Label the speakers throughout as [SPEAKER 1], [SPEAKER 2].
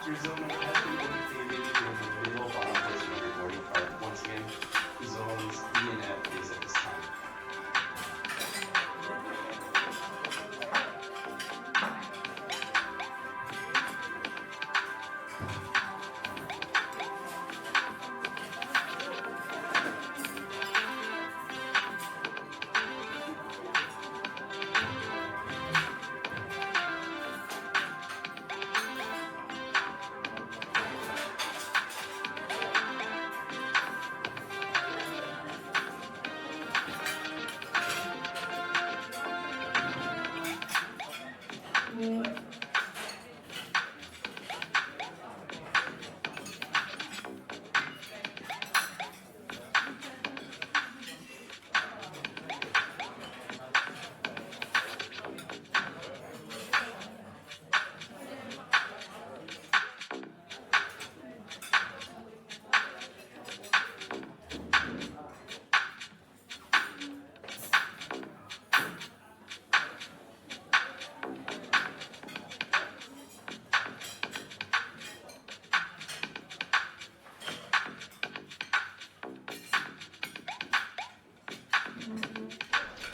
[SPEAKER 1] Your zone number has been indicated in the middle bottom portion of your boarding card. Once again, zones E and F, please, at this time.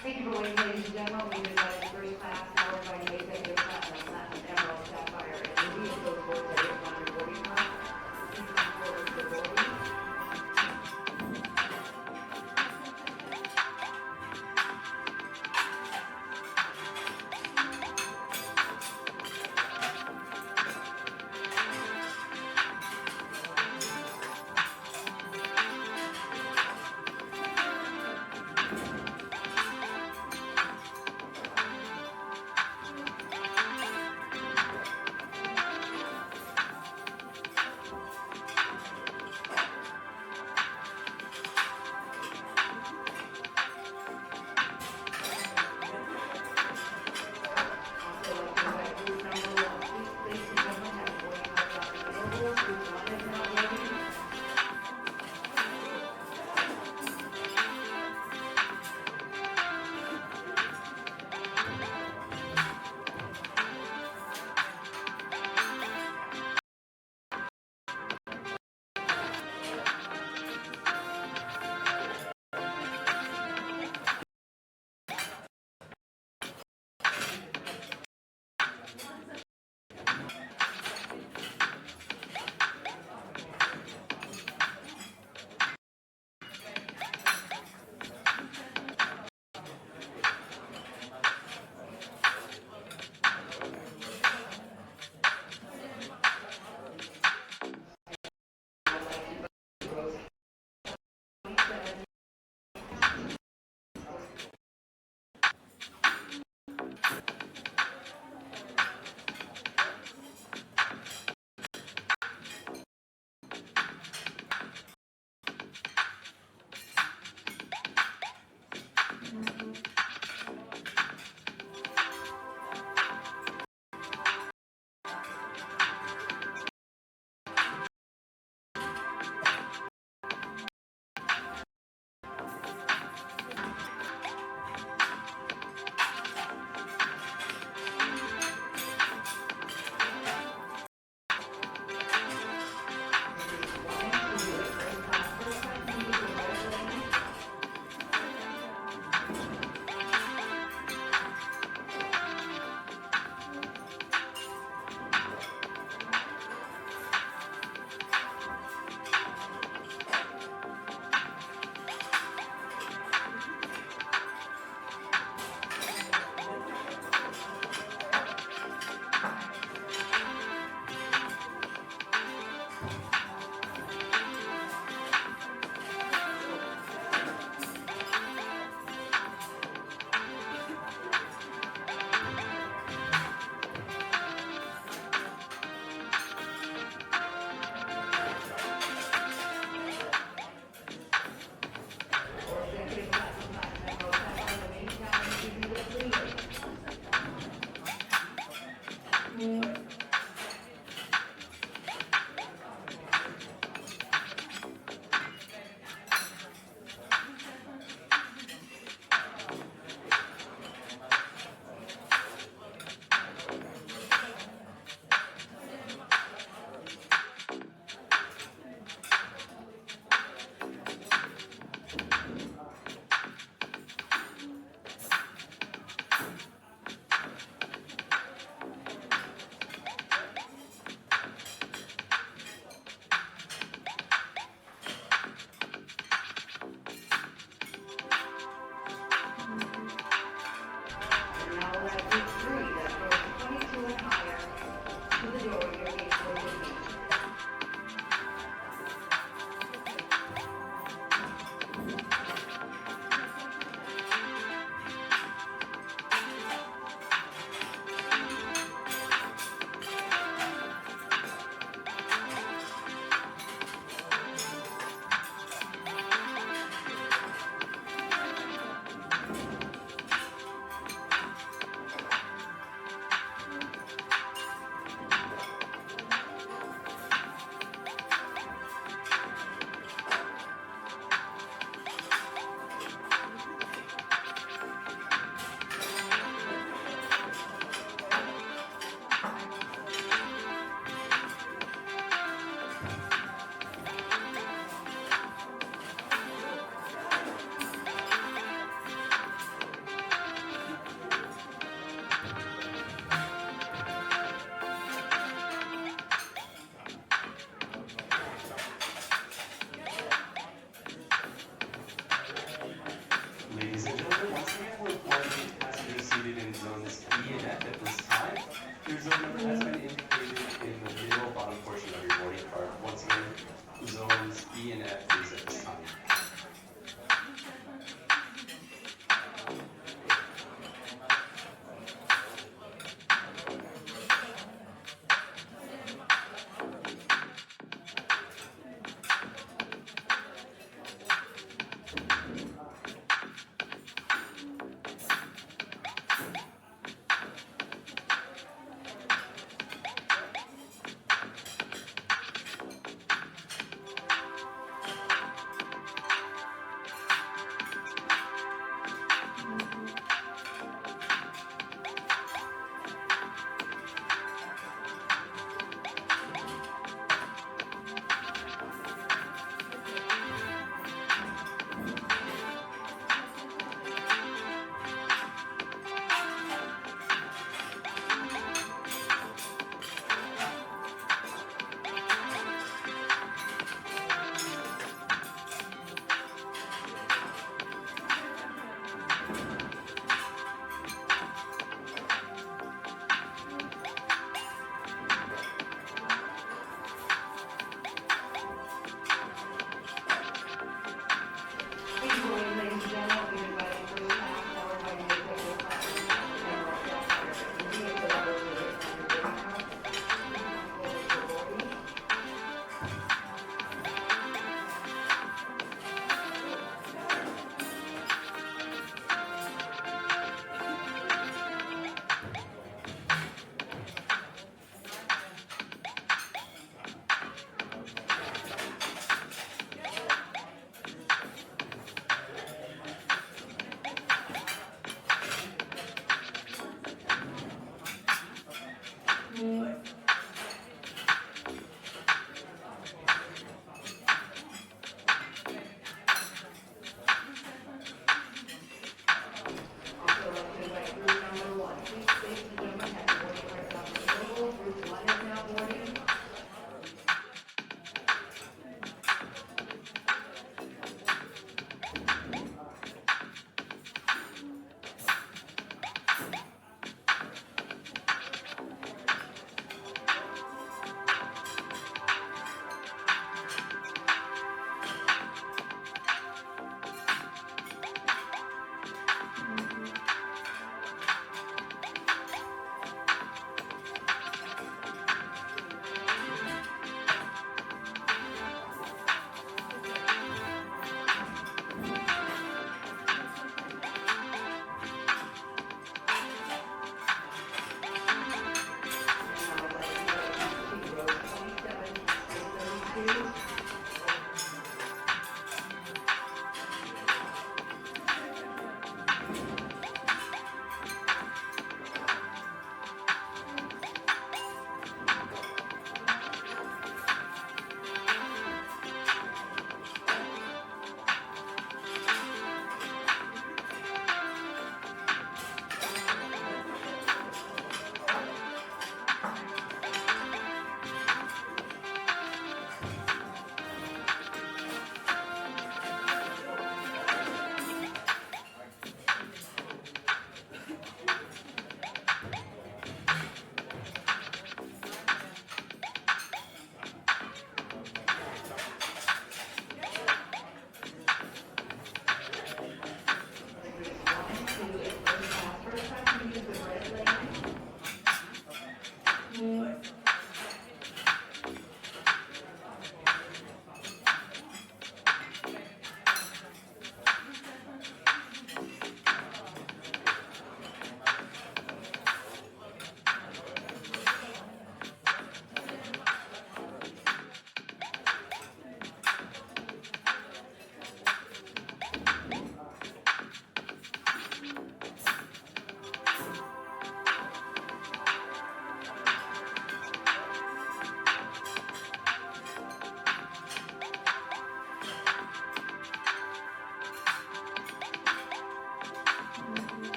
[SPEAKER 2] Thank you for waiting, ladies and gentlemen. We decided first class powered by the executive class of Platinum Emerald Sapphire and Ruby and those boards that are on your boarding card. Please come forward to the boarding.
[SPEAKER 1] zone number has been indicated in the middle bottom portion of your boarding card. Once again, zones E and F, please, at this time.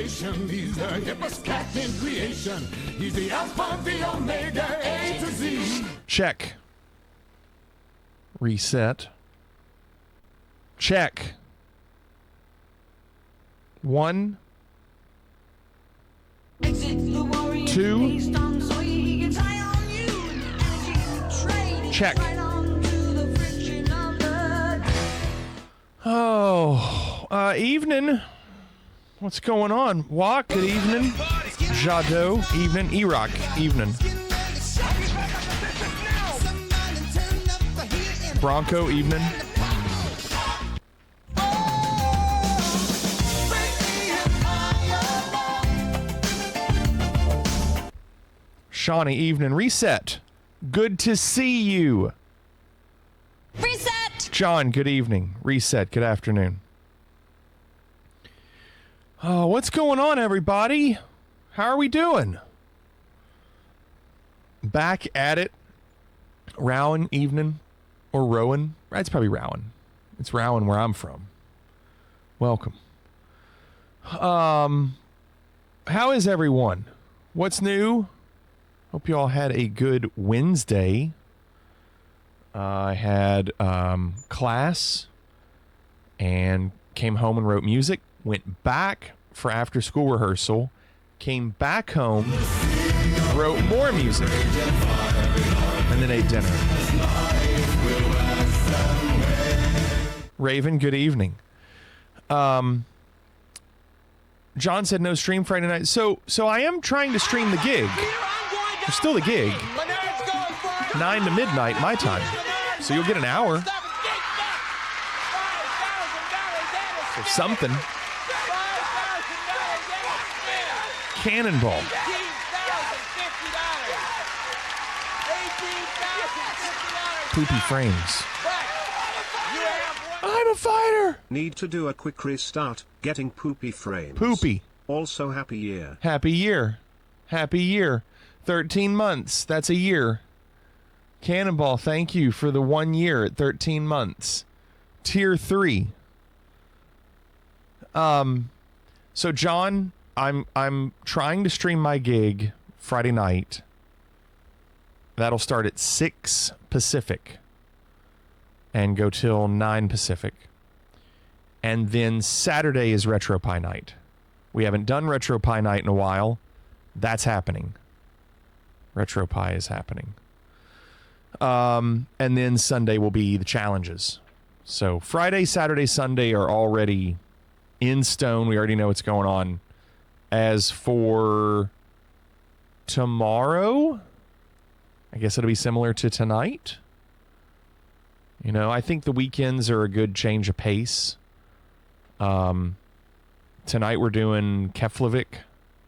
[SPEAKER 3] nation. He's the hippest cat in creation. He's the Alpha, the Omega, A to Z.
[SPEAKER 4] Check. Reset. Check. 1, 2. Check. Oh, evening. What's going on? Walk, good evening. Jado, evening. E-Rock, evening. Bronco, evening. Shawnee, evening. Reset. Good to see you.
[SPEAKER 5] Reset.
[SPEAKER 4] John, good evening. Reset. Good afternoon. What's going on, everybody? How are we doing? Back at it. Rowan, evening. Or Rowan. It's probably Rowan. It's Rowan where I'm from. Welcome. How is everyone? What's new? Hope you all had a good Wednesday. I had class and came home and wrote music. Went back for after school rehearsal. Came back home, wrote more music, and then ate dinner. Raven, good evening. John said no stream Friday night. So I am trying to stream the gig. There's still the gig. 9 to midnight my time. So you'll get an hour. Or something. Cannonball. Poopy frames. I'm a fighter.
[SPEAKER 6] Need to do a quick restart. Getting poopy frames.
[SPEAKER 4] Poopy.
[SPEAKER 6] Also happy year.
[SPEAKER 4] Happy year. Happy year. 13 months. That's a year. Cannonball, thank you for the 1 year at 13 months. Tier 3. So John, I'm trying to stream my gig Friday night. That'll start at 6 Pacific and go till 9 Pacific. And then Saturday is RetroPie night. We haven't done RetroPie night in a while. That's happening. RetroPie is happening. And then Sunday will be the challenges. So Friday, Saturday, Sunday are already in stone. We already know what's going on. As for tomorrow, I guess it'll be similar to tonight. You know, I think the weekends are a good change of pace. Tonight we're doing Keflavik,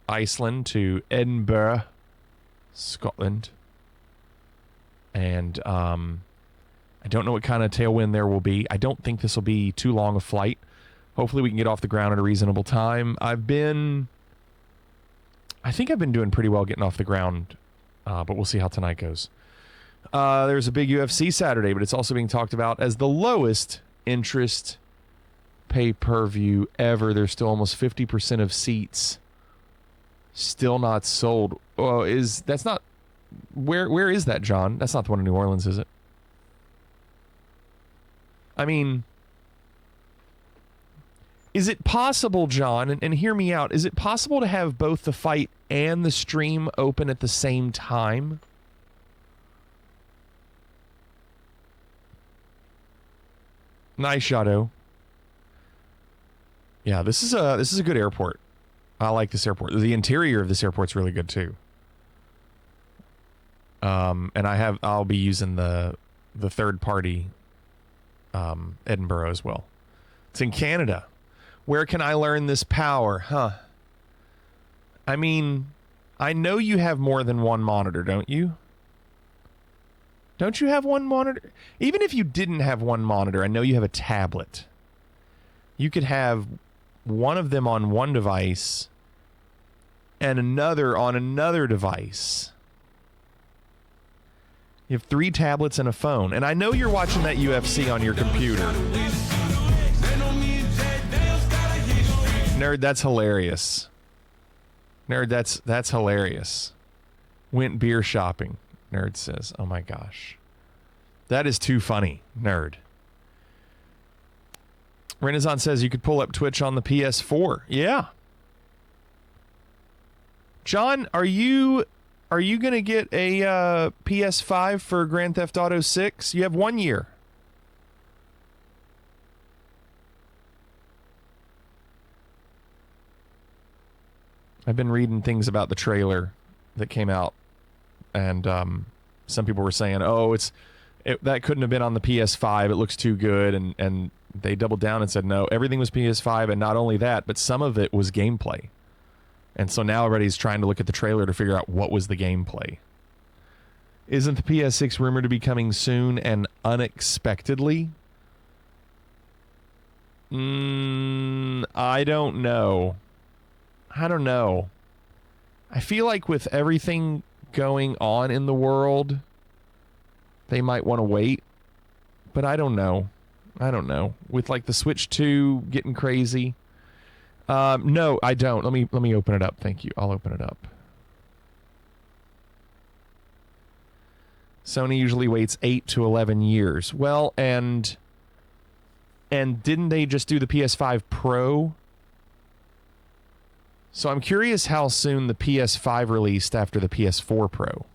[SPEAKER 4] Iceland to Edinburgh, Scotland. And I don't know what kind of tailwind there will be. I don't think this will be too long a flight. Hopefully we can get off the ground at a reasonable time. I think I've been doing pretty well getting off the ground, but we'll see how tonight goes. There's a big UFC Saturday, but it's also being talked about as the lowest interest pay-per-view ever. There's still almost 50% of seats still not sold. Oh, that's not... Where is that, John? That's not the one in New Orleans, is it? I mean, is it possible, John, and hear me out, is it possible to have both the fight and the stream open at the same time? Nice, Shadow. Yeah, this is a good airport. I like this airport. The interior of this airport's really good too. And I'll be using the third party Edinburgh as well. It's in Canada. Where can I learn this power? Huh. I mean, I know you have more than one monitor, don't you? Don't you have one monitor? Even if you didn't have one monitor, I know you have a tablet. You could have one of them on one device and another on another device. You have 3 tablets and a phone. And I know you're watching that UFC on your computer. Nerd, that's hilarious. Nerd, that's hilarious. Went beer shopping, Nerd says. Oh my gosh. That is too funny, Nerd. Renaissance says you could pull up Twitch on the PS4. Yeah. John, are you going to get a PS5 for Grand Theft Auto 6? You have 1 year. I've been reading things about the trailer that came out, and some people were saying, "Oh, that couldn't have been on the PS5. It looks too good," and they doubled down and said, "No, everything was PS5, and not only that, but some of it was gameplay." And so now everybody's trying to look at the trailer to figure out what was the gameplay. Isn't the PS6 rumored to be coming soon and unexpectedly? I don't know. I feel like with everything going on in the world, they might want to wait. But I don't know. With like the Switch 2 getting crazy. No, I don't. Let me open it up. Thank you. I'll open it up. Sony usually waits 8 to 11 years. Well, and didn't they just do the PS5 Pro? So I'm curious how soon the PS5 released after the PS4 Pro.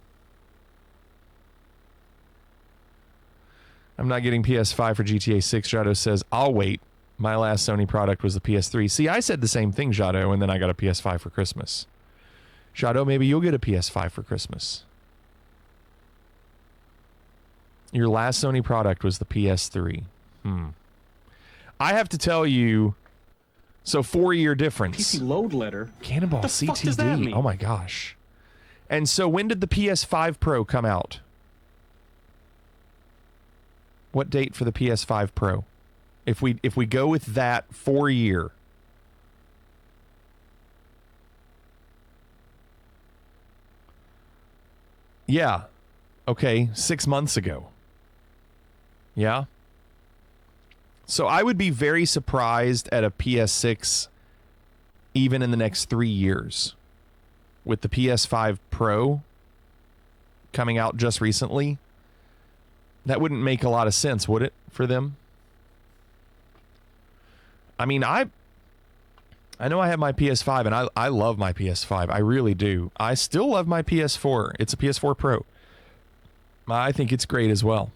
[SPEAKER 4] I'm not getting PS5 for GTA 6, Jado says. I'll wait. My last Sony product was the PS3. See, I said the same thing, Jado, and then I got a PS5 for Christmas. Jado, maybe you'll get a PS5 for Christmas. Your last Sony product was the PS3. I have to tell you, so 4-year difference.
[SPEAKER 5] PC load letter?
[SPEAKER 4] Cannonball
[SPEAKER 5] What the
[SPEAKER 4] CTD.
[SPEAKER 5] fuck does that mean?
[SPEAKER 4] Oh my gosh. And so when did the PS5 Pro come out? What date for the PS5 Pro? If we go with that 4-year. Yeah. Okay, 6 months ago. Yeah. So I would be very surprised at a PS6 even in the next 3 years. With the PS5 Pro coming out just recently, that wouldn't make a lot of sense, would it, for them? I mean, I know I have my PS5, and I love my PS5. I really do. I still love my PS4. It's a PS4 Pro. I think it's great as well.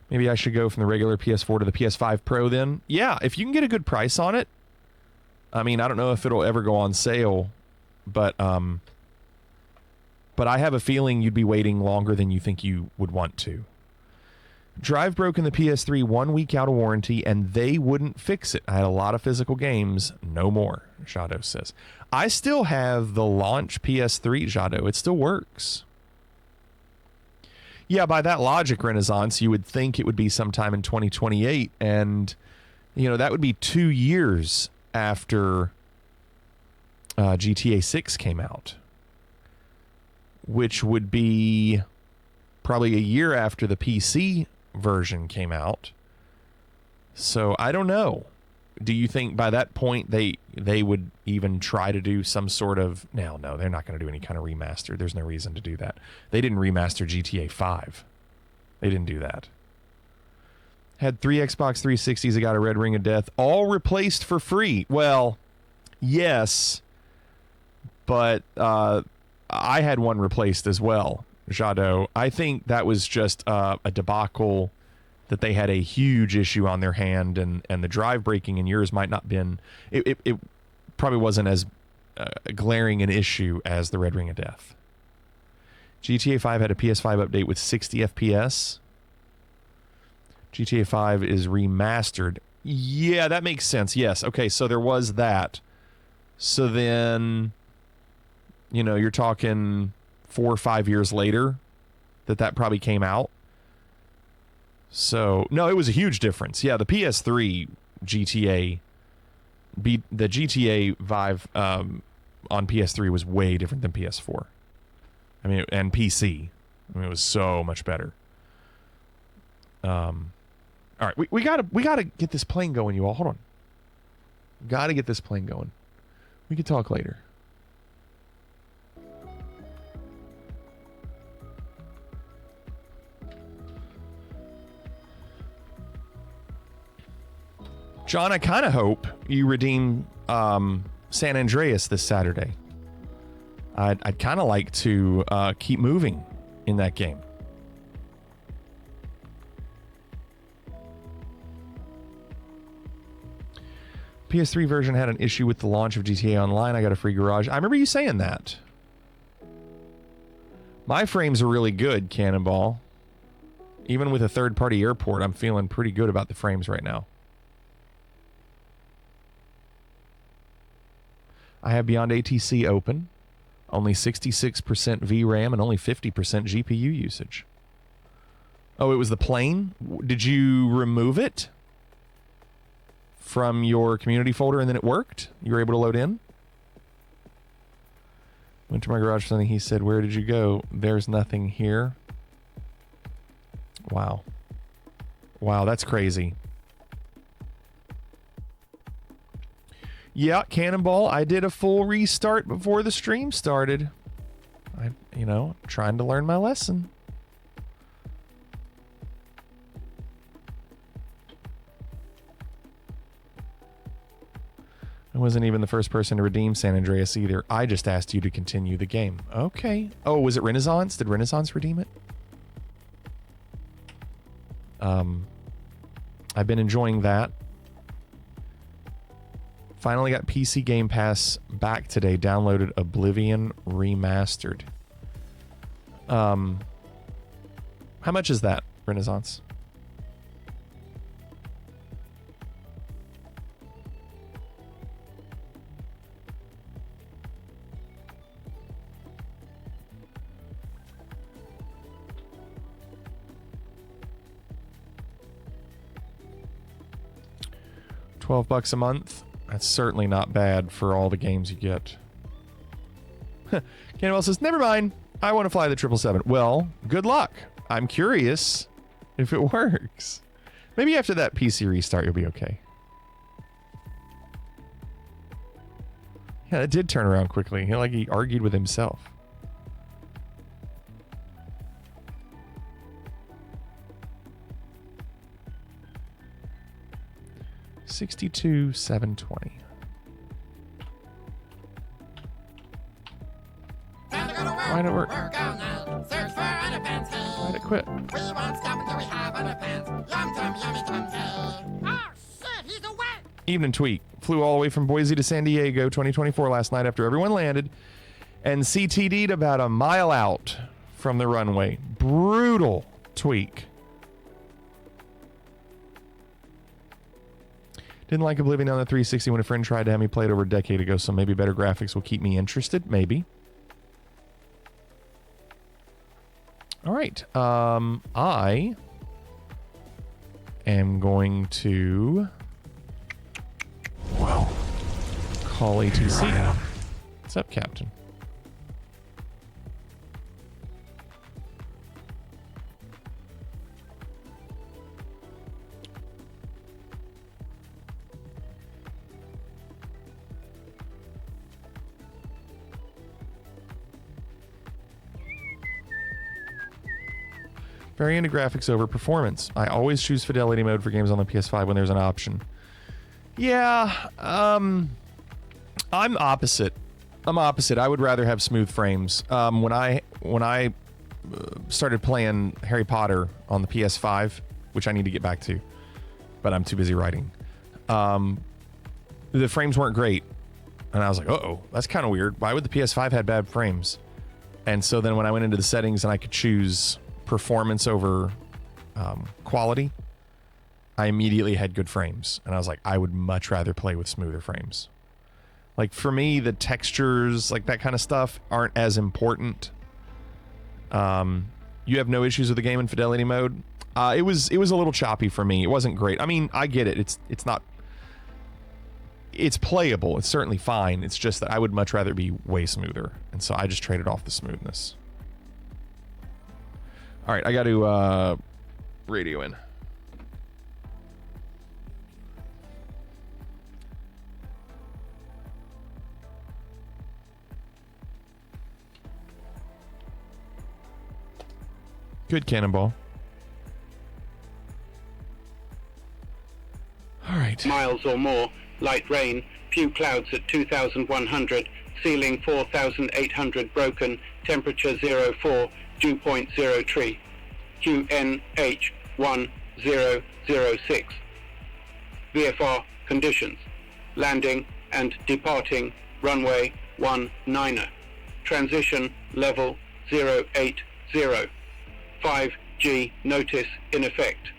[SPEAKER 4] Maybe I should go from the regular PS4 to the PS5 Pro then. Yeah, if you can get a good price on it. I mean, I don't know if it'll ever go on sale, but I have a feeling you'd be waiting longer than you think you would want to. Drive broke in the PS3 1 week out of warranty, and they wouldn't fix it. I had a lot of physical games. No more, Jado says. I still have the launch PS3, Jado. It still works. Yeah, by that logic, Renaissance, you would think it would be sometime in 2028, and, you know, that would be 2 years after GTA 6 came out, which would be probably a year after the PC version came out. So I don't know. Do you think by that point they would even try to do some sort of... No, they're not going to do any kind of remaster. There's no reason to do that. They didn't remaster GTA 5. They didn't do that. Had 3 Xbox 360s. I got a Red Ring of Death. All replaced for free. Well, yes, but I had one replaced as well, Jado. I think that was just a debacle, that they had a huge issue on their hand, and the drive breaking in yours might not been... It probably wasn't as glaring an issue as the Red Ring of Death. GTA 5 had a PS5 update with 60 FPS. GTA 5 is remastered. Yeah, that makes sense. Yes. Okay, so there was that. So then, you know, you're talking 4 or 5 years later that probably came out. So, no, it was a huge difference. Yeah, the PS3 GTA, the GTA Vive on PS3 was way different than PS4. I mean, and PC. I mean, it was so much better. All right, we gotta get this plane going, you all. Hold on. Gotta get this plane going. We can talk later. John, I kind of hope you redeem San Andreas this Saturday. I'd kind of like to keep moving in that game. PS3 version had an issue with the launch of GTA Online. I got a free garage. I remember you saying that. My frames are really good, Cannonball. Even with a third-party airport, I'm feeling pretty good about the frames right now. I have Beyond ATC open. Only 66% VRAM and only 50% GPU usage. Oh, it was the plane? Did you remove it from your community folder and then it worked? You were able to load in? Went to my garage for something. He said, "Where did you go?" There's nothing here. Wow. Wow, that's crazy. Yeah, Cannonball, I did a full restart before the stream started. Trying to learn my lesson. I wasn't even the first person to redeem San Andreas either. I just asked you to continue the game. Okay. Oh, was it Renaissance? Did Renaissance redeem it? I've been enjoying that. Finally got PC Game Pass back today. Downloaded Oblivion Remastered. How much is that, Renaissance? $12 a month. That's certainly not bad for all the games you get. Cannonball says, "Never mind. I want to fly the 777. Well, good luck. I'm curious if it works. Maybe after that PC restart, you'll be okay." Yeah, it did turn around quickly. He argued with himself. $62,720. Why did it work? Why did it quit? Evening tweet. Flew all the way from Boise to San Diego 2024 last night after everyone landed and CTD'd about a mile out from the runway. Brutal tweak. Didn't like Oblivion on the 360 when a friend tried to have me play it over a decade ago, so maybe better graphics will keep me interested. Maybe. All right. I am going to call ATC. What's up, Captain? Very into graphics over performance. I always choose fidelity mode for games on the PS5 when there's an option. Yeah, I'm opposite. I would rather have smooth frames. When I started playing Harry Potter on the PS5, which I need to get back to, but I'm too busy writing. The frames weren't great, and I was like, "Uh-oh, that's kind of weird. Why would the PS5 have bad frames?" And so then when I went into the settings and I could choose performance over quality, I immediately had good frames, and I was like, I would much rather play with smoother frames. Like, for me, the textures, like that kind of stuff, aren't as important. You have no issues with the game in fidelity mode? It was a little choppy for me. It wasn't great. I mean, I get it. It's not. It's playable. It's certainly fine. It's just that I would much rather be way smoother, and so I just traded off the smoothness. All right, I got to radio in. Good, Cannonball. All right.
[SPEAKER 5] My miles or more, light rain, few clouds at 2,100, ceiling 4,800 broken, temperature 04, dew point 03, QNH 1006. VFR conditions, landing and departing runway 19er, transition level 080, 5G notice in effect.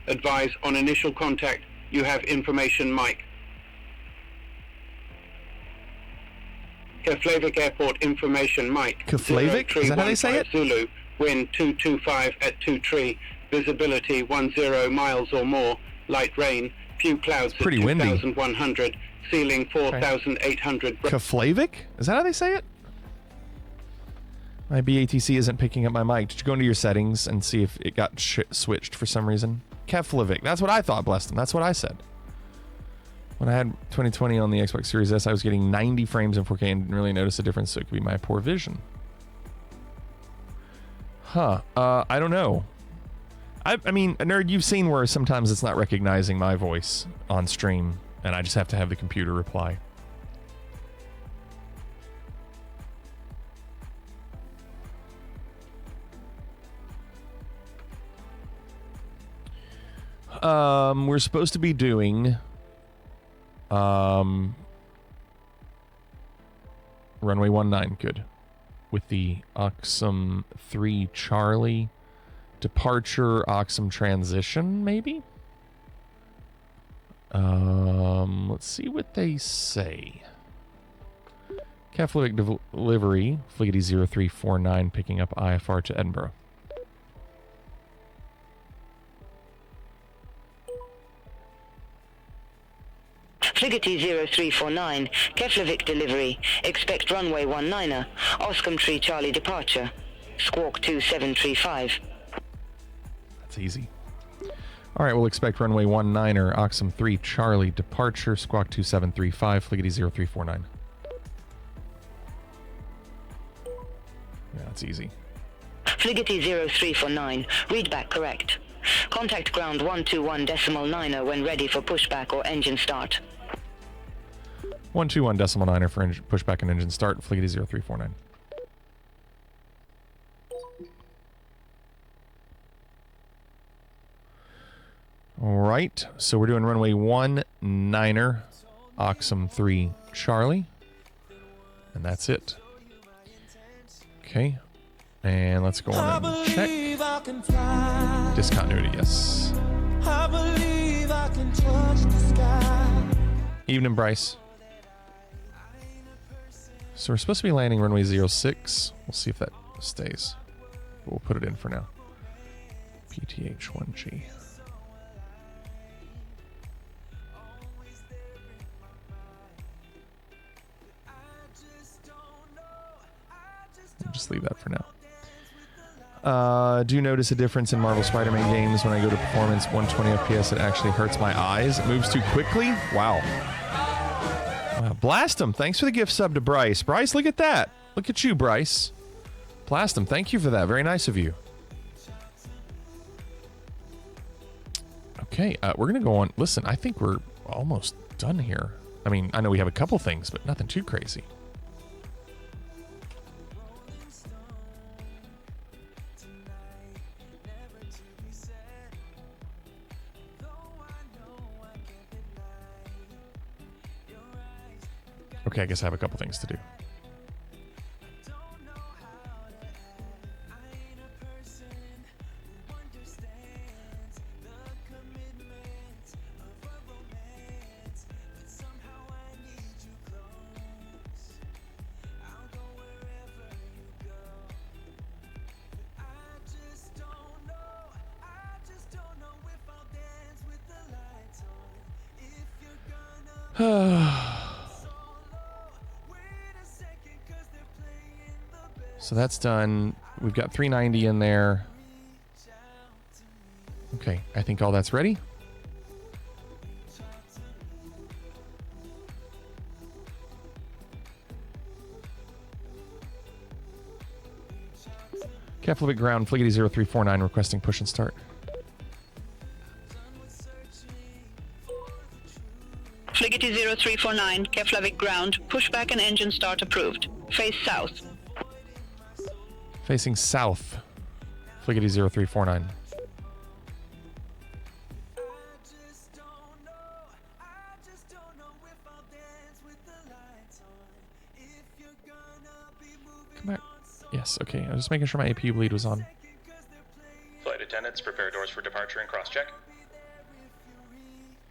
[SPEAKER 5] Advise on initial contact, you have information mic. Keflavik Airport information mic.
[SPEAKER 4] Keflavik? Is that how they say it?
[SPEAKER 5] Zulu, wind 225 at 23, visibility 10 miles or more, light rain, few clouds at
[SPEAKER 4] pretty windy.
[SPEAKER 5] 2,100, ceiling 4,800.
[SPEAKER 4] Keflavik? Is that how they say it? My BATC isn't picking up my mic. Did you go into your settings and see if it got switched for some reason? Keflavik. That's what I thought, bless them. That's what I said. When I had 2020 on the Xbox Series S, I was getting 90 frames in 4K and didn't really notice a difference, so it could be my poor vision. Huh. I don't know. I mean, Nerd, you've seen where sometimes it's not recognizing my voice on stream, and I just have to have the computer reply. We're supposed to be doing runway 19, good, with the Oxum 3 Charlie departure, Oxum transition, maybe. Let's see what they say. Keflavik delivery, Fliggity 0349 picking up IFR to Edinburgh.
[SPEAKER 7] Fliggity 0349, Keflavik delivery, expect runway 19er, Oscom Tree Charlie departure, Squawk 2735.
[SPEAKER 4] That's easy. All right, we'll expect runway 19er, Oxum 3 Charlie departure, Squawk 2735, Fliggity 0349. Yeah, that's easy.
[SPEAKER 7] Fliggity 0349, read back correct. Contact ground 121.9er when ready for pushback or engine start.
[SPEAKER 4] 121.9er for pushback and engine start, Fliggity 0349. All right, so we're doing runway 19er, Oxum 3 Charlie, and that's it. Okay, and let's go on and check. Discontinuity, yes.
[SPEAKER 3] I believe I can touch the sky.
[SPEAKER 4] Evening, Bryce. So we're supposed to be landing runway 06. We'll see if that stays. But we'll put it in for now. PTH1G. We'll just leave that for now. Do you notice a difference in Marvel Spider-Man games when I go to performance 120 FPS? It actually hurts my eyes. It moves too quickly. Wow. Blast him. Thanks for the gift sub to Bryce. Bryce, look at that. Look at you, Bryce. Blast him. Thank you for that. Very nice of you. Okay, we're going to go on. Listen, I think we're almost done here. I mean, I know we have a couple things, but nothing too crazy. Okay, I guess I have a couple things to do. So that's done. We've got 390 in there. Okay, I think all that's ready. Keflavik ground, Fliggity 0349 requesting push and start.
[SPEAKER 7] Fligety 0349, Keflavik ground, pushback and engine start approved. Face south.
[SPEAKER 4] Facing south. Fligety 0349. Come back. Yes, okay. I was just making sure my APU bleed was on.
[SPEAKER 8] Flight attendants, prepare doors for departure and cross-check.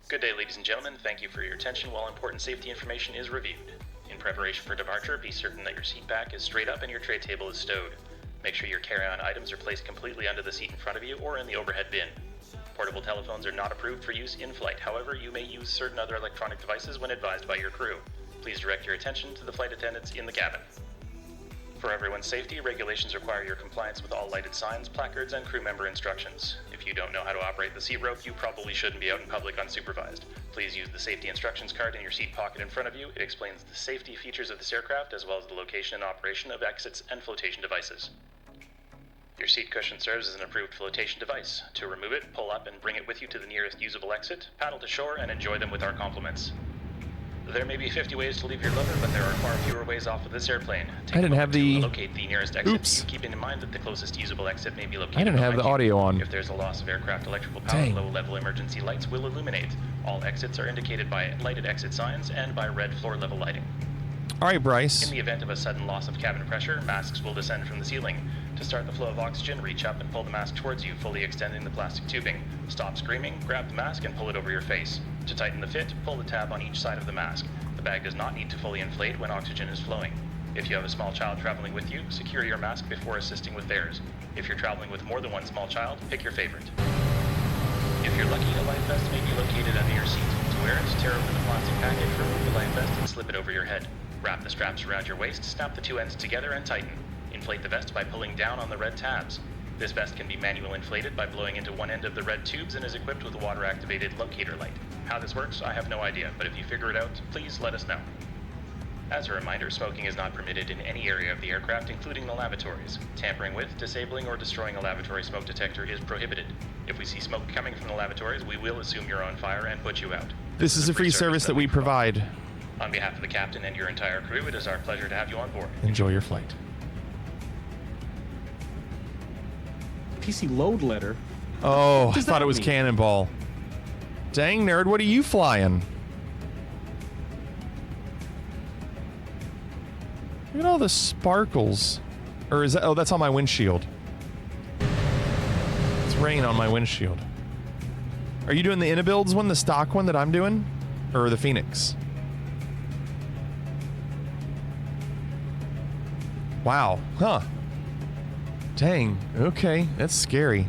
[SPEAKER 8] Good day, ladies and gentlemen. Thank you for your attention while important safety information is reviewed. In preparation for departure, be certain that your seat back is straight up and your tray table is stowed. Make sure your carry-on items are placed completely under the seat in front of you or in the overhead bin. Portable telephones are not approved for use in flight. However, you may use certain other electronic devices when advised by your crew. Please direct your attention to the flight attendants in the cabin. For everyone's safety, regulations require your compliance with all lighted signs, placards, and crew member instructions. If you don't know how to operate the seat rope, you probably shouldn't be out in public unsupervised. Please use the safety instructions card in your seat pocket in front of you. It explains the safety features of this aircraft as well as the location and operation of exits and flotation devices. Your seat cushion serves as an approved flotation device. To remove it, pull up and bring it with you to the nearest usable exit, paddle to shore, and enjoy them with our compliments. There may be 50 ways to leave your lover, but there are far fewer ways off of this airplane. Take
[SPEAKER 4] I didn't have the...
[SPEAKER 8] locate the nearest exit.
[SPEAKER 4] Oops.
[SPEAKER 8] Keeping in mind that the closest usable exit may be located.
[SPEAKER 4] I didn't have the audio on.
[SPEAKER 8] If there's a loss of aircraft electrical power,
[SPEAKER 4] Dang.
[SPEAKER 8] low-level emergency lights will illuminate. All exits are indicated by lighted exit signs and by red floor-level lighting.
[SPEAKER 4] All right, Bryce.
[SPEAKER 8] In the event of a sudden loss of cabin pressure, masks will descend from the ceiling. To start the flow of oxygen, reach up and pull the mask towards you, fully extending the plastic tubing. Stop screaming, grab the mask, and pull it over your face. To tighten the fit, pull the tab on each side of the mask. The bag does not need to fully inflate when oxygen is flowing. If you have a small child traveling with you, secure your mask before assisting with theirs. If you're traveling with more than one small child, pick your favorite. If you're lucky, a life vest may be located under your seat. To wear it, tear open the plastic package, remove the life vest, and slip it over your head. Wrap the straps around your waist, snap the two ends together, and tighten. Inflate the vest by pulling down on the red tabs. This vest can be manual inflated by blowing into one end of the red tubes and is equipped with a water-activated locator light. How this works, I have no idea, but if you figure it out, please let us know. As a reminder, smoking is not permitted in any area of the aircraft, including the lavatories. Tampering with, disabling, or destroying a lavatory smoke detector is prohibited. If we see smoke coming from the lavatories, we will assume you're on fire and put you out.
[SPEAKER 4] This is a free service that we provide.
[SPEAKER 8] On behalf of the captain and your entire crew, it is our pleasure to have you on board.
[SPEAKER 4] Enjoy your flight.
[SPEAKER 9] PC load letter?
[SPEAKER 4] Oh, I
[SPEAKER 9] does
[SPEAKER 4] thought
[SPEAKER 9] that
[SPEAKER 4] it was
[SPEAKER 9] mean?
[SPEAKER 4] Cannonball. Dang, nerd, what are you flying? Look at all the sparkles. Or is that... Oh, that's on my windshield. It's rain on my windshield. Are you doing the Inabuilds one, the stock one that I'm doing? Or the Phoenix? Wow. Huh. Dang. Okay. That's scary.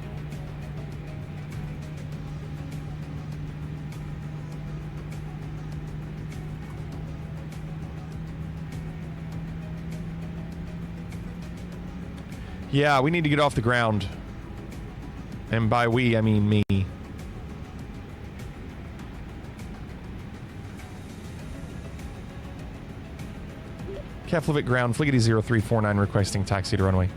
[SPEAKER 4] Yeah, we need to get off the ground. And by we, I mean me. Keflavik ground, Fligety 0349 requesting taxi to runway.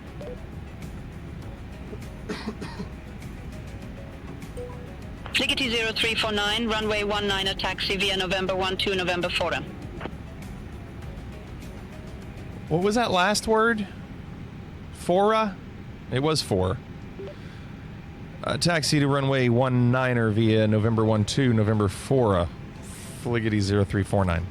[SPEAKER 7] Fligety 0349, runway 19 taxi via November 12, November 4.
[SPEAKER 4] What was that last word? Fora? It was 4. Taxi to runway 19 via November 12, November 4. Fligety 0349.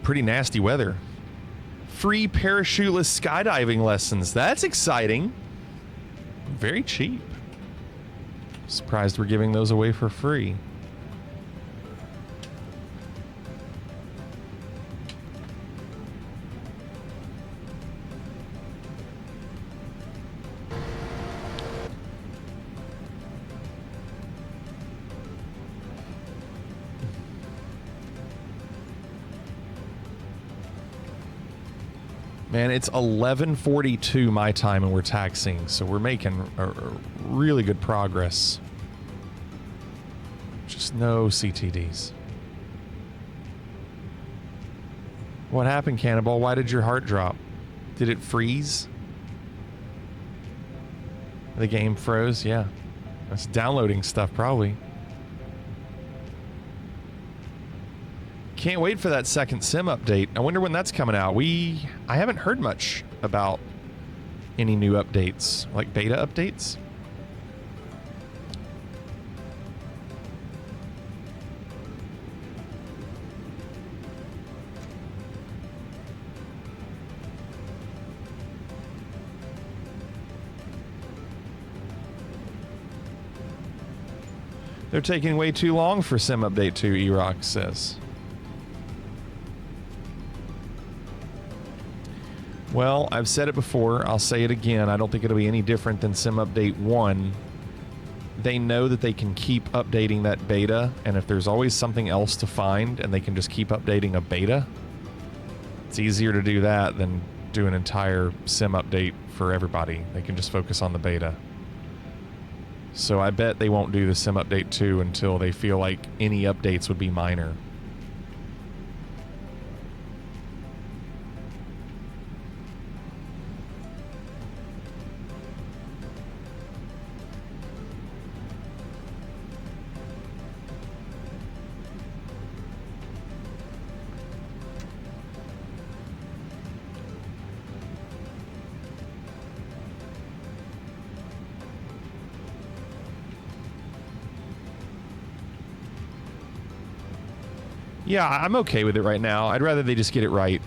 [SPEAKER 4] Pretty nasty weather. Free parachuteless skydiving lessons. That's exciting. Very cheap. Surprised we're giving those away for free. Man, it's 11:42 my time and we're taxiing, so we're making a really good progress. Just no CTDs. What happened, Cannonball? Why did your heart drop? Did it freeze? The game froze? Yeah. That's downloading stuff, probably. Can't wait for that second sim update. I wonder when that's coming out. I haven't heard much about any new updates, like beta updates. They're taking way too long for sim update 2, E-Rock says. Well, I've said it before. I'll say it again. I don't think it'll be any different than Sim Update 1. They know that they can keep updating that beta, and if there's always something else to find and they can just keep updating a beta, it's easier to do that than do an entire Sim Update for everybody. They can just focus on the beta. So I bet they won't do the Sim Update 2 until they feel like any updates would be minor. Yeah, I'm okay with it right now. I'd rather they just get it right.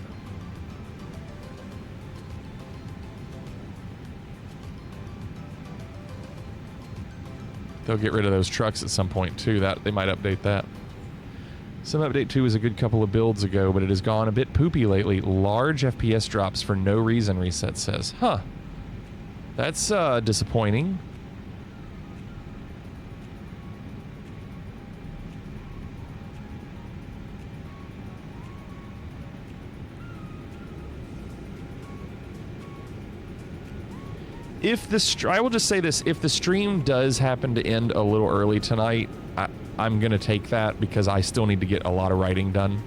[SPEAKER 4] They'll get rid of those trucks at some point too. That they might update that. Some update 2 was a good couple of builds ago, but it has gone a bit poopy lately. Large FPS drops for no reason, Reset says. Huh. That's disappointing. If the I will just say this, if the stream does happen to end a little early tonight, I'm going to take that because I still need to get a lot of writing done.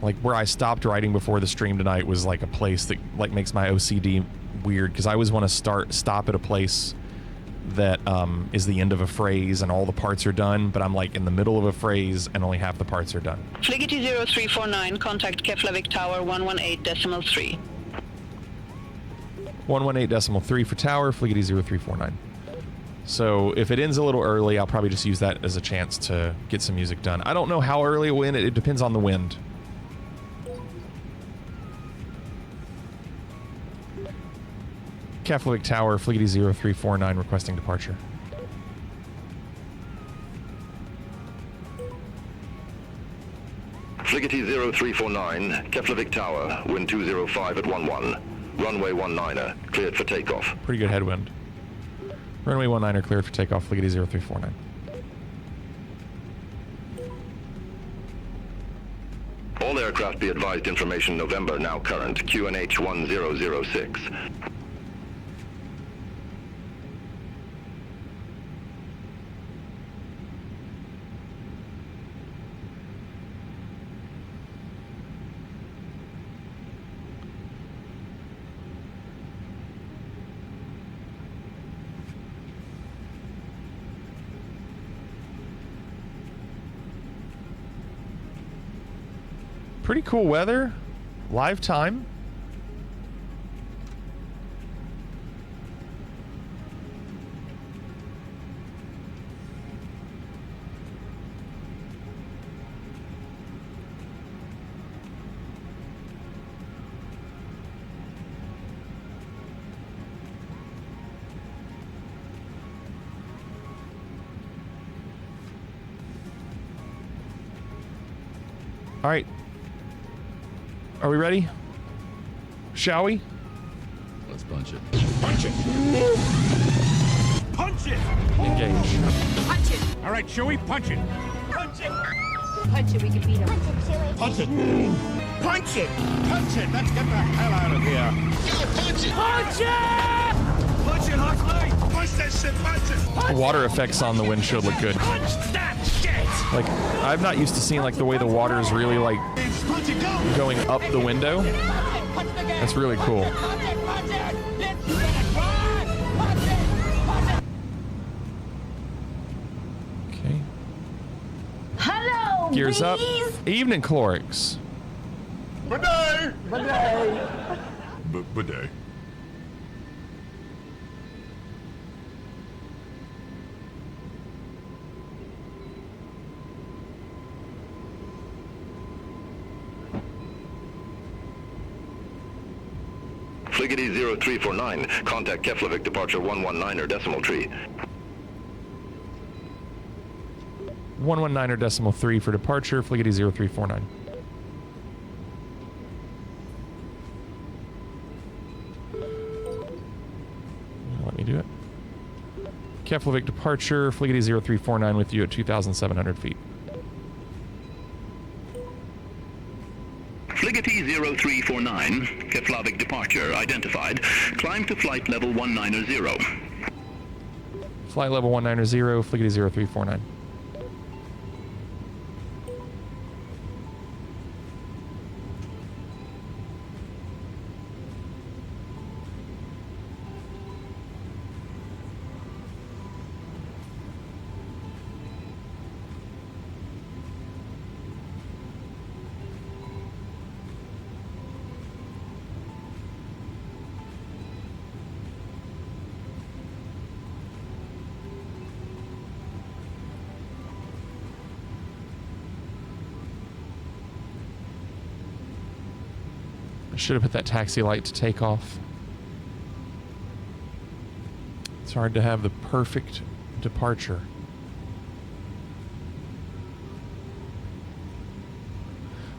[SPEAKER 4] Like where I stopped writing before the stream tonight was like a place that like makes my OCD weird because I always want to stop at a place that is the end of a phrase and all the parts are done, but I'm like in the middle of a phrase and only half the parts are done.
[SPEAKER 7] Fligety 0349, contact Keflavik Tower 118.3.
[SPEAKER 4] 118.3 for tower, Fligety 0349. So if it ends a little early, I'll probably just use that as a chance to get some music done. I don't know how early it will end. It depends on the wind. Keflavik Tower, Fligety 0349 requesting departure.
[SPEAKER 10] Fligety 0349, Keflavik Tower, wind 205 at 11. Runway 19er, cleared for takeoff.
[SPEAKER 4] Pretty good headwind. Runway 19er cleared for takeoff, Fligety 0349.
[SPEAKER 10] All aircraft be advised information November now current, QNH 1006.
[SPEAKER 4] Pretty cool weather. Live time. All right. Are we ready? Shall we?
[SPEAKER 11] Let's punch it.
[SPEAKER 3] Punch it! Punch it!
[SPEAKER 4] Engage.
[SPEAKER 3] Punch it! All right, shall we punch it? Punch it!
[SPEAKER 12] Punch it, we can beat him.
[SPEAKER 3] Punch it, Chewie.
[SPEAKER 12] Punch it.
[SPEAKER 3] Punch it! Punch it! Let's get the hell out of here! Go punch it! Punch it! Punch it, Huxley! Punch that shit! Punch it!
[SPEAKER 4] The water effects on the windshield look good.
[SPEAKER 3] Punch that shit!
[SPEAKER 4] Like, I'm not used to seeing like the way the water is really like
[SPEAKER 3] Punch it, go!
[SPEAKER 4] going up the window. That's really cool. Okay.
[SPEAKER 12] Hello,
[SPEAKER 4] Gears up.
[SPEAKER 12] bees.
[SPEAKER 4] Evening, Clorix.
[SPEAKER 3] Bidet!
[SPEAKER 12] Bidet.
[SPEAKER 3] Bidet.
[SPEAKER 10] Fliggity 0349, contact Keflavik departure 119er decimal tree.
[SPEAKER 4] 119 or decimal 3 for departure, Fliggity 0349. Let me do it. Keflavik departure, Fliggity 0349 with you at 2,700 feet.
[SPEAKER 13] Fliggity 0349, Keflavik departure identified. Climb to flight level 190.
[SPEAKER 4] Flight level 190, Fliggity 0349. Should have put that taxi light to take off. It's hard to have the perfect departure.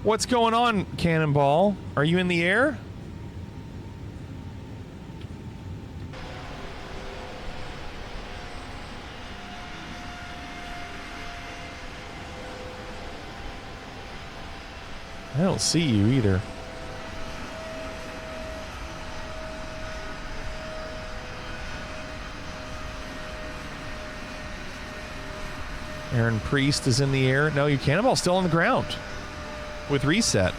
[SPEAKER 4] What's going on, Cannonball? Are you in the air? I don't see you either. Aaron Priest is in the air. No, your Cannonball's still on the ground with reset.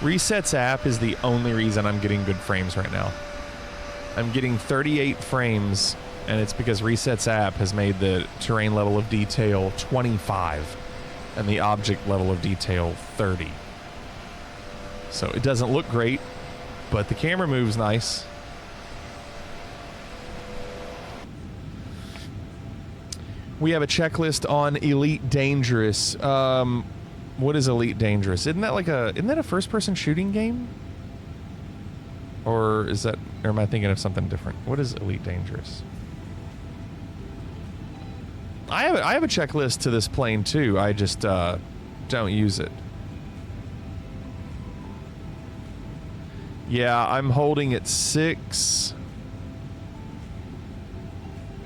[SPEAKER 4] Reset's app is the only reason I'm getting good frames right now. I'm getting 38 frames, and it's because Reset's app has made the terrain level of detail 25 and the object level of detail 30. So it doesn't look great, but the camera moves nice. We have a checklist on Elite Dangerous. What is Elite Dangerous? Isn't that a first-person shooting game? Or am I thinking of something different? What is Elite Dangerous? I have a checklist to this plane too. I just don't use it. Yeah, I'm holding at 6.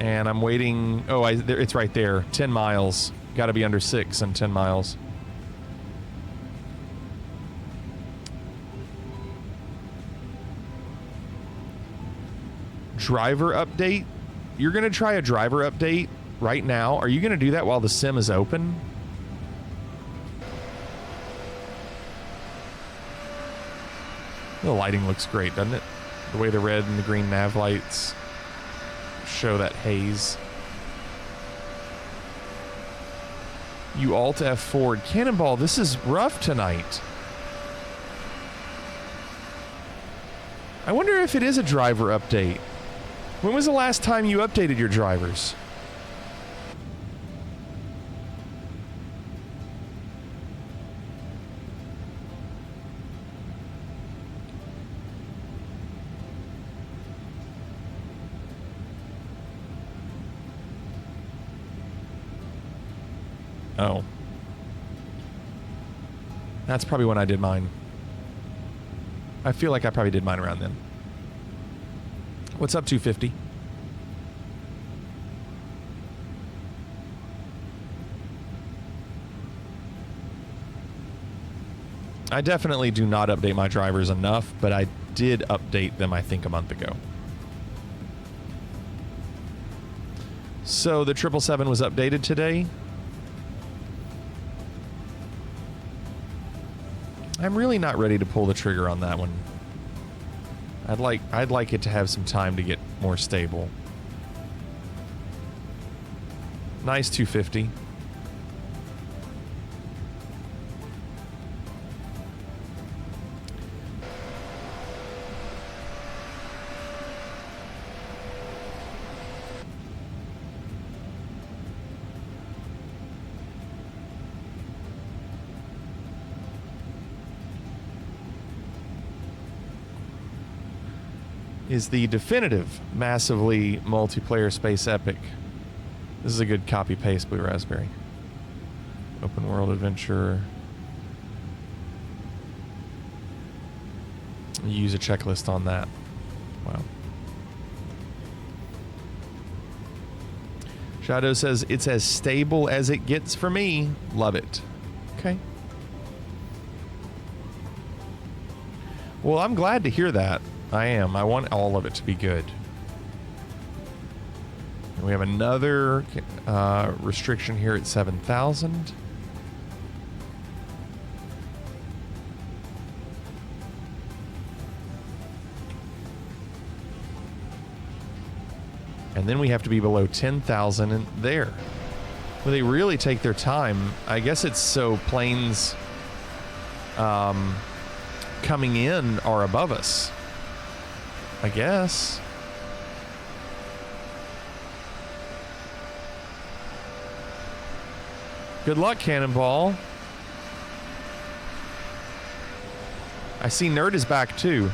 [SPEAKER 4] And I'm waiting. Oh, it's right there. 10 miles. Got to be under 6 and 10 miles. Driver update? You're going to try a driver update right now? Are you going to do that while the sim is open? The lighting looks great, doesn't it? The way the red and the green nav lights show that haze. You Alt F forward. Cannonball, this is rough tonight. I wonder if it is a driver update. When was the last time you updated your drivers? Oh. That's probably when I did mine. I feel like I probably did mine around then. What's up, 250? I definitely do not update my drivers enough, but I did update them, I think, a month ago. So the 777 was updated today. I'm really not ready to pull the trigger on that one. I'd like it to have some time to get more stable. Nice 250. Is the definitive massively multiplayer space epic. This is a good copy-paste Blue Raspberry. Open world adventure. Use a checklist on that. Wow. Shadow says, it's as stable as it gets for me. Love it. Okay. Well, I'm glad to hear that. I am. I want all of it to be good. And we have another restriction here at 7,000. And then we have to be below 10,000 and there. Well, they really take their time. I guess it's so planes coming in are above us. I guess. Good luck, Cannonball. I see Nerd is back too.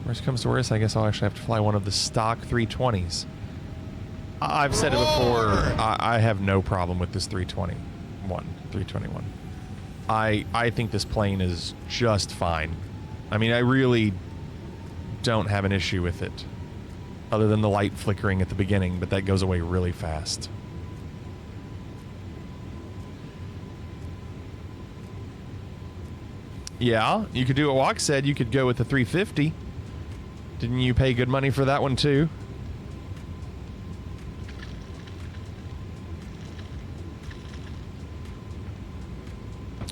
[SPEAKER 4] Worst comes to worst, I guess I'll actually have to fly one of the stock 320s. I've said it before, I have no problem with this 321. I think this plane is just fine. I mean, I really don't have an issue with it. Other than the light flickering at the beginning, but that goes away really fast. Yeah, you could do what Walk said. You could go with the 350. Didn't you pay good money for that one too?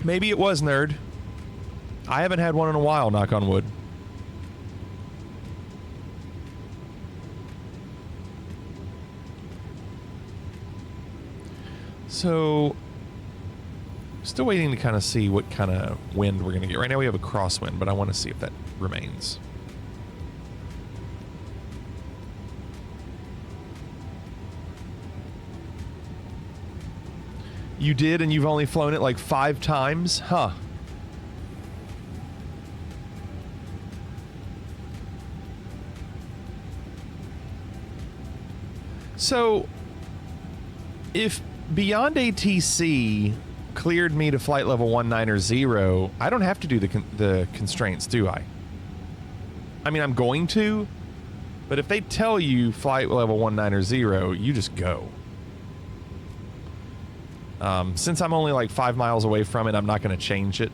[SPEAKER 4] Maybe it was, Nerd. I haven't had one in a while, knock on wood. So, still waiting to kind of see what kind of wind we're going to get. Right now we have a crosswind, but I want to see if that remains. You did, and you've only flown it like 5 times? Huh. So, if Beyond ATC cleared me to flight level 190, I don't have to do the constraints, do I? I mean, I'm going to, but if they tell you flight level 190, you just go. Since I'm only like 5 miles away from it, I'm not going to change it.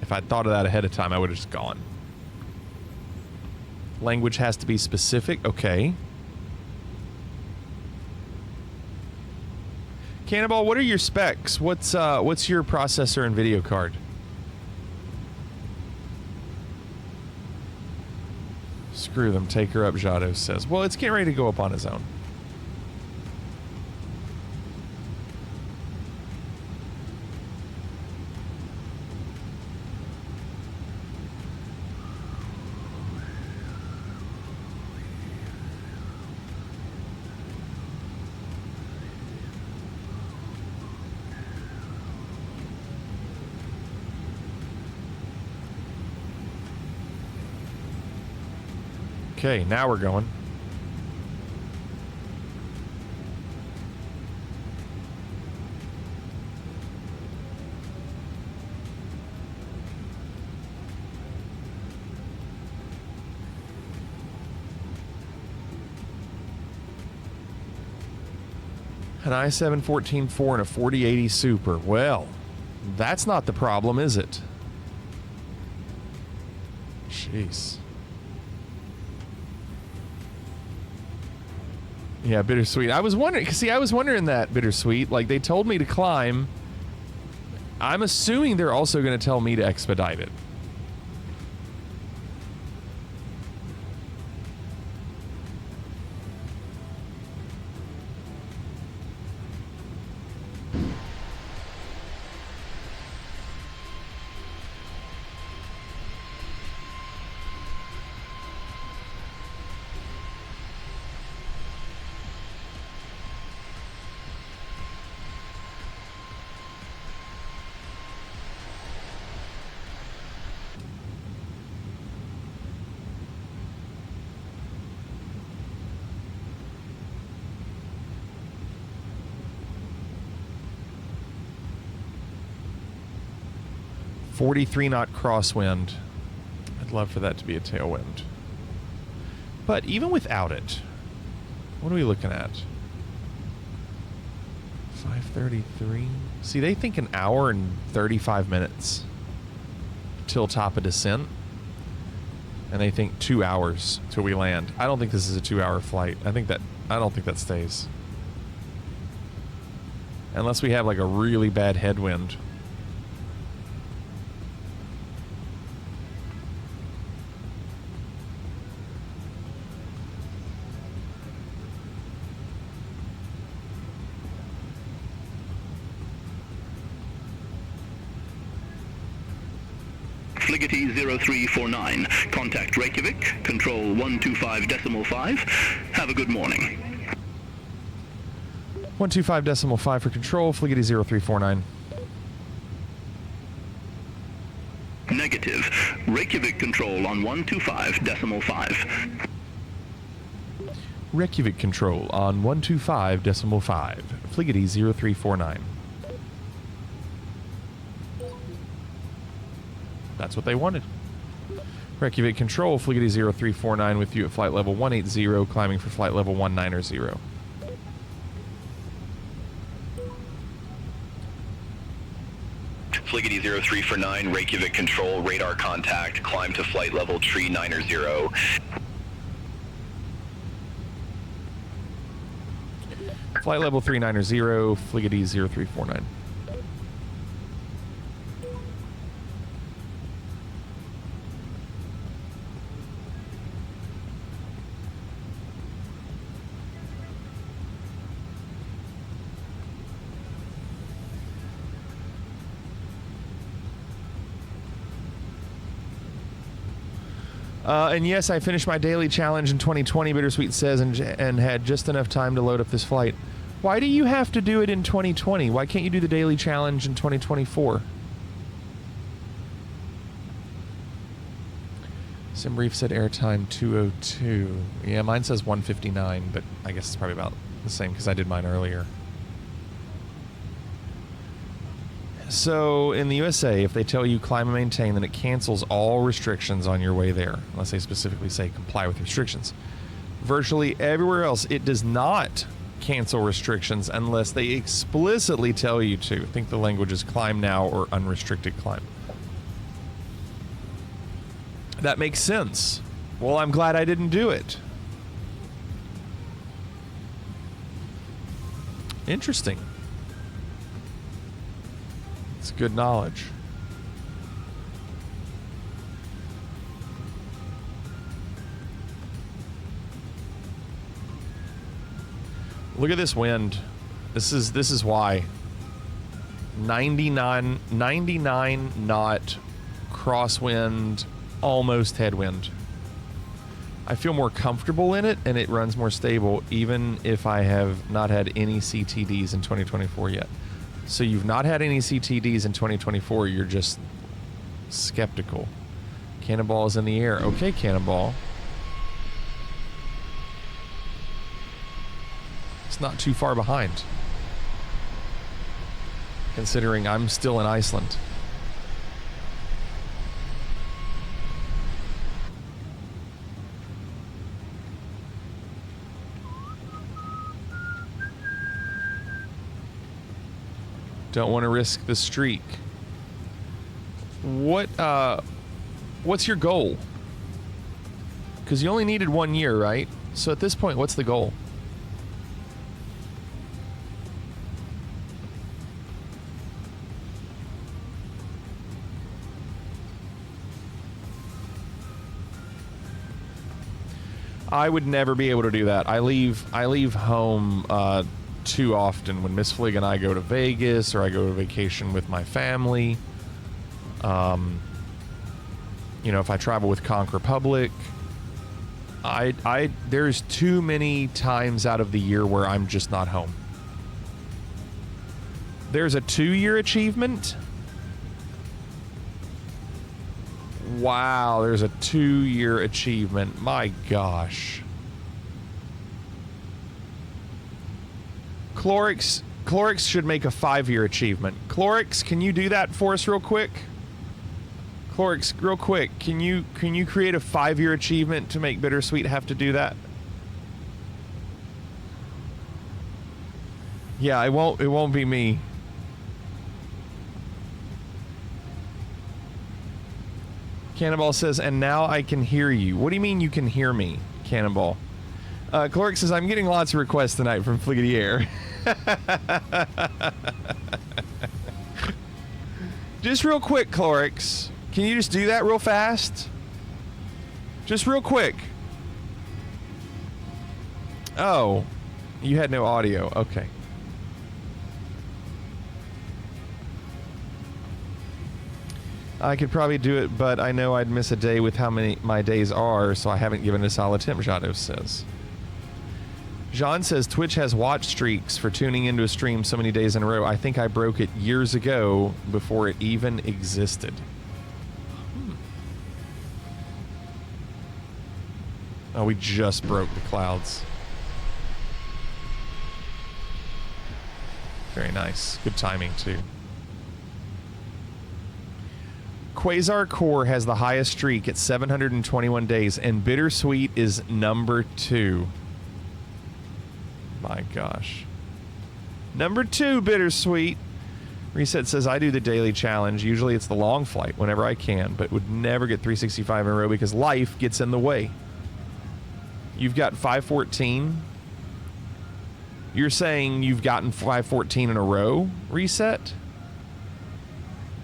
[SPEAKER 4] If I'd thought of that ahead of time, I would have just gone. Language has to be specific. Okay. Cannonball, what are your specs? What's your processor and video card? Screw them. Take her up, Jado says. Well, it's getting ready to go up on his own. Okay, now we're going. An i7 14.4 and a 4080 Super. Well, that's not the problem, is it? Jeez. Yeah, bittersweet. I was wondering, see, I was wondering that, bittersweet. Like, they told me to climb. I'm assuming they're also going to tell me to expedite it. .43-knot crosswind. I'd love for that to be a tailwind. But even without it, what are we looking at? 5:33. See, they think an hour and 35 minutes till top of descent. And they think 2 hours till we land. I don't think this is a 2-hour flight. I don't think that stays. Unless we have like a really bad headwind.
[SPEAKER 13] Fligety 0349, contact Reykjavik, control 125.5. Have a good morning.
[SPEAKER 4] 125.5 for control, Fligety 0349.
[SPEAKER 13] Negative. Reykjavik control on 125.5.
[SPEAKER 4] Reykjavik control on 125.5, Fligety 0349. That's what they wanted. Reykjavik control, Fligety 0349 with you at flight level 180, climbing for flight level 190.
[SPEAKER 10] Fligety 0349, Reykjavik control, radar contact, climb to flight level 390.
[SPEAKER 4] Flight level 390, Fligety 0349. And yes, I finished my daily challenge in 2020, Bittersweet says, and had just enough time to load up this flight. Why do you have to do it in 2020? Why can't you do the daily challenge in 2024? Simbrief said airtime 202. Yeah, mine says 159, but I guess it's probably about the same because I did mine earlier. So, in the USA, if they tell you climb and maintain, then it cancels all restrictions on your way there, unless they specifically say comply with restrictions. Virtually everywhere else, it does not cancel restrictions unless they explicitly tell you to. I think the language is climb now or unrestricted climb. That makes sense. Well, I'm glad I didn't do it. Interesting. It's good knowledge. Look at this wind. This is why. 99 knot crosswind, almost headwind. I feel more comfortable in it, and it runs more stable, even if I have not had any CTDs in 2024 yet. So you've not had any CTDs in 2024, you're just skeptical. Cannonball is in the air. Okay, Cannonball. That's not too far behind, considering I'm still in Iceland. Don't want to risk the streak. What's your goal? Because you only needed 1 year, right? So at this point, what's the goal? I would never be able to do that. I leave home too often when Miss Flig and I go to Vegas or I go to vacation with my family. You know, if I travel with Conch Republic, there's too many times out of the year where I'm just not home. There's a 2-year achievement. Wow, there's a 2-year achievement. My gosh. Clorix should make a 5-year achievement. Clorix, can you do that for us real quick? Clorix, real quick, can you create a 5-year achievement to make Bittersweet have to do that? Yeah, it won't be me. Cannonball says, and now I can hear you. What do you mean you can hear me, Cannonball? Clorix says, I'm getting lots of requests tonight from Fliggity Air. Just real quick, Clorix. Can you just do that real fast? Just real quick. Oh, you had no audio. Okay. I could probably do it, but I know I'd miss a day with how many my days are, so I haven't given it a solid attempt, Jado says. Jean says, Twitch has watch streaks for tuning into a stream so many days in a row. I think I broke it years ago before it even existed. Oh, we just broke the clouds. Very nice. Good timing, too. Quasar Core has the highest streak at 721 days, and Bittersweet is number 2. My gosh. Number 2, Bittersweet. Reset says, I do the daily challenge. Usually it's the long flight whenever I can, but would never get 365 in a row because life gets in the way. You've got 514. You're saying you've gotten 514 in a row, Reset?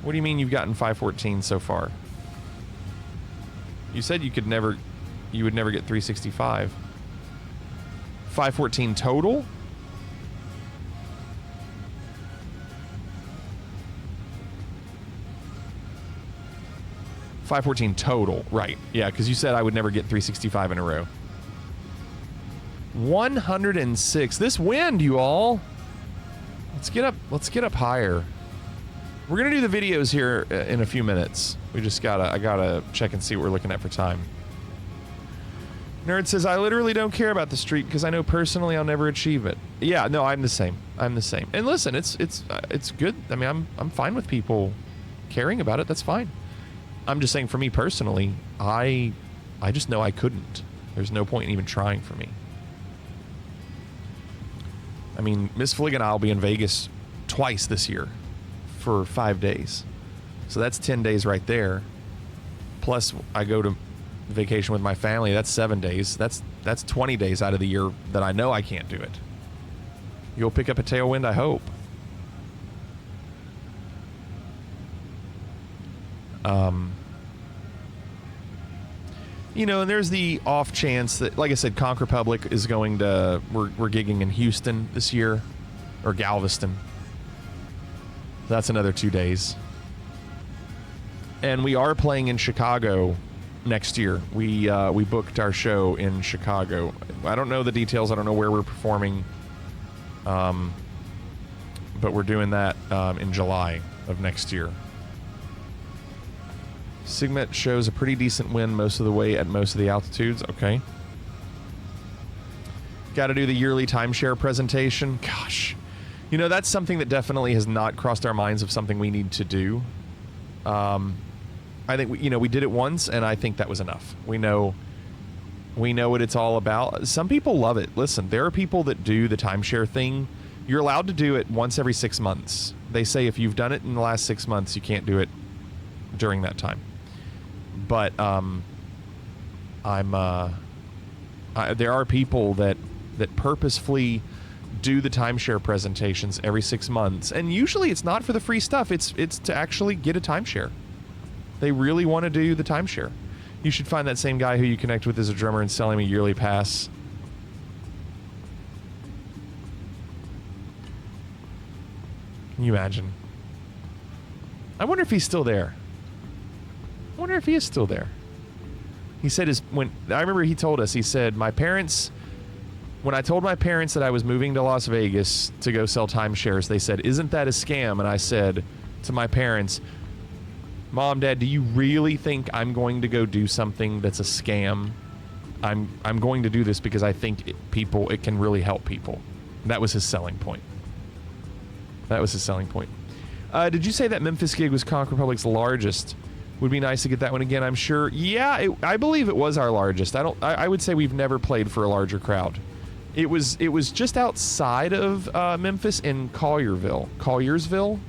[SPEAKER 4] What do you mean you've gotten 514 so far? You said you would never get 365. 514 total? $514 total, right? Yeah, because you said I would never get 365 in a row. 106. This wind, you all. Let's get up higher. We're gonna do the videos here in a few minutes. I gotta check and see what we're looking at for time. Nerd says, I literally don't care about the streak because I know personally I'll never achieve it. Yeah, no, I'm the same. And listen, it's good. I mean, I'm fine with people caring about it. That's fine. I'm just saying, for me personally, I just know I couldn't. There's no point in even trying for me. I mean, Miss Flig and I will be in Vegas twice this year for 5 days. So that's 10 days right there. Plus, I go to vacation with my family. That's 7 days. That's 20 days out of the year that I know I can't do it. You'll pick up a tailwind, I hope. You know, and there's the off chance that, like I said, Conch Republic is going to, we're gigging in Houston this year, or Galveston. That's another 2 days. And we are playing in Chicago next year. We booked our show in Chicago. I don't know the details. I don't know where we're performing. But we're doing that in July of next year. Sigmet shows a pretty decent wind most of the way at most of the altitudes. Okay. Got to do the yearly timeshare presentation. Gosh. You know, that's something that definitely has not crossed our minds of something we need to do. I think, we did it once, and I think that was enough. We know what it's all about. Some people love it. Listen, there are people that do the timeshare thing. You're allowed to do it once every 6 months. They say if you've done it in the last 6 months, you can't do it during that time. But there are people that purposefully do the timeshare presentations every 6 months, and usually it's not for the free stuff. It's to actually get a timeshare. They really want to do the timeshare. You should find that same guy who you connect with as a drummer and sell him a yearly pass. Can you imagine? I wonder if he's still there. I wonder if he is still there. He said I remember he told us, he said, when I told my parents that I was moving to Las Vegas to go sell timeshares, they said, "Isn't that a scam?" And I said to my parents, "Mom, Dad, do you really think I'm going to go do something that's a scam? I'm going to do this because I think it can really help people." That was his selling point. Did you say that Memphis gig was Conch Republic's largest? Would be nice to get that one again, I'm sure. Yeah, I believe it was our largest. I would say we've never played for a larger crowd. It was just outside of Memphis in Colliersville, Colliersville,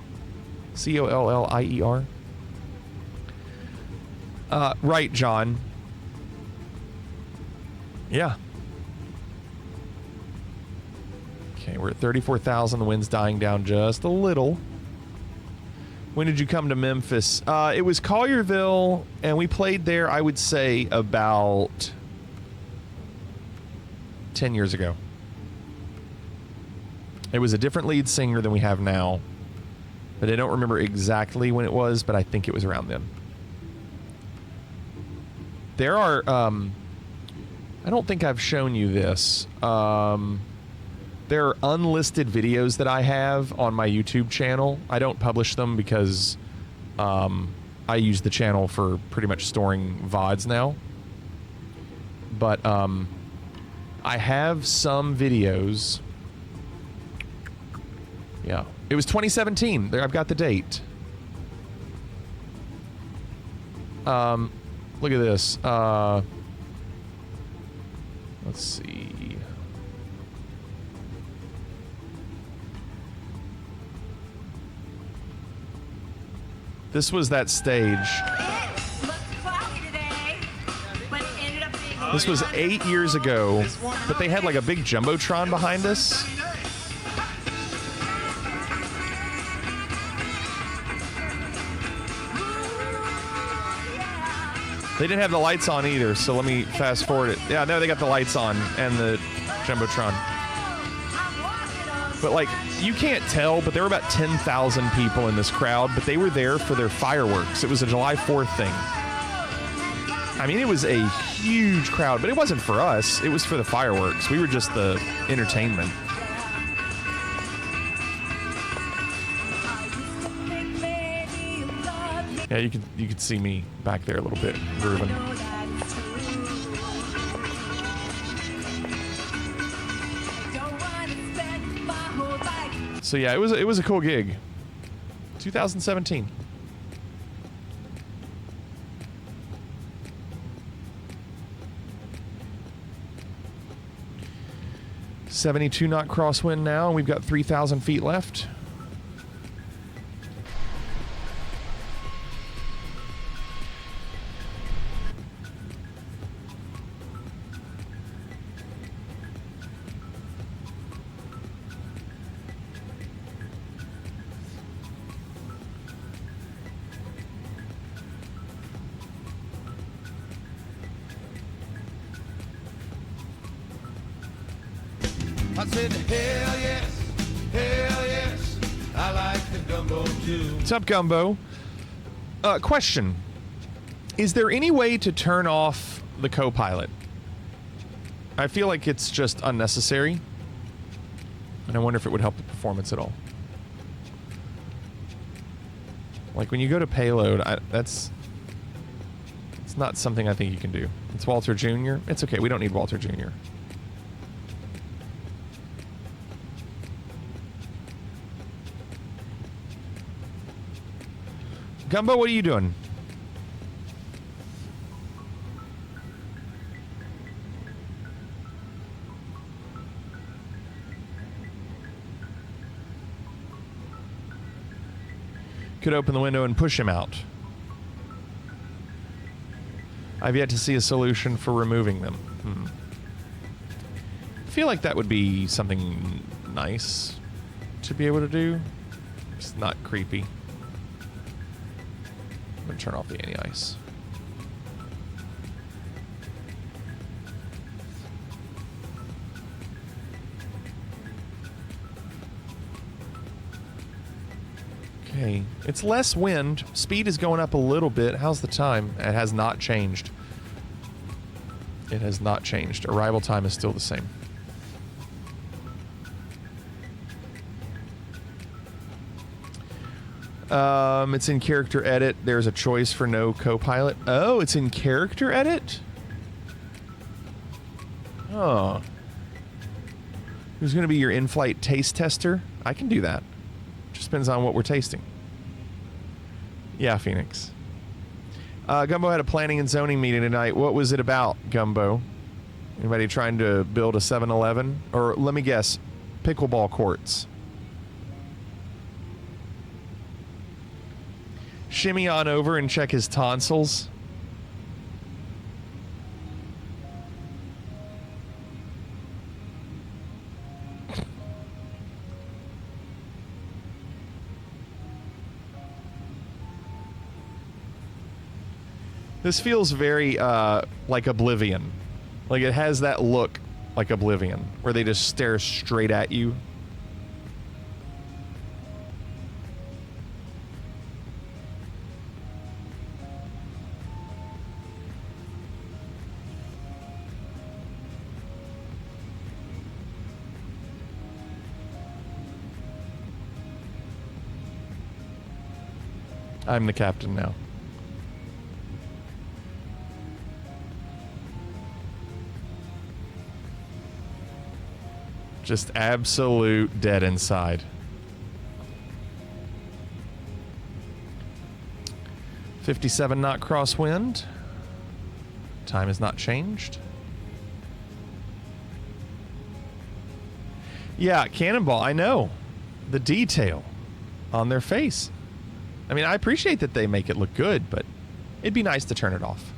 [SPEAKER 4] right, John. Yeah. Okay, we're at 34,000. The wind's dying down just a little. When did you come to Memphis? It was Collierville, and we played there, I would say, about 10 years ago. It was a different lead singer than we have now, but I don't remember exactly when it was, but I think it was around then. There are, I don't think I've shown you this. There are unlisted videos that I have on my YouTube channel. I don't publish them because I use the channel for pretty much storing VODs now. But I have some videos. Yeah. It was 2017. There, I've got the date. Look at this. Let's see. This was that stage. This was 8 years ago, but they had like a big Jumbotron behind us. They didn't have the lights on either, so let me fast forward it. Yeah, no, they got the lights on and the Jumbotron. But like, you can't tell, but there were about 10,000 people in this crowd, but they were there for their fireworks. It was a July 4th thing. I mean, it was a huge crowd, but it wasn't for us. It was for the fireworks. We were just the entertainment. Yeah, you could see me back there a little bit grooving. So yeah, it was a cool gig. 2017. .72 knot crosswind now, and we've got 3,000 feet left.
[SPEAKER 3] I said, hell yes, I like the gumbo too.
[SPEAKER 4] What's up, Gumbo? Question. Is there any way to turn off the co-pilot? I feel like it's just unnecessary. And I wonder if it would help the performance at all. Like when you go to payload, it's not something I think you can do. It's Walter Jr. It's okay, we don't need Walter Jr. Gumbo, what are you doing? Could open the window and push him out. I've yet to see a solution for removing them. I feel like that would be something nice to be able to do. It's not creepy. I'm gonna turn off the anti-ice. Okay, it's less wind. Speed is going up a little bit. How's the time? It has not changed. It has not changed. Arrival time is still the same. It's in character edit. There's a choice for no co-pilot. Oh, it's in character edit? Oh. Who's going to be your in-flight taste tester? I can do that. Just depends on what we're tasting. Yeah, Phoenix. Gumbo had a planning and zoning meeting tonight. What was it about, Gumbo? Anybody trying to build a 7-Eleven? Or let me guess, pickleball courts. Shimmy on over and check his tonsils. This feels very like Oblivion. Like it has that look like Oblivion, where they just stare straight at you. I'm the captain now. Just absolute dead inside. .57 knot crosswind. Time has not changed. Yeah, Cannonball, I know. The detail on their face. I mean, I appreciate that they make it look good, but it'd be nice to turn it off.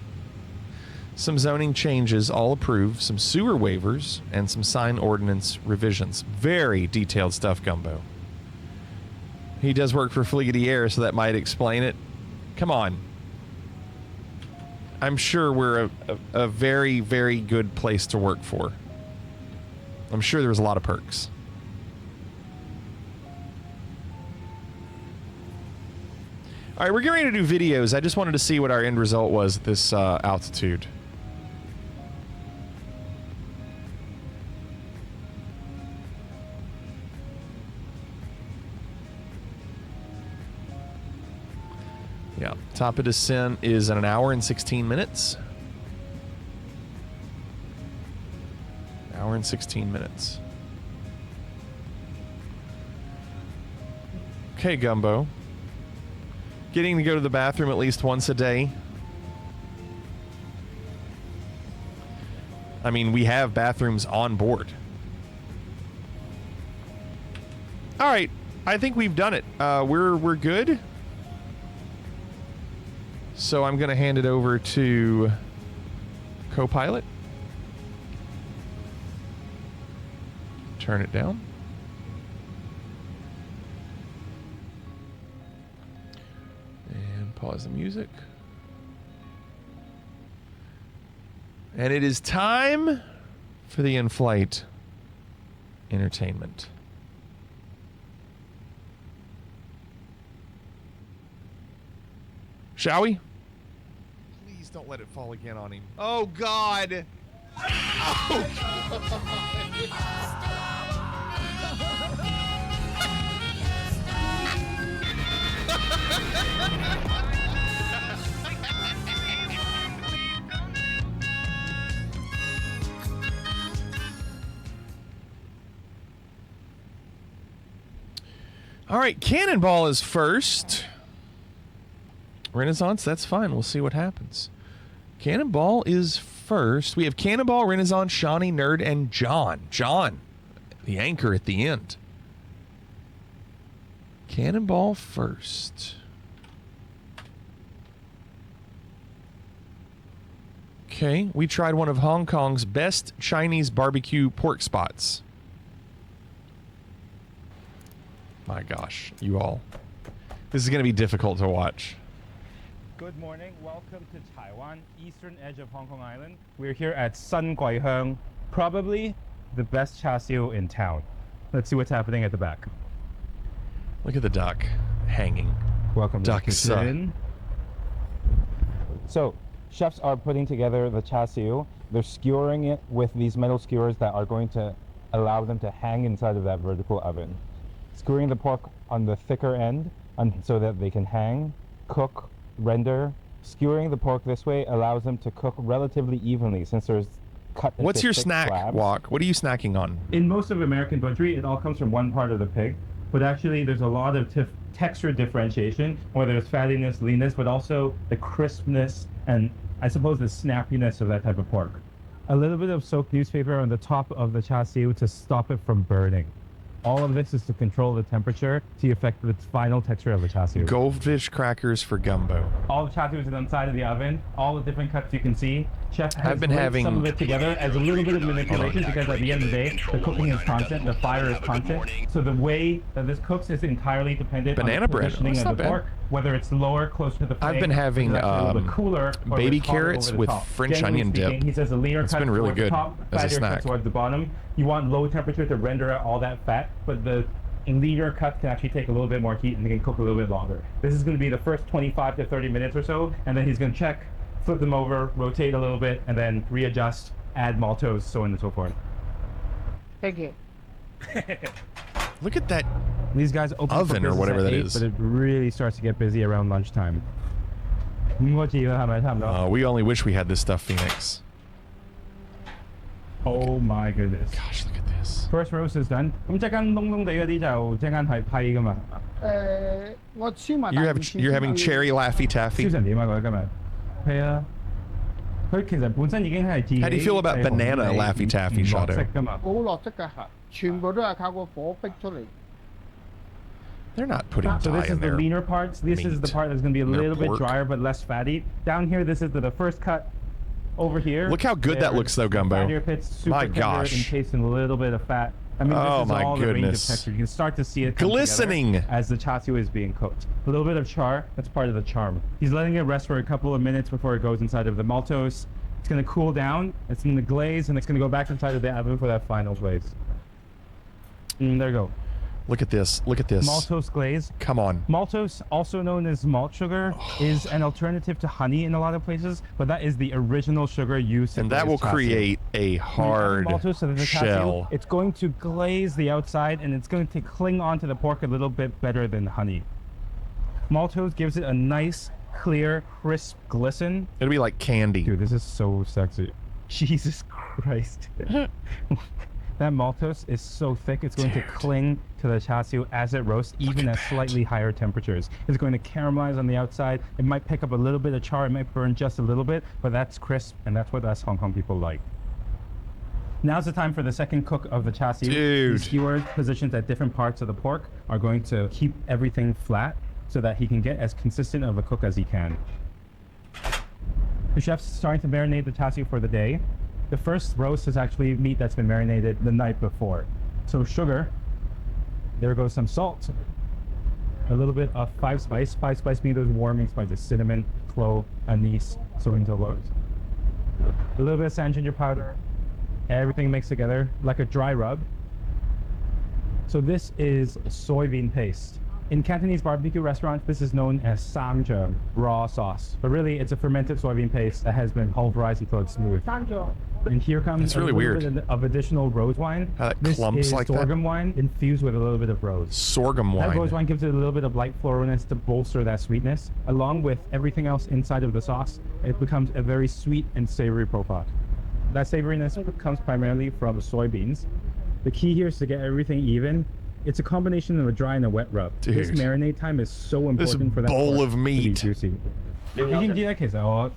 [SPEAKER 4] Some zoning changes, all approved, some sewer waivers, and some sign ordinance revisions. Very detailed stuff, Gumbo. He does work for Fliggity Air, so that might explain it. Come on. I'm sure we're a very, very good place to work for. I'm sure there's a lot of perks. All right, we're getting ready to do videos. I just wanted to see what our end result was at this altitude. Yeah, top of descent is in 1 hour and 16 minutes. 1 hour and 16 minutes. Okay, Gumbo. Getting to go to the bathroom at least once a day. I mean, we have bathrooms on board. All right, I think we've done it. We're good. So I'm going to hand it over to co-pilot. Turn it down. And pause the music. And it is time for the in-flight entertainment. Shall we? Please don't let it fall again on him. Oh, God. All right, Cannonball is first. Renaissance, that's fine. We'll see what happens. Cannonball is first. We have Cannonball, Renaissance, Shawnee, Nerd, and John. John, the anchor at the end. Cannonball first. Okay, we tried one of Hong Kong's best Chinese barbecue pork spots. My gosh, you all. This is going to be difficult to watch.
[SPEAKER 14] Good morning. Welcome to Taiwan, eastern edge of Hong Kong Island. We're here at Sun Gui Hung, probably the best char siu in town. Let's see what's happening at the back.
[SPEAKER 4] Look at the duck hanging.
[SPEAKER 14] Welcome to the
[SPEAKER 4] Ducks.
[SPEAKER 14] kitchen. So, chefs are putting together the char siu. They're skewering it with these metal skewers that are going to allow them to hang inside of that vertical oven. Skewering the pork on the thicker end so that they can hang, cook, render. Skewering the pork this way allows them to cook relatively evenly since there's cut.
[SPEAKER 4] What's your
[SPEAKER 14] thick
[SPEAKER 4] snack,
[SPEAKER 14] slabs.
[SPEAKER 4] Walk? What are you snacking on?
[SPEAKER 14] In most of American butchery, it all comes from one part of the pig, but actually there's a lot of texture differentiation, whether it's fattiness, leanness, but also the crispness and I suppose the snappiness of that type of pork. A little bit of soaked newspaper on the top of the char siu to stop it from burning. All of this is to control the temperature to affect the final texture of the char siu.
[SPEAKER 4] Goldfish crackers for gumbo.
[SPEAKER 14] All the char siu is inside of the oven. All the different cuts you can see. Chef has
[SPEAKER 4] been
[SPEAKER 14] linked
[SPEAKER 4] having-
[SPEAKER 14] some of it together as a little bit of manipulation because at the end of the day, the cooking is constant, the fire is constant. So the way that this cooks is entirely dependent
[SPEAKER 4] Banana
[SPEAKER 14] on the
[SPEAKER 4] bread.
[SPEAKER 14] positioning
[SPEAKER 4] That's
[SPEAKER 14] of
[SPEAKER 4] not
[SPEAKER 14] the
[SPEAKER 4] bad.
[SPEAKER 14] pork, whether it's lower, closer to the flame.
[SPEAKER 4] I've been having,
[SPEAKER 14] it's actually a little bit cooler, or
[SPEAKER 4] baby
[SPEAKER 14] it's hotter
[SPEAKER 4] carrots
[SPEAKER 14] over the
[SPEAKER 4] with
[SPEAKER 14] top.
[SPEAKER 4] French
[SPEAKER 14] Generally
[SPEAKER 4] onion dip.
[SPEAKER 14] speaking, he says a leaner
[SPEAKER 4] It's
[SPEAKER 14] cut
[SPEAKER 4] been really
[SPEAKER 14] towards the
[SPEAKER 4] good
[SPEAKER 14] top,
[SPEAKER 4] as a
[SPEAKER 14] fattier
[SPEAKER 4] snack.
[SPEAKER 14] cut towards the bottom. You want low temperature to render out all that fat, but the leaner cut can actually take a little bit more heat and they can cook a little bit longer. This is going to be the first 25 to 30 minutes or so, and then he's going to check, flip them over, rotate a little bit, and then readjust, add maltose, so on and so forth.
[SPEAKER 15] Thank you.
[SPEAKER 4] Look at that
[SPEAKER 14] These guys open for
[SPEAKER 4] oven or
[SPEAKER 14] business
[SPEAKER 4] whatever
[SPEAKER 14] at
[SPEAKER 4] that
[SPEAKER 14] 8,
[SPEAKER 4] is.
[SPEAKER 14] but it really starts to get busy around lunchtime. 5個字啦，係咪差唔多？
[SPEAKER 4] We only wish we had this stuff, Phoenix.
[SPEAKER 14] Oh my goodness.
[SPEAKER 4] Gosh, look at this.
[SPEAKER 14] First roast is done. 咁即間窿窿地嗰啲就即間係批噶嘛？
[SPEAKER 15] 我燒埋
[SPEAKER 4] You're having cherry Laffy
[SPEAKER 14] 燒
[SPEAKER 4] Taffy?
[SPEAKER 14] 成點啊？覺得今日係啊，佢其實本身已經係自己
[SPEAKER 4] How do you feel about
[SPEAKER 14] 係
[SPEAKER 4] banana
[SPEAKER 14] 紅地
[SPEAKER 4] Laffy Taffy,
[SPEAKER 14] 唔落
[SPEAKER 4] Shadow?
[SPEAKER 14] 色㗎嘛？
[SPEAKER 15] 好落色㗎，全部都係靠個火逼出嚟。
[SPEAKER 4] They're not putting
[SPEAKER 14] So
[SPEAKER 4] dye
[SPEAKER 14] this is
[SPEAKER 4] in
[SPEAKER 14] the
[SPEAKER 4] their
[SPEAKER 14] leaner parts. This is the
[SPEAKER 4] meat.
[SPEAKER 14] part that's going to be a
[SPEAKER 4] Their
[SPEAKER 14] little bit
[SPEAKER 4] pork.
[SPEAKER 14] drier but less fatty. Down here, this is the first cut. Over here,
[SPEAKER 4] Look how good that
[SPEAKER 14] there's
[SPEAKER 4] looks, though, Gumbo.
[SPEAKER 14] fattier pits, super
[SPEAKER 4] My
[SPEAKER 14] tender
[SPEAKER 4] gosh.
[SPEAKER 14] and tasting a little bit of fat. I mean,
[SPEAKER 4] Oh,
[SPEAKER 14] this is
[SPEAKER 4] my
[SPEAKER 14] all the range of
[SPEAKER 4] goodness.
[SPEAKER 14] texture. You can start to see it come
[SPEAKER 4] Glistening.
[SPEAKER 14] together as the char siu is being cooked. A little bit of char, that's part of the charm. He's letting it rest for a couple of minutes before it goes inside of the maltose. It's going to cool down, it's going to glaze, and it's going to go back inside of the oven for that final glaze. And there you go.
[SPEAKER 4] Look at this. Look at this.
[SPEAKER 14] Maltose glaze.
[SPEAKER 4] Come on.
[SPEAKER 14] Maltose, also known as malt sugar, is an alternative to honey in a lot of places, but that is the original sugar used to
[SPEAKER 4] And that
[SPEAKER 14] glaze
[SPEAKER 4] will
[SPEAKER 14] char siu.
[SPEAKER 4] create a hard
[SPEAKER 14] Maltose to the char siu,
[SPEAKER 4] shell.
[SPEAKER 14] it's going to glaze the outside and it's going to cling onto the pork a little bit better than honey. Maltose gives it a nice, clear, crisp glisten.
[SPEAKER 4] It'll be like candy.
[SPEAKER 14] Dude, this is so sexy. Jesus Christ. That maltose is so thick, it's going to cling to the char siu as it roasts, even at slightly higher temperatures. It's going to caramelize on the outside. It might pick up a little bit of char, it might burn just a little bit, but that's crisp, and that's what us Hong Kong people like. Now's the time for the second cook of the char siu.
[SPEAKER 4] Dude.
[SPEAKER 14] The skewer positions at different parts of the pork are going to keep everything flat so that he can get as consistent of a cook as he can. The chef's starting to marinate the char siu for the day. The first roast is actually meat that's been marinated the night before. So sugar, there goes some salt, a little bit of 5 spice. 5 spice being those warming spices, cinnamon, clove, anise, so into those. A little bit of sand ginger powder, everything mixed together like a dry rub. So this is soybean paste. In Cantonese barbecue restaurants, this is known as samzhe, raw sauce. But really, it's a fermented soybean paste that has been pulverized until it's smooth. And here comes
[SPEAKER 4] It's really
[SPEAKER 14] a little
[SPEAKER 4] weird.
[SPEAKER 14] bit of additional rose wine.
[SPEAKER 4] How that
[SPEAKER 14] This
[SPEAKER 4] clumps
[SPEAKER 14] is
[SPEAKER 4] like that.
[SPEAKER 14] sorghum wine infused with a little bit of rose.
[SPEAKER 4] Sorghum
[SPEAKER 14] That rose
[SPEAKER 4] wine.
[SPEAKER 14] wine gives it a little bit of light floralness to bolster that sweetness. Along with everything else inside of the sauce, it becomes a very sweet and savory profile. That savoriness comes primarily from soybeans. The key here is to get everything even. It's a combination of a dry and a wet rub. This
[SPEAKER 4] Dude.
[SPEAKER 14] marinade time is so
[SPEAKER 4] This
[SPEAKER 14] important for that
[SPEAKER 4] bowl
[SPEAKER 14] pork
[SPEAKER 4] of
[SPEAKER 14] to be
[SPEAKER 4] meat.
[SPEAKER 14] juicy. 你知唔知咧？其實我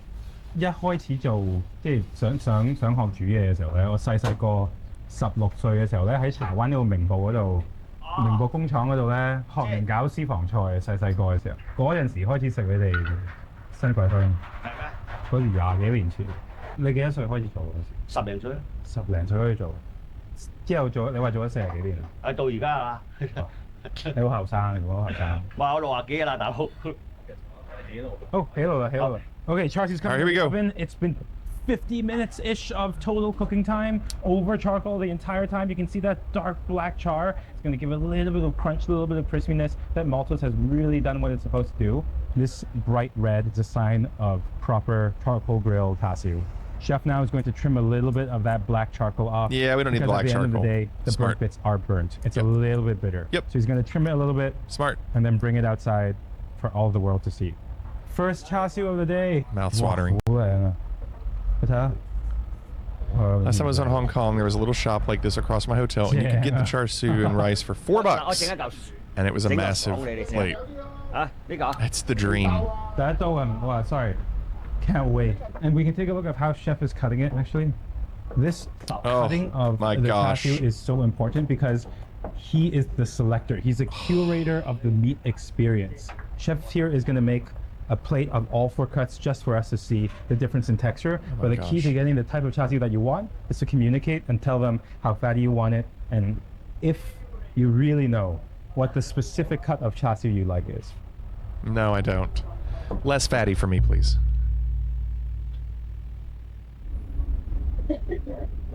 [SPEAKER 14] 一開始做即係想學煮嘢嘅時候咧，我細個16歲嘅時候咧，喺柴灣呢個名埗嗰度，名埗工廠嗰度咧學人搞私房菜。細個嘅時候，嗰陣時開始食你哋新桂香。嗰時20幾年前，你幾多歲開始做嗰時？10零歲。10零歲開始做，之後做你話做咗40幾年啊？
[SPEAKER 16] 到而家啊！
[SPEAKER 14] 你好後生，你好後生。
[SPEAKER 16] 哇！我60幾啦，大佬。
[SPEAKER 14] Oh, hello. Okay, Charlie's coming.
[SPEAKER 4] All right, here we go.
[SPEAKER 14] Oven. It's been 50 minutes-ish of total cooking time over charcoal the entire time. You can see that dark black char. It's going to give it a little bit of crunch, a little bit of crispiness. That maltose has really done what it's supposed to do. This bright red is a sign of proper charcoal grilled tasiu. Chef now is going to trim a little bit of that black charcoal off.
[SPEAKER 4] Yeah, we don't need black charcoal.
[SPEAKER 14] At the end of the day, the burnt bits are burnt. It's a little bit bitter.
[SPEAKER 4] Yep.
[SPEAKER 14] So he's going to trim it a little bit.
[SPEAKER 4] Smart.
[SPEAKER 14] And then bring it outside for all the world to see. First char siu of the day.
[SPEAKER 4] Mouth watering. Last time I was in Hong Kong, there was a little shop like this across my hotel, and you could get the char siu and rice for $4, and it was a massive plate. That's the dream.
[SPEAKER 14] Sorry. Can't wait. And we can take a look at how Chef is cutting it, actually. This cutting of the char siu is so important because he is the selector. He's a curator of the meat experience. Chef here is going to make a plate of all 4 cuts just for us to see the difference in texture. But the key to getting the type of char siu that you want is to communicate and tell them how fatty you want it, and if you really know what the specific cut of char siu you like is.
[SPEAKER 4] No, I don't. Less fatty for me, please.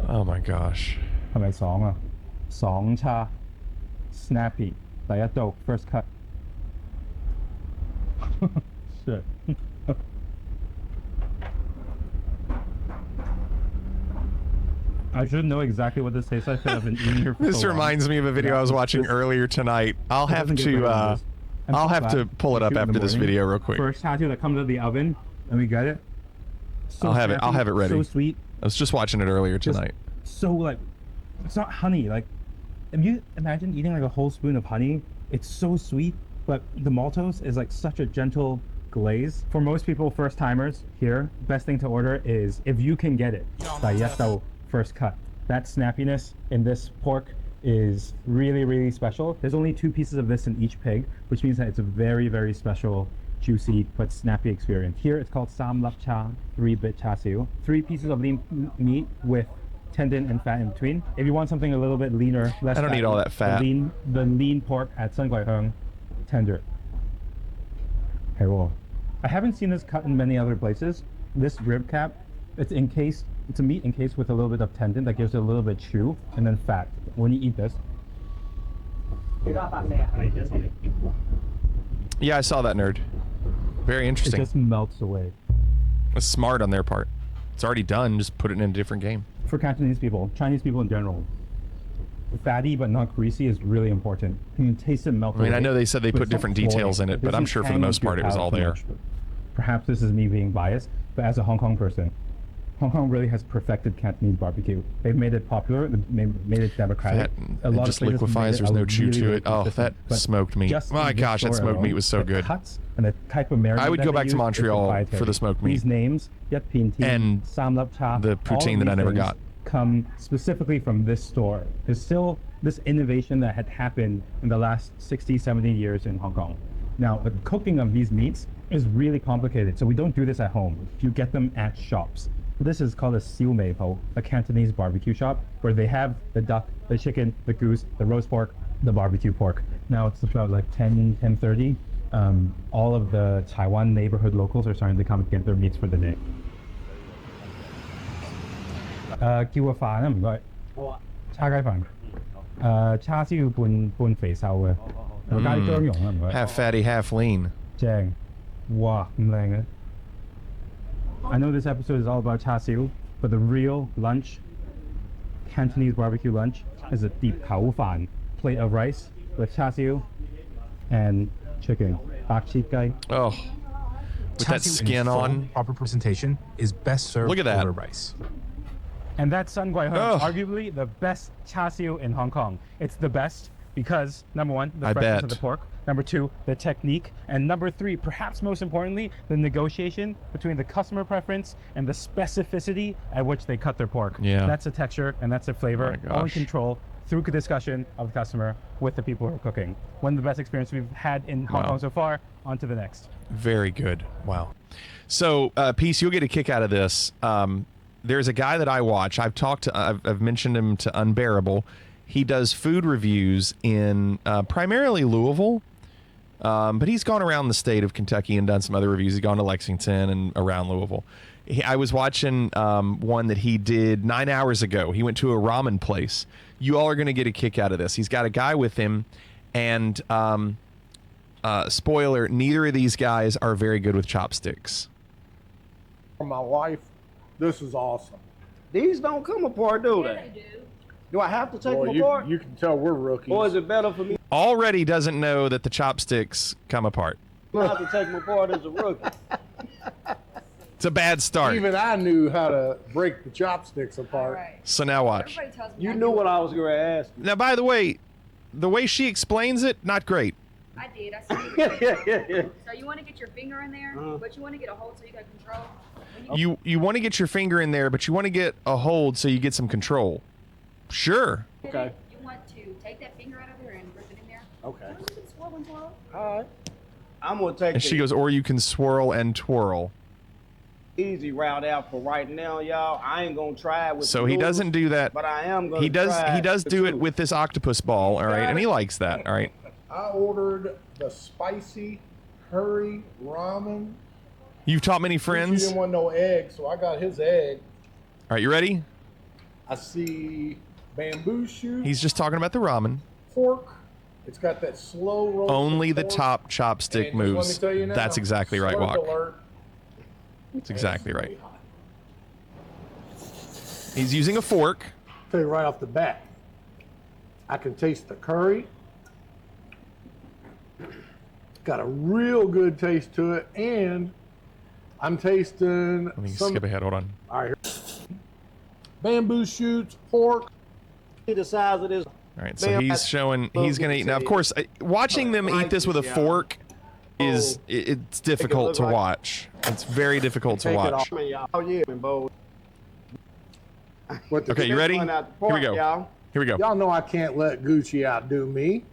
[SPEAKER 4] Oh my gosh.
[SPEAKER 14] 係咪爽啊？爽叉 snappy 第一道 first cut. Shit. I should know exactly what this tastes like. I've been eating here for
[SPEAKER 4] This
[SPEAKER 14] so long.
[SPEAKER 4] reminds me of a video I was watching earlier tonight. I'll have to pull it up after this video real quick.
[SPEAKER 14] First char siu that comes out of the oven, and we got it. So
[SPEAKER 4] I'll have it ready.
[SPEAKER 14] So sweet.
[SPEAKER 4] I was just watching it earlier tonight.
[SPEAKER 14] So like, it's not honey. Like, if you imagine eating like a whole spoon of honey, it's so sweet, but the maltose is like such a gentle glaze. For most people, first timers here, best thing to order is if you can get it, first cut. That snappiness in this pork is really, really special. There's only 2 pieces of this in each pig, which means that it's a very, very special, juicy but snappy experience. Here it's called Sam Lap Cha 3-bit char siu. 3 pieces of lean meat with tendon and fat in between. If you want something a little bit leaner, less
[SPEAKER 4] I don't
[SPEAKER 14] fatty,
[SPEAKER 4] need all that fat.
[SPEAKER 14] The lean pork at Sun Guai Hung, tender. Hey, whoa. I haven't seen this cut in many other places. This rib cap, it's encased. It's a meat encased with a little bit of tendon that gives it a little bit chew, and then fat. When you eat this,
[SPEAKER 4] Yeah, I saw that, nerd. Very interesting.
[SPEAKER 14] it just melts away.
[SPEAKER 4] It's smart on their part. It's already done. Just put it in a different game.
[SPEAKER 14] For Cantonese people, Chinese people in general, fatty but not greasy is really important. You can taste it melt away.
[SPEAKER 4] I know they said they
[SPEAKER 14] but
[SPEAKER 4] put
[SPEAKER 14] it's not
[SPEAKER 4] different details
[SPEAKER 14] cloying.
[SPEAKER 4] in it, but
[SPEAKER 14] This
[SPEAKER 4] I'm
[SPEAKER 14] is
[SPEAKER 4] sure for the
[SPEAKER 14] hanging
[SPEAKER 4] most
[SPEAKER 14] to your
[SPEAKER 4] part it was all
[SPEAKER 14] palate
[SPEAKER 4] there.
[SPEAKER 14] too much. Perhaps this is me being biased, but as a Hong Kong person, Hong Kong really has perfected Cantonese barbecue. They've made it popular, made it democratic.
[SPEAKER 4] It just liquefies. There's no chew to it. Oh, that smoked meat. My gosh, that smoked meat was so good.
[SPEAKER 14] Cuts and the type of marinade
[SPEAKER 4] I would
[SPEAKER 14] that
[SPEAKER 4] go
[SPEAKER 14] they
[SPEAKER 4] back to
[SPEAKER 14] use is
[SPEAKER 4] Montreal for
[SPEAKER 14] proprietary.
[SPEAKER 4] the smoked meat.
[SPEAKER 14] These names, Yat Pin Ti,
[SPEAKER 4] And
[SPEAKER 14] Sam Lap Cha,
[SPEAKER 4] the
[SPEAKER 14] all
[SPEAKER 4] poutine
[SPEAKER 14] of
[SPEAKER 4] that I
[SPEAKER 14] these
[SPEAKER 4] never
[SPEAKER 14] things
[SPEAKER 4] got.
[SPEAKER 14] come specifically from this store. There's still this innovation that had happened in the last 60, 70 years in Hong Kong. Now, the cooking of these meats is really complicated, so we don't do this at home. You get them at shops. This is called a siu mei po, a Cantonese barbecue shop, where they have the duck, the chicken, the goose, the roast pork, the barbecue pork. Now it's about like 10:30. All of the Taiwan neighborhood locals are starting to come get their meats for the day. 叫個飯啦，唔該。好啊。叉雞飯。叉燒半肥瘦嘅，同埋加啲薑蓉啦，唔該。
[SPEAKER 4] Half fatty, half lean.
[SPEAKER 14] 正，哇咁靚嘅。I know this episode is all about char siu, but the real lunch, Cantonese barbecue lunch, is a deep pao fan, plate of rice with char siu and chicken. Bak chi gai.
[SPEAKER 4] Oh, with that skin on.
[SPEAKER 17] Proper presentation is best served
[SPEAKER 4] Look at that.
[SPEAKER 17] over rice.
[SPEAKER 14] And that's Sun Guai Hung, arguably the best char siu in Hong Kong. It's the best because, number one, the freshness of the pork. Number 2, the technique. And number 3, perhaps most importantly, the negotiation between the customer preference and the specificity at which they cut their pork.
[SPEAKER 4] Yeah.
[SPEAKER 14] That's the texture and that's the flavor.
[SPEAKER 4] Oh my gosh.
[SPEAKER 14] Only control through discussion of the customer with the people who are cooking. One of the best experiences we've had in Hong Kong so far. On to the next.
[SPEAKER 4] Very good. Wow. So, Peace, you'll get a kick out of this. There's a guy that I watch. I've mentioned him to Unbearable. He does food reviews in primarily Louisville, but he's gone around the state of Kentucky and done some other reviews. He's gone to Lexington and around Louisville. I was watching one that he did 9 hours ago. He went to a ramen place. You all are going to get a kick out of this. He's got a guy with him, and spoiler, neither of these guys are very good with chopsticks.
[SPEAKER 16] For my wife, this is awesome.
[SPEAKER 18] These don't come apart, do they? Do I have to take them apart?
[SPEAKER 16] You can tell we're rookies.
[SPEAKER 18] Or is it better for me
[SPEAKER 4] Already doesn't know that the chopsticks come apart.
[SPEAKER 18] not to take them apart as a rookie?
[SPEAKER 4] It's a bad start.
[SPEAKER 16] Even I knew how to break the chopsticks apart.
[SPEAKER 4] So now watch.
[SPEAKER 18] You knew what I was going to ask.
[SPEAKER 4] Now, by the way she explains it, not great.
[SPEAKER 12] I did. I see what you're doing. So you want to get your finger in there, but you want to get a hold so you got control.
[SPEAKER 4] You want to get your finger in there, but you want to get a hold so you get some control. Sure.
[SPEAKER 18] Okay.
[SPEAKER 12] You want to take that finger out of there and rip it in there.
[SPEAKER 18] Okay.
[SPEAKER 12] You can swirl and twirl.
[SPEAKER 18] All right. I'm going to take
[SPEAKER 4] And she goes, or you can swirl and twirl.
[SPEAKER 18] the easy route out for right now, y'all. I ain't going to try it with
[SPEAKER 4] So
[SPEAKER 18] the
[SPEAKER 4] he
[SPEAKER 18] noodles,
[SPEAKER 4] doesn't do that.
[SPEAKER 18] But I am going
[SPEAKER 4] He
[SPEAKER 18] to try
[SPEAKER 4] does
[SPEAKER 18] the
[SPEAKER 4] do it
[SPEAKER 18] soup.
[SPEAKER 4] with this octopus ball, all right, and he likes that, all right.
[SPEAKER 16] I ordered the spicy curry ramen.
[SPEAKER 4] You've taught many
[SPEAKER 16] He
[SPEAKER 4] friends.
[SPEAKER 16] didn't want no egg, so I got his egg.
[SPEAKER 4] All right, you ready?
[SPEAKER 16] I see bamboo shoot.
[SPEAKER 4] He's just talking about the ramen.
[SPEAKER 16] Pork. It's got that slow roll.
[SPEAKER 4] Only the top chopstick
[SPEAKER 16] And just let me
[SPEAKER 4] moves.
[SPEAKER 16] tell you now,
[SPEAKER 4] That's exactly right,
[SPEAKER 16] slurp
[SPEAKER 4] Walk.
[SPEAKER 16] alert.
[SPEAKER 4] That's exactly right. He's using a fork.
[SPEAKER 16] Tell you right off the bat, I can taste the curry. Got a real good taste to it, and I'm tasting.
[SPEAKER 4] Let me skip ahead. Hold on.
[SPEAKER 16] All right, here. Bamboo shoots, pork.
[SPEAKER 18] See the size of this.
[SPEAKER 4] All right, so he's showing. He's gonna eat now. Of course, watching them eat this with a fork is it's difficult to watch. It's very difficult to
[SPEAKER 18] Take it
[SPEAKER 4] watch.
[SPEAKER 18] off me, y'all. Oh, yeah, Bo.
[SPEAKER 4] Okay, you ready? Here we go. Here we go.
[SPEAKER 16] Y'all know I can't let Gucci outdo me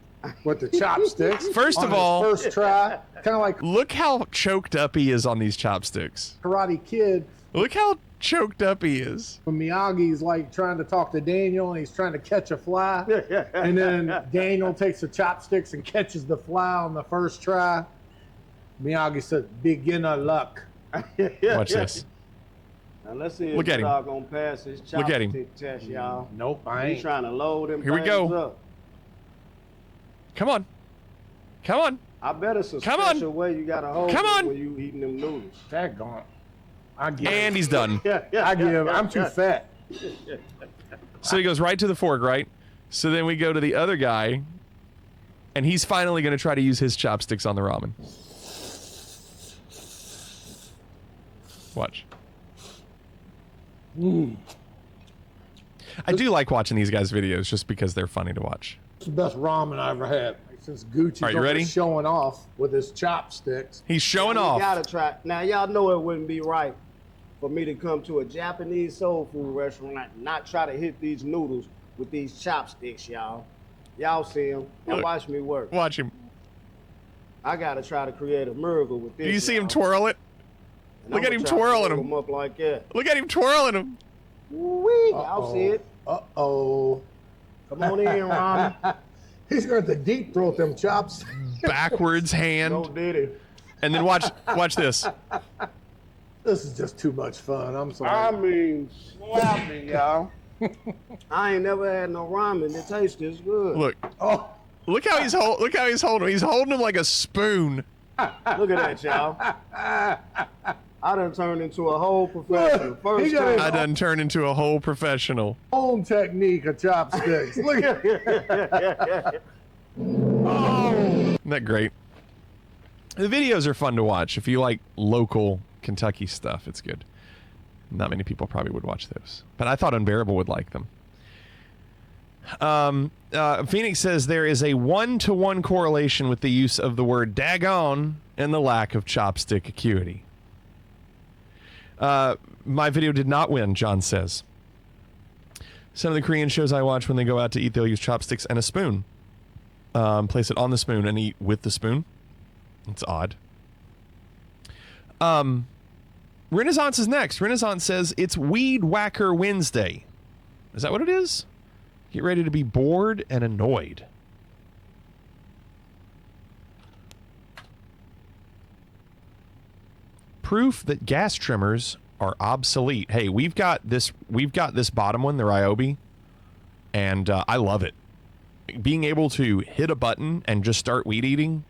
[SPEAKER 16] with the chopsticks.
[SPEAKER 4] First
[SPEAKER 16] On
[SPEAKER 4] of
[SPEAKER 16] his
[SPEAKER 4] all,
[SPEAKER 16] first try, kind of like
[SPEAKER 4] look how choked up he is on these chopsticks.
[SPEAKER 16] Karate Kid.
[SPEAKER 4] Look how choked up he is.
[SPEAKER 16] When Miyagi's like trying to talk to Daniel and he's trying to catch a fly, and then Daniel takes the chopsticks and catches the fly on the first try. Miyagi said, "Beginner luck."
[SPEAKER 4] Watch this.
[SPEAKER 18] Now let's see if
[SPEAKER 4] Look at
[SPEAKER 18] the
[SPEAKER 4] him.
[SPEAKER 18] dog gonna pass his
[SPEAKER 4] Look at him.
[SPEAKER 18] chopstick test, y'all.
[SPEAKER 16] Nope, I
[SPEAKER 18] He's
[SPEAKER 16] ain't.
[SPEAKER 18] trying to load him.
[SPEAKER 4] Here we go.
[SPEAKER 18] Up.
[SPEAKER 4] Come on. Come on.
[SPEAKER 18] I bet it's a
[SPEAKER 4] Come on.
[SPEAKER 18] special way you gotta hold
[SPEAKER 4] Come
[SPEAKER 18] it
[SPEAKER 4] on.
[SPEAKER 18] when you eating them noodles.
[SPEAKER 16] Daggone. I give.
[SPEAKER 4] And he's done.
[SPEAKER 16] I give. I'm too fat.
[SPEAKER 4] So he goes right to the fork, right? So then we go to the other guy, and he's finally going to try to use his chopsticks on the ramen. Watch. I do like watching these guys' videos just because they're funny to watch.
[SPEAKER 16] It's the best ramen I ever had. Since Gucci's
[SPEAKER 4] All right, you ready?
[SPEAKER 16] showing off with his chopsticks.
[SPEAKER 4] He's showing
[SPEAKER 18] You
[SPEAKER 4] off.
[SPEAKER 18] gotta try. Now y'all know it wouldn't be right for me to come to a Japanese soul food restaurant and not try to hit these noodles with these chopsticks, y'all. Y'all see them and
[SPEAKER 4] Look.
[SPEAKER 18] watch me work.
[SPEAKER 4] Watch him.
[SPEAKER 18] I gotta try to create a miracle with this.
[SPEAKER 4] Do you see him
[SPEAKER 18] y'all.
[SPEAKER 4] twirl it?
[SPEAKER 18] And
[SPEAKER 4] Look
[SPEAKER 18] I'ma
[SPEAKER 4] at him
[SPEAKER 18] try to
[SPEAKER 4] twirling
[SPEAKER 18] roll
[SPEAKER 4] them.
[SPEAKER 18] up like that.
[SPEAKER 4] Look at him twirling them.
[SPEAKER 18] Woo-wee. Y'all see it.
[SPEAKER 16] Uh-oh.
[SPEAKER 18] Come on in, ramen.
[SPEAKER 16] He's going to deep throat them chopsticks.
[SPEAKER 4] Backwards hand.
[SPEAKER 18] No diddy.
[SPEAKER 4] And then watch this.
[SPEAKER 16] This is just too much fun. I'm sorry.
[SPEAKER 18] I mean, slap me, y'all. I ain't never had no ramen that tastes this good.
[SPEAKER 4] Look.
[SPEAKER 16] Oh.
[SPEAKER 4] Look how he's holding him. He's holding him like a spoon.
[SPEAKER 18] Look at that, y'all. I done turned into a whole professional. First
[SPEAKER 16] he got
[SPEAKER 4] I
[SPEAKER 18] time.
[SPEAKER 4] done turned into a whole professional.
[SPEAKER 16] Own technique of chopsticks. Look at
[SPEAKER 4] Isn't that great? The videos are fun to watch. If you like local Kentucky stuff, it's good. Not many people probably would watch those. But I thought Unbearable would like them. Phoenix says there is a 1-to-1 correlation with the use of the word daggone and the lack of chopstick acuity. My video did not win, John says. Some of the Korean shows I watch, when they go out to eat, they'll use chopsticks and a spoon. Place it on the spoon and eat with the spoon. It's odd. Renaissance is next. Renaissance says it's Weed Whacker Wednesday. Is that what it is? Get ready to be bored and annoyed. Proof that gas trimmers are obsolete. Hey, we've got this bottom one, the Ryobi, and I love it. Being able to hit a button and just start weed eating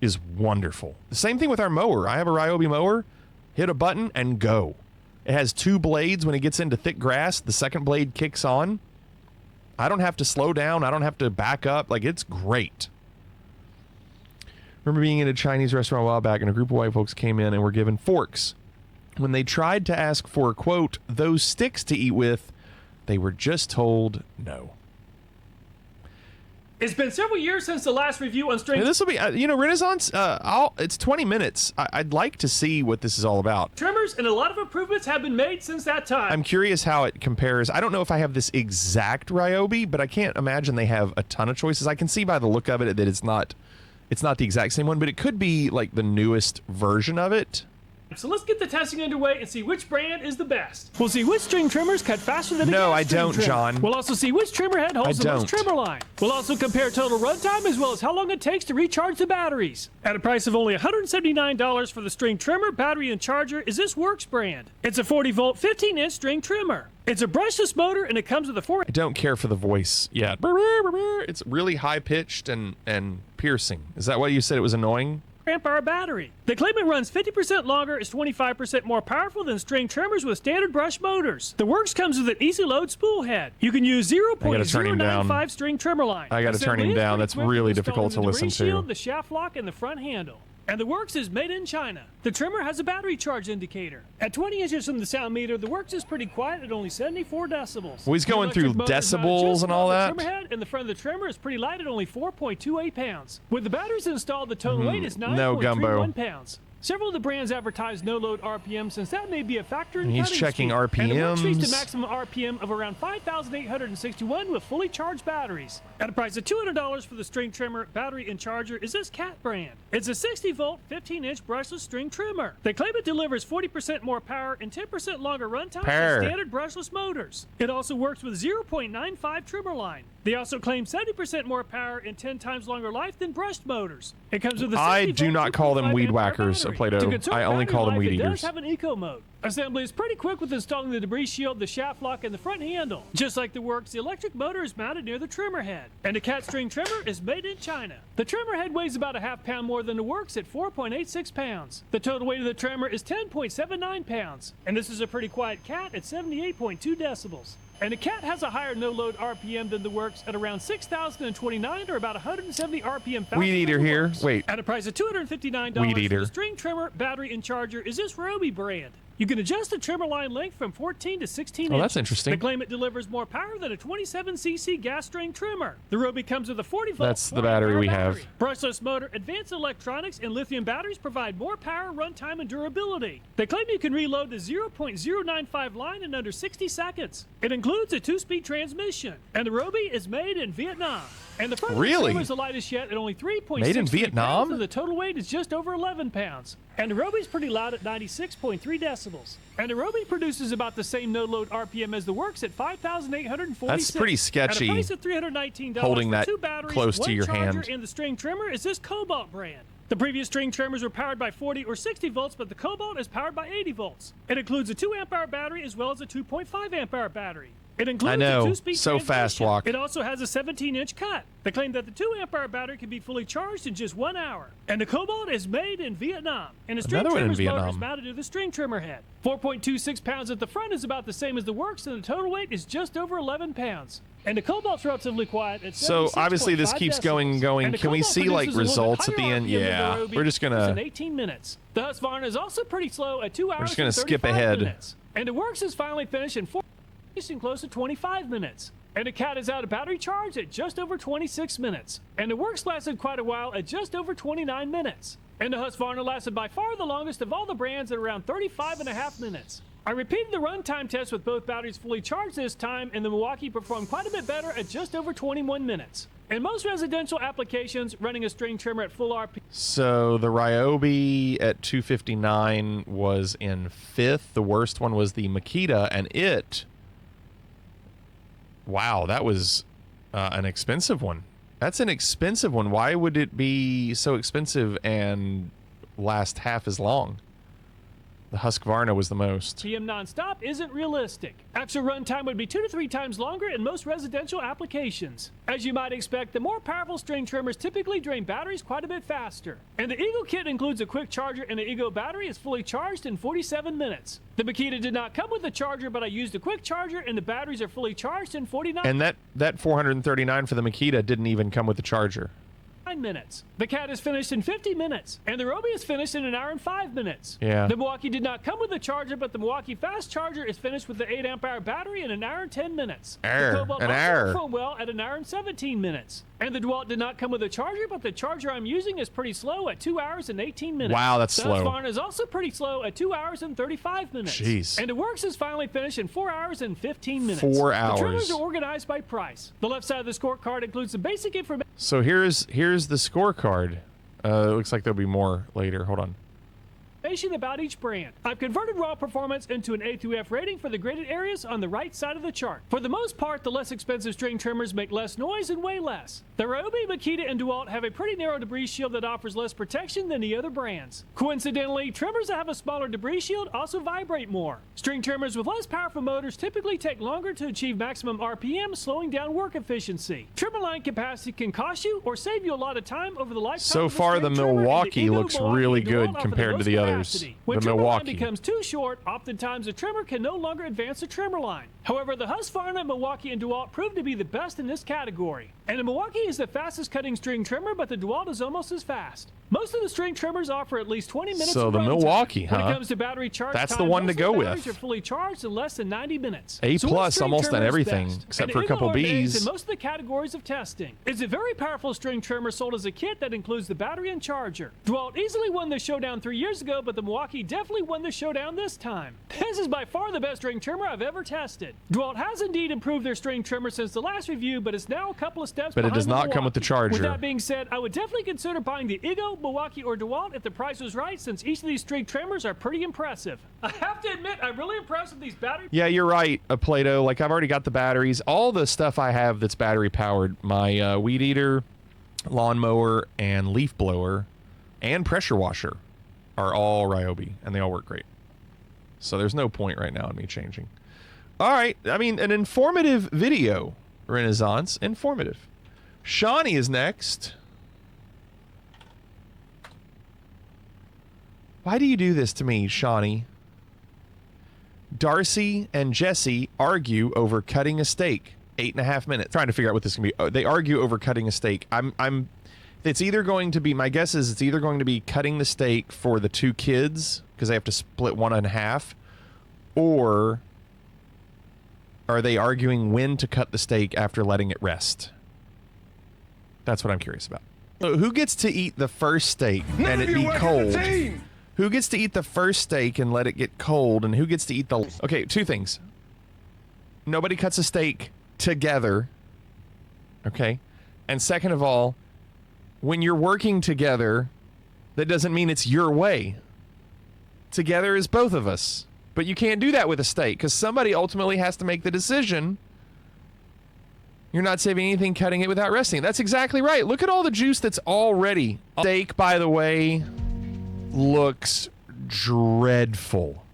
[SPEAKER 4] is wonderful. The same thing with our mower. I have a Ryobi mower. Hit a button and go. It has 2 blades. When it gets into thick grass, the second blade kicks on. I don't have to slow down. I don't have to back up. Like, it's great. Remember being in a Chinese restaurant a while back, and a group of white folks came in and were given forks. When they tried to ask for, quote, those sticks to eat with, they were just told no.
[SPEAKER 19] It's been several years since the last review on string.
[SPEAKER 4] This will be, Renaissance. It's 20 minutes. I'd like to see what this is all about.
[SPEAKER 19] Trimmers, and a lot of improvements have been made since that time.
[SPEAKER 4] I'm curious how it compares. I don't know if I have this exact Ryobi, but I can't imagine they have a ton of choices. I can see by the look of it that it's not the exact same one, but it could be like the newest version of it.
[SPEAKER 19] So let's get the testing underway and see which brand is the best. We'll see which string trimmers cut faster than a
[SPEAKER 4] No,
[SPEAKER 19] gas
[SPEAKER 4] I
[SPEAKER 19] string
[SPEAKER 4] don't,
[SPEAKER 19] trimmer.
[SPEAKER 4] John.
[SPEAKER 19] We'll also see which trimmer head holds the most trimmer line. We'll also compare total runtime as well as how long it takes to recharge the batteries. At a price of only $179 for the string trimmer, battery, and charger is this Works brand. It's a 40-volt, 15-inch string trimmer. It's a brushless motor, and it comes with a
[SPEAKER 4] I don't care for the voice yet. It's really high-pitched and piercing. Is that why you said it was annoying?
[SPEAKER 19] amp-hour battery. They claim it runs 50% longer, is 25% more powerful than string trimmers with standard brush motors. The Works comes with an easy load spool head. You can use 0.095 string trimmer line.
[SPEAKER 4] I gotta turn him down. That's really difficult to listen to.
[SPEAKER 19] Shield, the shaft lock, and the front handle. And the Works is made in China. The trimmer has a battery charge indicator. At 20 inches from the sound meter, the Works is pretty quiet at only 74 decibels.
[SPEAKER 4] Well, he's going through decibels and all that.
[SPEAKER 19] The trimmer head and the front of the trimmer is pretty light at only 4.28 pounds. With the batteries installed, the total weight is 9.31 pounds. Several of the brands advertise no-load RPM, since that may be a factor in
[SPEAKER 4] He's
[SPEAKER 19] cutting
[SPEAKER 4] checking
[SPEAKER 19] speed.
[SPEAKER 4] RPMs.
[SPEAKER 19] And the Works reached a maximum RPM of around 5,861 with fully charged batteries. At a price of $200 for the string trimmer, battery, and charger is this Cat brand. It's a 60-volt, 15-inch brushless string trimmer. They claim it delivers 40% more power and 10% longer runtime than standard brushless motors. It also works with 0.95 trimmer line. They also claim 70% more power and 10 times longer life than brushed motors. It comes with a 60-volt,
[SPEAKER 4] I do not call them weed whackers, Plato. I only call them weed
[SPEAKER 19] eaters. It does
[SPEAKER 4] eaters.
[SPEAKER 19] have an eco mode. Assembly is pretty quick with installing the debris shield, the shaft lock, and the front handle. Just like the Works, the electric motor is mounted near the trimmer head. And the Cat string trimmer is made in China. The trimmer head weighs about a half-pound more than the Works at 4.86 pounds. The total weight of the trimmer is 10.79 pounds. And this is a pretty quiet Cat at 78.2 decibels. And the Cat has a higher no-load RPM than the Works at around 6,029 or about 170 RPM faster.
[SPEAKER 4] Weed eater here. Wait.
[SPEAKER 19] At a price of $259
[SPEAKER 4] Weed
[SPEAKER 19] for
[SPEAKER 4] eater.
[SPEAKER 19] the string trimmer, battery, and charger is this Ryobi brand. You can adjust the trimmer line length from 14 to 16 inches.
[SPEAKER 4] Oh, that's interesting.
[SPEAKER 19] They claim it delivers more power than a 27cc gas string trimmer. The Ryobi comes with a 40-volt.
[SPEAKER 4] That's the battery we have.
[SPEAKER 19] Brushless motor, advanced electronics, and lithium batteries provide more power, runtime, and durability. They claim you can reload the 0.095 line in under 60 seconds. It includes a 2-speed transmission. And the Ryobi is made in Vietnam. And the front
[SPEAKER 4] Really?
[SPEAKER 19] trimmer is the lightest yet at only 3.6
[SPEAKER 4] Made in
[SPEAKER 19] pounds,
[SPEAKER 4] Vietnam?
[SPEAKER 19] and the total weight is just over 11 pounds. And the Ryobi is pretty loud at 96.3 decibels. And the Ryobi produces about the same no-load RPM as the Works at 5,846.
[SPEAKER 4] That's pretty sketchy,
[SPEAKER 19] At a price of $319
[SPEAKER 4] holding
[SPEAKER 19] for
[SPEAKER 4] that
[SPEAKER 19] 2 batteries,
[SPEAKER 4] close to
[SPEAKER 19] 1
[SPEAKER 4] your
[SPEAKER 19] charger,
[SPEAKER 4] hand.
[SPEAKER 19] and the string trimmer is this Cobalt brand. The previous string trimmers were powered by 40 or 60 volts, but the Cobalt is powered by 80 volts. It includes a 2 amp-hour battery as well as a 2.5 amp-hour battery. It includes
[SPEAKER 4] I know.
[SPEAKER 19] a 2-speed
[SPEAKER 4] So fast
[SPEAKER 19] transmission.
[SPEAKER 4] walk.
[SPEAKER 19] It also has a 17-inch cut. They claim that the 2 amp-hour battery can be fully charged in just 1 hour. And the Cobalt is made in Vietnam. And the string
[SPEAKER 4] Another one in
[SPEAKER 19] trimmer's motor is
[SPEAKER 4] Vietnam.
[SPEAKER 19] mounted to the string trimmer head. 4.26 pounds at the front is about the same as the Works, and the total weight is just over 11 pounds. And the Cobalt's relatively quiet at
[SPEAKER 4] So obviously this
[SPEAKER 19] 76.5
[SPEAKER 4] keeps
[SPEAKER 19] decibels.
[SPEAKER 4] going and going.
[SPEAKER 19] And the
[SPEAKER 4] Can we
[SPEAKER 19] Cobalt
[SPEAKER 4] see like
[SPEAKER 19] produces a little bit
[SPEAKER 4] results at the
[SPEAKER 19] higher
[SPEAKER 4] end?
[SPEAKER 19] RPM than the
[SPEAKER 4] Yeah,
[SPEAKER 19] Ryobi.
[SPEAKER 4] we're just
[SPEAKER 19] It's in
[SPEAKER 4] gonna
[SPEAKER 19] 18 minutes. The Husqvarna is also pretty slow at 2 hours
[SPEAKER 4] just gonna
[SPEAKER 19] and
[SPEAKER 4] skip
[SPEAKER 19] 35
[SPEAKER 4] ahead.
[SPEAKER 19] minutes. And the Works is finally finished in 4 close to 25 minutes. And the cat is out of battery charge at just over 26 minutes. And the works lasted quite a while at just over 29 minutes. And the Husqvarna lasted by far the longest of all the brands at around 35.5 minutes. I repeated the runtime test with both batteries fully charged this time, and the Milwaukee performed quite a bit better at just over 21 minutes. In most residential applications, running a string trimmer at full RP.
[SPEAKER 4] So the Ryobi at 259 was in 5th. The worst one was the Makita, and it... Wow, that was an expensive one. That's an expensive one. Why would it be so expensive and last half as long? The Husqvarna was the most.
[SPEAKER 19] PM nonstop isn't realistic. Actual runtime would be 2 to 3 times longer in most residential applications. As you might expect, the more powerful string trimmers typically drain batteries quite a bit faster. And the Eagle kit includes a quick charger, and the Eagle battery is fully charged in 47 minutes. The Makita did not come with a charger, but I used a quick charger, and the batteries are fully charged in 49
[SPEAKER 4] And that 439 for the Makita didn't even come with the charger.
[SPEAKER 19] minutes. The cat is finished in 50 minutes, and the Ryobi is finished in 1 hour and 5 minutes.
[SPEAKER 4] Yeah.
[SPEAKER 19] The Milwaukee did not come with a charger, but the Milwaukee fast charger is finished with the 8 amp hour battery in 1 hour and 10 minutes. The Cobalt also performed well at 1 hour and 17 minutes. And the DeWalt did not come with a charger, but the charger I'm using is pretty slow at 2 hours and 18 minutes.
[SPEAKER 4] Wow, that's slow.
[SPEAKER 19] The Husqvarna is also pretty slow at 2 hours and 35 minutes.
[SPEAKER 4] Jeez.
[SPEAKER 19] And the Works is finally finished in 4 hours and 15 minutes.
[SPEAKER 4] 4 hours.
[SPEAKER 19] The trimmers are organized by price. The left side of the scorecard includes some basic information.
[SPEAKER 4] So here's the scorecard. It looks like there'll be more later. Hold on.
[SPEAKER 19] About each brand. I've converted raw performance into an A through F rating for the graded areas on the right side of the chart. For the most part, the less expensive string trimmers make less noise and weigh less. The Ryobi, Makita, and DeWalt have a pretty narrow debris shield that offers less protection than the other brands. Coincidentally, trimmers that have a smaller debris shield also vibrate more. String trimmers with less powerful motors typically take longer to achieve maximum RPM, slowing down work efficiency. Trimmer line capacity can cost you or save you a lot of time over the lifetime.
[SPEAKER 4] So far, the Milwaukee looks really good compared to the others.
[SPEAKER 19] When
[SPEAKER 4] The
[SPEAKER 19] trimmer
[SPEAKER 4] Milwaukee.
[SPEAKER 19] line becomes too short, oftentimes the trimmer can no longer advance the trimmer line. However, the Husqvarna, Milwaukee, and DeWalt proved to be the best in this category. And the Milwaukee is the fastest cutting string trimmer, but the DeWalt is almost as fast. Most of the string trimmers offer at least 20 minutes
[SPEAKER 4] So
[SPEAKER 19] of
[SPEAKER 4] the
[SPEAKER 19] run
[SPEAKER 4] Milwaukee,
[SPEAKER 19] time. When
[SPEAKER 4] huh?
[SPEAKER 19] it comes to battery charge
[SPEAKER 4] That's
[SPEAKER 19] time,
[SPEAKER 4] the one to
[SPEAKER 19] most
[SPEAKER 4] go
[SPEAKER 19] of the
[SPEAKER 4] with.
[SPEAKER 19] batteries are fully charged in less than 90 minutes.
[SPEAKER 4] A
[SPEAKER 19] So which
[SPEAKER 4] plus
[SPEAKER 19] string
[SPEAKER 4] almost on
[SPEAKER 19] trimmer is
[SPEAKER 4] everything,
[SPEAKER 19] best?
[SPEAKER 4] except
[SPEAKER 19] And
[SPEAKER 4] for a couple
[SPEAKER 19] Eagle ranks
[SPEAKER 4] Bs.
[SPEAKER 19] in most of the categories of testing. It's a very powerful string trimmer sold as a kit that includes the battery and charger. DeWalt easily won the showdown 3 years ago, but the Milwaukee definitely won the showdown this time. This is by far the best string trimmer I've ever tested. DeWalt has indeed improved their string trimmer since the last review, but it's now a couple of steps
[SPEAKER 4] But it
[SPEAKER 19] behind
[SPEAKER 4] does
[SPEAKER 19] the
[SPEAKER 4] not come with the
[SPEAKER 19] Milwaukee.
[SPEAKER 4] charger.
[SPEAKER 19] With that being said, I would definitely consider buying the Eagle, Milwaukee, or DeWalt if the price was right, since each of these string trimmers are pretty impressive. I have to admit, I'm really impressed with these battery.
[SPEAKER 4] Yeah, you're right, Plato. Like, I've already got the batteries. All the stuff I have that's battery powered, my weed eater, lawnmower, and leaf blower, and pressure washer are all Ryobi, and they all work great. So there's no point right now in me changing. All right, I mean, an informative video, Renaissance. Informative. Shawnee is next. Why do you do this to me, Shawnee? Darcy and Jesse argue over cutting a steak. 8.5 minutes. Trying to figure out what this can be. Oh, they argue over cutting a steak. It's either going to be, my guess is it's either going to be cutting the steak for the 2 kids, because they have to split 1 in half, or are they arguing when to cut the steak after letting it rest? That's what I'm curious about. So who gets to eat the first steak and it be cold? Who gets to eat the first steak and let it get cold, and who gets to eat the... Okay, 2 things. Nobody cuts a steak together, okay? And second of all, when you're working together, that doesn't mean it's your way. Together is both of us. But you can't do that with a steak, because somebody ultimately has to make the decision. You're not saving anything cutting it without resting. That's exactly right. Look at all the juice that's already... Steak, by the way, looks dreadful.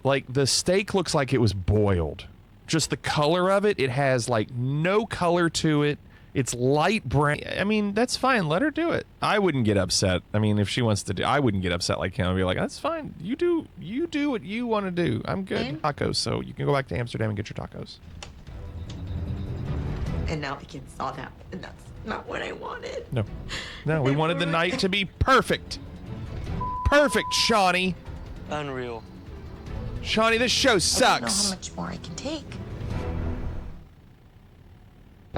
[SPEAKER 4] Like, the steak looks like it was boiled. Just the color of it, it has, like, no color to it. It's light brown. I mean, that's fine. Let her do it. I wouldn't get upset. I mean, if she wants to do, I wouldn't get upset like him. I'd be like, that's fine. You do what you want to do. I'm good. Tacos, so you can go back to Amsterdam and get your tacos.
[SPEAKER 20] And now the kids saw that, and that's not what I wanted.
[SPEAKER 4] No, we wanted the night to be perfect. Perfect, Shawnee.
[SPEAKER 21] Unreal.
[SPEAKER 4] Shawnee, this show sucks.
[SPEAKER 20] I don't know how much more I can take.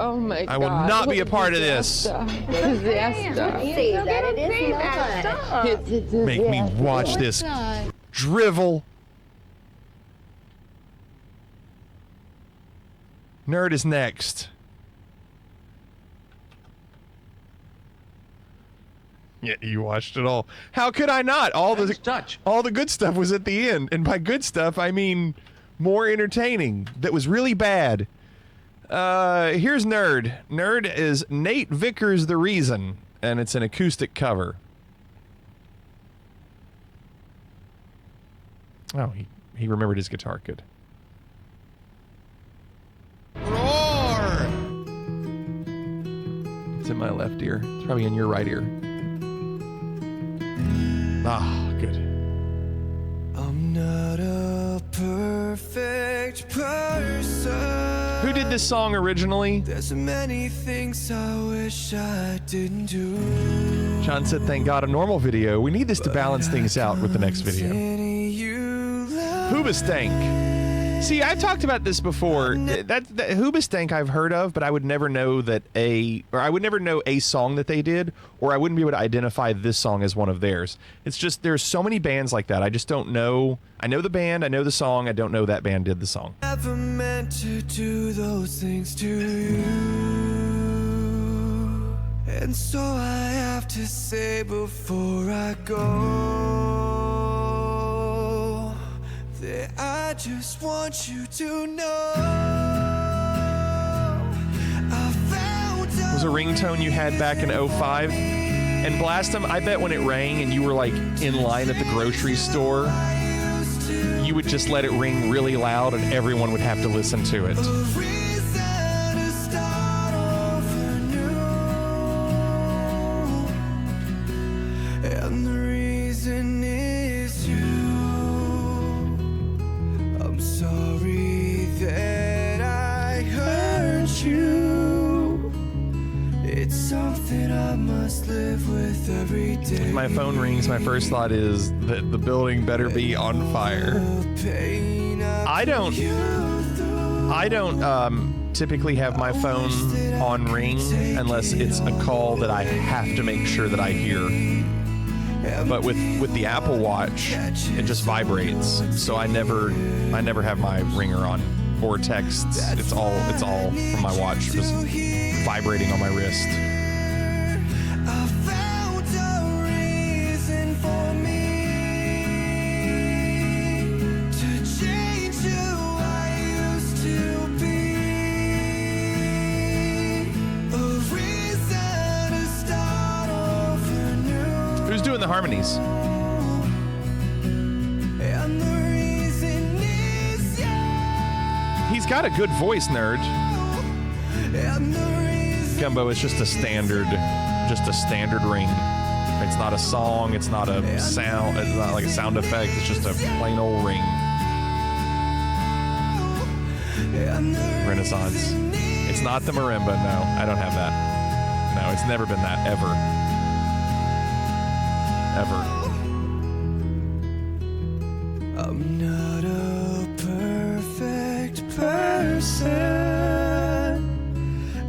[SPEAKER 21] Oh my God.
[SPEAKER 4] I will not be a part of this.
[SPEAKER 21] Disaster.
[SPEAKER 2] Say that it is not.
[SPEAKER 21] It's a disaster.
[SPEAKER 4] Make me watch this drivel. Nerd is next. Yeah, you watched it all. How could I not? All the good stuff was at the end, and by good stuff I mean more entertaining. That was really bad. Here's Nerd. Nerd is Nate Vickers' The Reason, and it's an acoustic cover. Oh, he remembered his guitar. Good. Roar! It's in my left ear. It's probably in your right ear. Ah, good.
[SPEAKER 22] I'm not a perfect person.
[SPEAKER 4] Who did this song originally?
[SPEAKER 22] There's many things I wish I didn't do.
[SPEAKER 4] John said, thank God, a normal video. We need this to balance things out with the next video. Hoobastank. See, I've talked about this before. That Hoobastank I've heard of, but I would never know I would never know a song that they did, or I wouldn't be able to identify this song as one of theirs. It's just, there's so many bands like that. I just don't know. I know the band, I know the song, I don't know that band did the song.
[SPEAKER 22] Never meant to do those things to you. And so I have to say before I go that I just want you to know
[SPEAKER 4] It was a ringtone you had back in 05. And blast them, I bet when it rang and you were like in line at the grocery store, you would just let it ring really loud and everyone would have to listen to it.
[SPEAKER 22] And the reason is you. I'm sorry that I hurt you. It's something I must live with every day.
[SPEAKER 4] If my phone rings, my first thought is that the building better be on fire. I don't typically have my phone on ring unless it's a call that I have to make sure that I hear. But with the Apple Watch, it just vibrates, so I never have my ringer on or texts. It's all from my watch, just vibrating on my wrist. Who's doing the harmonies? He's got a good voice, Nerd. Gumbo is just a standard ring. It's not a song, it's not a sound, it's not like a sound effect, it's just a plain old ring. Renaissance. It's not the marimba, no, I don't have that. No, it's never been that, ever.
[SPEAKER 22] I'm not a perfect person.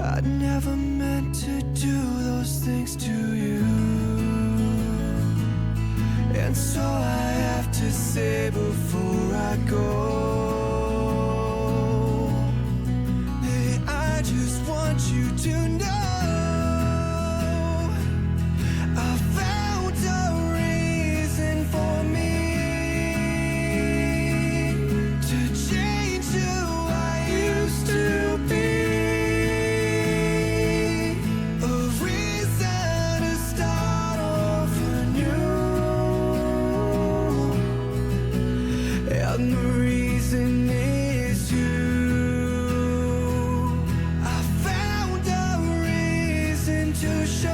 [SPEAKER 22] I never meant to do those things to you. And so I have to say before I go that I just want you to know I found a reason for me to change who I used to be. A reason to start over new. And the reason is you. I found a reason to show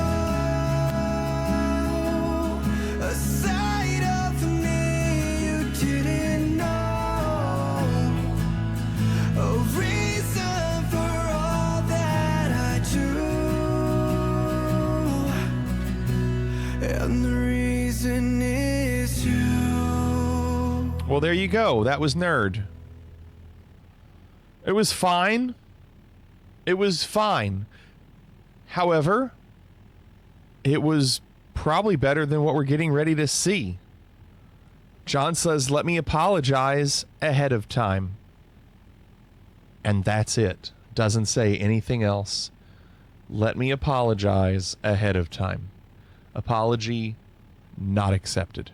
[SPEAKER 22] a side of me you didn't know. A reason for all that I do. And the reason is you.
[SPEAKER 4] Well, there you go. That was Nerd. It was fine. It was fine. However, it was probably better than what we're getting ready to see. John says, let me apologize ahead of time. And that's it. Doesn't say anything else. Let me apologize ahead of time. Apology not accepted.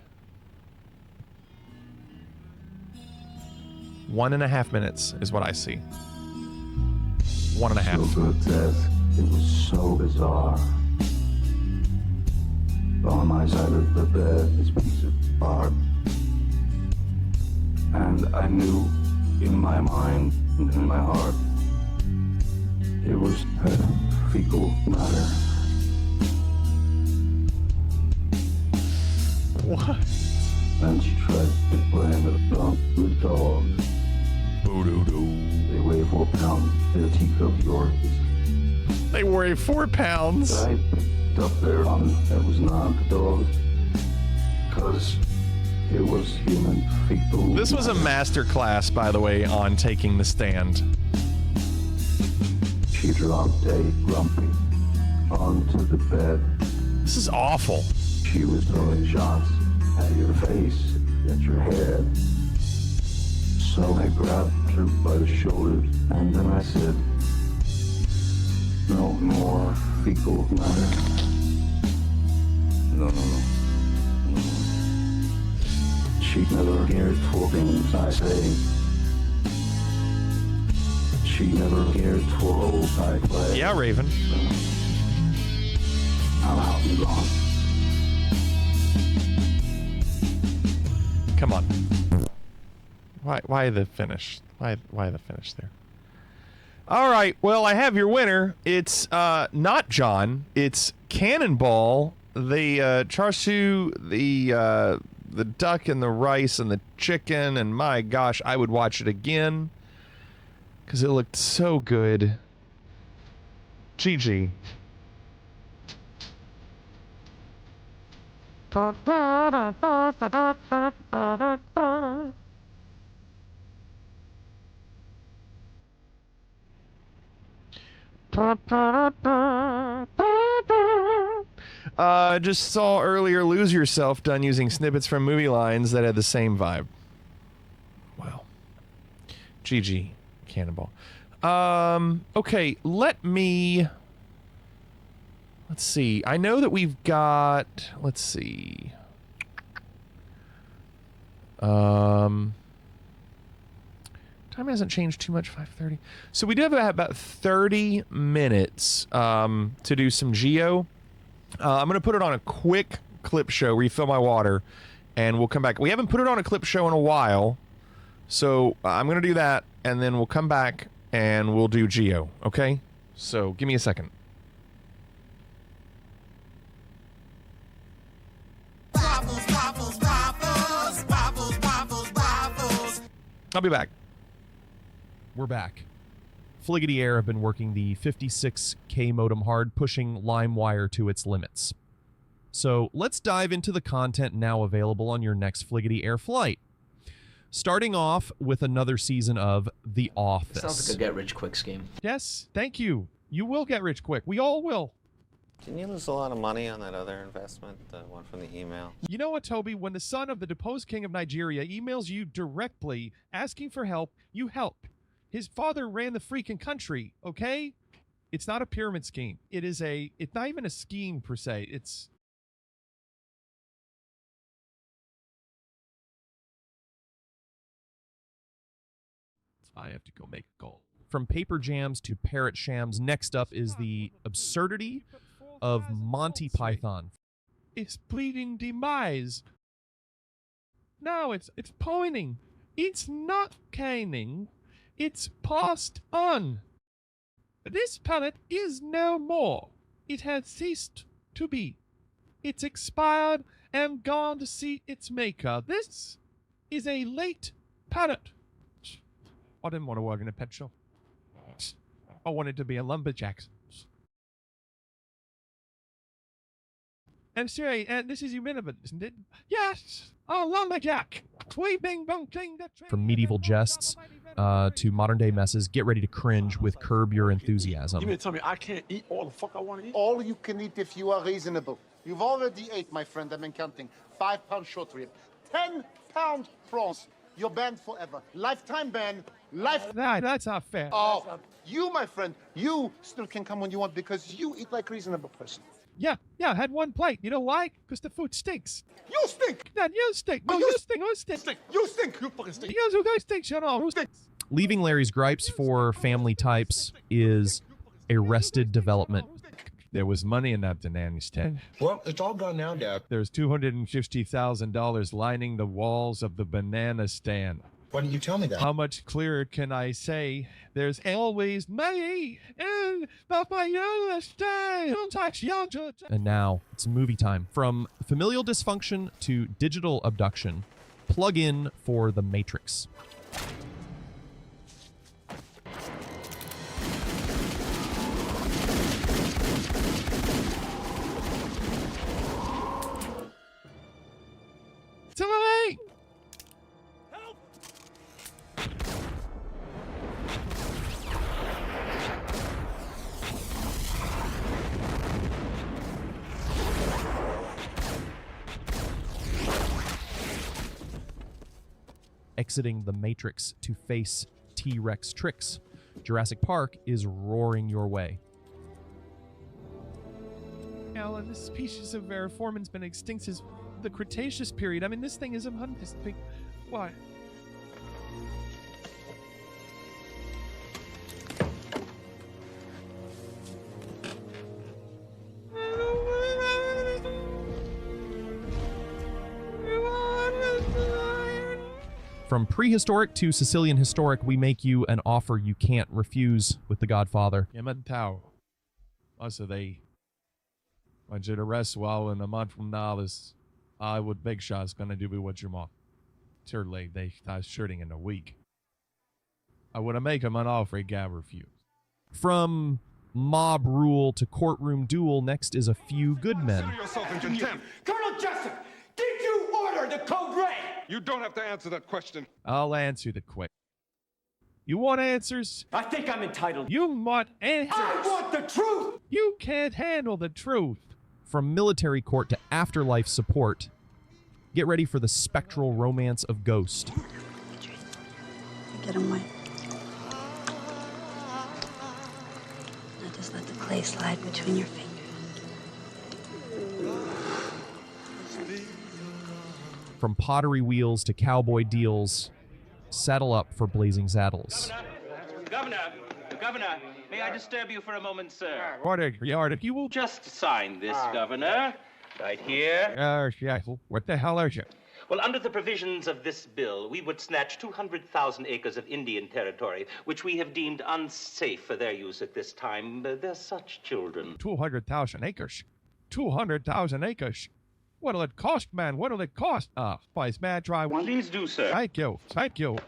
[SPEAKER 4] 1.5 minutes is what I see. 1.5.
[SPEAKER 1] So good, Tess. It was so bizarre. On my side of the bed, this piece of art. And I knew in my mind and in my heart, it was her fecal matter.
[SPEAKER 4] What?
[SPEAKER 1] And she tried to blame it on the dog.
[SPEAKER 4] Boo-doo-doo.
[SPEAKER 1] They weigh 4 pounds. They're teacup yours.
[SPEAKER 4] They weigh 4 pounds.
[SPEAKER 1] I picked up their one that was not the dog. Because it was human fecal.
[SPEAKER 4] This was a master class, by the way, on taking the stand.
[SPEAKER 1] She dropped a grumpy onto the bed.
[SPEAKER 4] This is awful.
[SPEAKER 1] She was throwing shots at your face, at your head. So I grabbed her by the shoulders, and then I said, no more fecal matter. No. She never cared for things I say. She never cared for roles I play.
[SPEAKER 4] Yeah, Raven.
[SPEAKER 1] I'm out and gone.
[SPEAKER 4] Come on. Why the finish? Why the finish there? All right. Well, I have your winner. It's not John. It's Cannonball. The char siu, the duck and the rice and the chicken, and my gosh, I would watch it again because it looked so good. GG. I just saw earlier Lose Yourself done using snippets from movie lines that had the same vibe. Wow. GG, Cannonball. Okay, let's see. I know that we've got, let's see. Time hasn't changed too much, 5:30. So we do have about 30 minutes to do some geo. I'm going to put it on a quick clip show, refill my water, and we'll come back. We haven't put it on a clip show in a while, so I'm going to do that, and then we'll come back and we'll do geo, okay? So give me a second. I'll be back. We're back. Fliggity Air have been working the 56K modem hard, pushing LimeWire to its limits. So let's dive into the content now available on your next Fliggity Air flight. Starting off with another season of The Office.
[SPEAKER 6] Sounds like a get-rich-quick scheme.
[SPEAKER 4] Yes, thank you. You will get rich quick. We all will.
[SPEAKER 23] Didn't you lose a lot of money on that other investment, the one from the email?
[SPEAKER 4] You know what, Toby? When the son of the deposed king of Nigeria emails you directly asking for help, you help. His father ran the freaking country, okay? It's not a pyramid scheme. It's not even a scheme per se. It's... I have to go make a call. From paper jams to parrot shams, next up is the absurdity of Monty Python. It's bleeding demise. No, it's pointing. It's not caning. It's passed on. This pallet is no more. It has ceased to be. It's expired and gone to see its maker. This is a late pallet. I didn't want to work in a pet shop. I wanted to be a lumberjack. And sorry, this is irrelevant, isn't it? Yes! Oh, lumberjack! From Medieval Jests, to modern day messes. Get ready to cringe with Curb Your Enthusiasm.
[SPEAKER 3] You mean to tell me I can't eat all the fuck I want to eat?
[SPEAKER 5] All you can eat if you are reasonable. You've already ate, my friend. I've been counting. 5 pound short rib, 10 pound prawns. You're banned forever. Lifetime ban.
[SPEAKER 4] That's not fair.
[SPEAKER 5] Oh, you, my friend, you still can come when you want because you eat like a reasonable person.
[SPEAKER 4] Yeah, I had one plate. You know why? Because the food stinks.
[SPEAKER 5] You stink.
[SPEAKER 4] Then you stink. No, you stink. You stink.
[SPEAKER 5] You stink. You fucking stink.
[SPEAKER 4] You guys stink. Shut up. Who stinks? Leaving Larry's gripes for family types is Arrested Development. There was money in that banana stand.
[SPEAKER 3] Well, it's all gone now, Dad.
[SPEAKER 4] There's $250,000 lining the walls of the banana stand.
[SPEAKER 3] Why didn't you tell me that?
[SPEAKER 4] How much clearer can I say? There's always money in the banana stand. And now it's movie time. From familial dysfunction to digital abduction, plug in for The Matrix. Somebody!
[SPEAKER 3] Help!
[SPEAKER 4] Exiting the Matrix to face T-Rex tricks. Jurassic Park is roaring your way. Alan, this species of Variformin's been extinct since the Cretaceous period. I mean, this thing is a big. Why? From prehistoric to Sicilian historic, we make you an offer you can't refuse with The Godfather. Also, they want you to rest well, and a month from now, this Hollywood big shot's gonna do what you want. Certainly, they start shooting in a week. I would make him an offer he can't refuse. From mob rule to courtroom duel, next is A Few Good Men.
[SPEAKER 3] Yourself in contempt.
[SPEAKER 6] Colonel Jessup, did you order the code red?
[SPEAKER 3] You don't have to answer that question.
[SPEAKER 4] I'll answer the question. You want answers?
[SPEAKER 6] I think I'm entitled.
[SPEAKER 4] You want answers?
[SPEAKER 6] I want the truth!
[SPEAKER 4] You can't handle the truth. From military court to afterlife support, get ready for the spectral romance of Ghost.
[SPEAKER 8] Get him wet. Now just let the clay slide between your fingers.
[SPEAKER 4] From pottery wheels to cowboy deals, saddle up for Blazing Saddles.
[SPEAKER 24] Governor, may I disturb you for a moment, sir?
[SPEAKER 4] Order, you will
[SPEAKER 24] Just sign this, Governor. Right here.
[SPEAKER 4] Yes. What the hell is it?
[SPEAKER 24] Well, under the provisions of this bill, we would snatch 200,000 acres of Indian territory, which we have deemed unsafe for their use at this time. They're such children.
[SPEAKER 4] 200,000 acres. 200,000 acres. What'll it cost, man? What'll it cost? Spice man, try one.
[SPEAKER 24] Please do, sir.
[SPEAKER 4] Thank you. Thank you.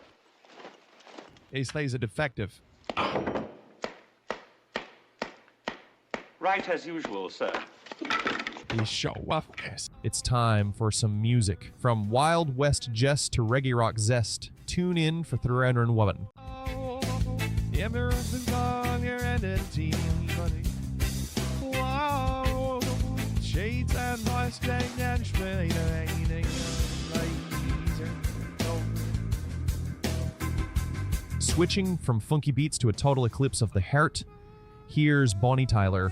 [SPEAKER 4] He stays a defective.
[SPEAKER 24] Right as usual, sir.
[SPEAKER 4] He show off. It's time for some music. From Wild West Jest to Reggae Rock Zest, tune in for 301. Shades and Mustang and switching from funky beats to a total eclipse of the heart, here's Bonnie Tyler.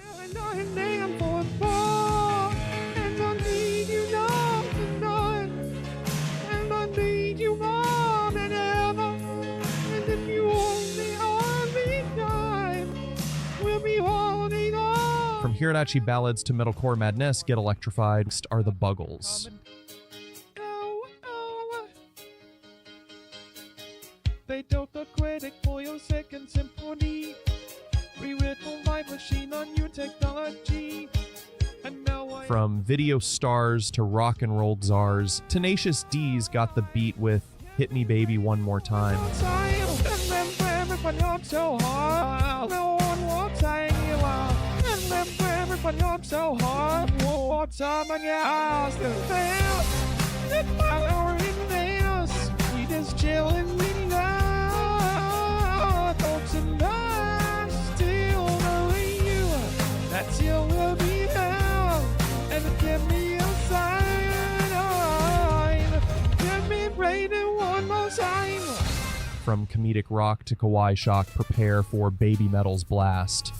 [SPEAKER 4] From Hirachi ballads to metalcore madness, get electrified. Next are the Buggles. They took the critic for your second symphony, rewritten by machine on new technology. And now from video stars to rock and roll czars, Tenacious D's got the beat with Hit Me Baby One More Time. So hard, what's up on your house? We just chillin' now. from comedic rock to kawaii shock, prepare for Baby Metal's blast.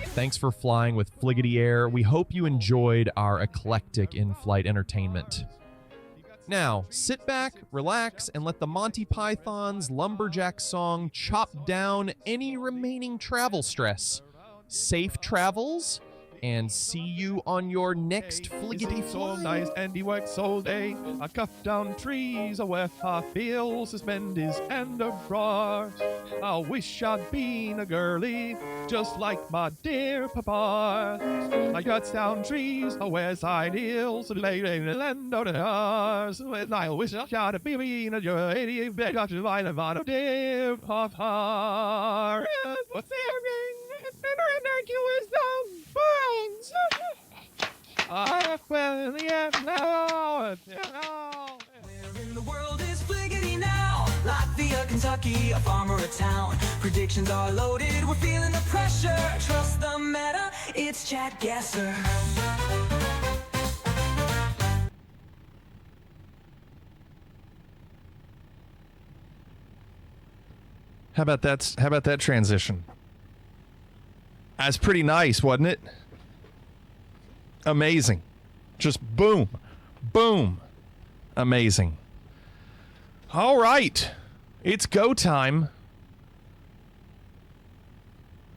[SPEAKER 4] Thanks for flying with Fliggity Air. We hope you enjoyed our eclectic in-flight entertainment. Now, sit back, relax, and let the Monty Python's Lumberjack song chop down any remaining travel stress. Safe travels, and see you on your next Fliggity
[SPEAKER 7] so
[SPEAKER 4] flight.
[SPEAKER 7] nice and he works all day. I cut down trees, I wear half bills, suspend his underbrush. I wish I'd been a girlie, just like my dear papa. I cuts down trees, I wears high heels, lay in the land of the stars. I wish I had been a girlie, beg up to find a lot of dear papa. What's there?
[SPEAKER 22] Where in the world is Fliggity now? Latvia, Kentucky, a farm or a town. Predictions are loaded, we're feeling the pressure. Trust the meta, it's Chad Gasser.
[SPEAKER 4] How about that transition? That's pretty nice, wasn't it? Amazing. Just boom, boom. Amazing. All right. It's go time.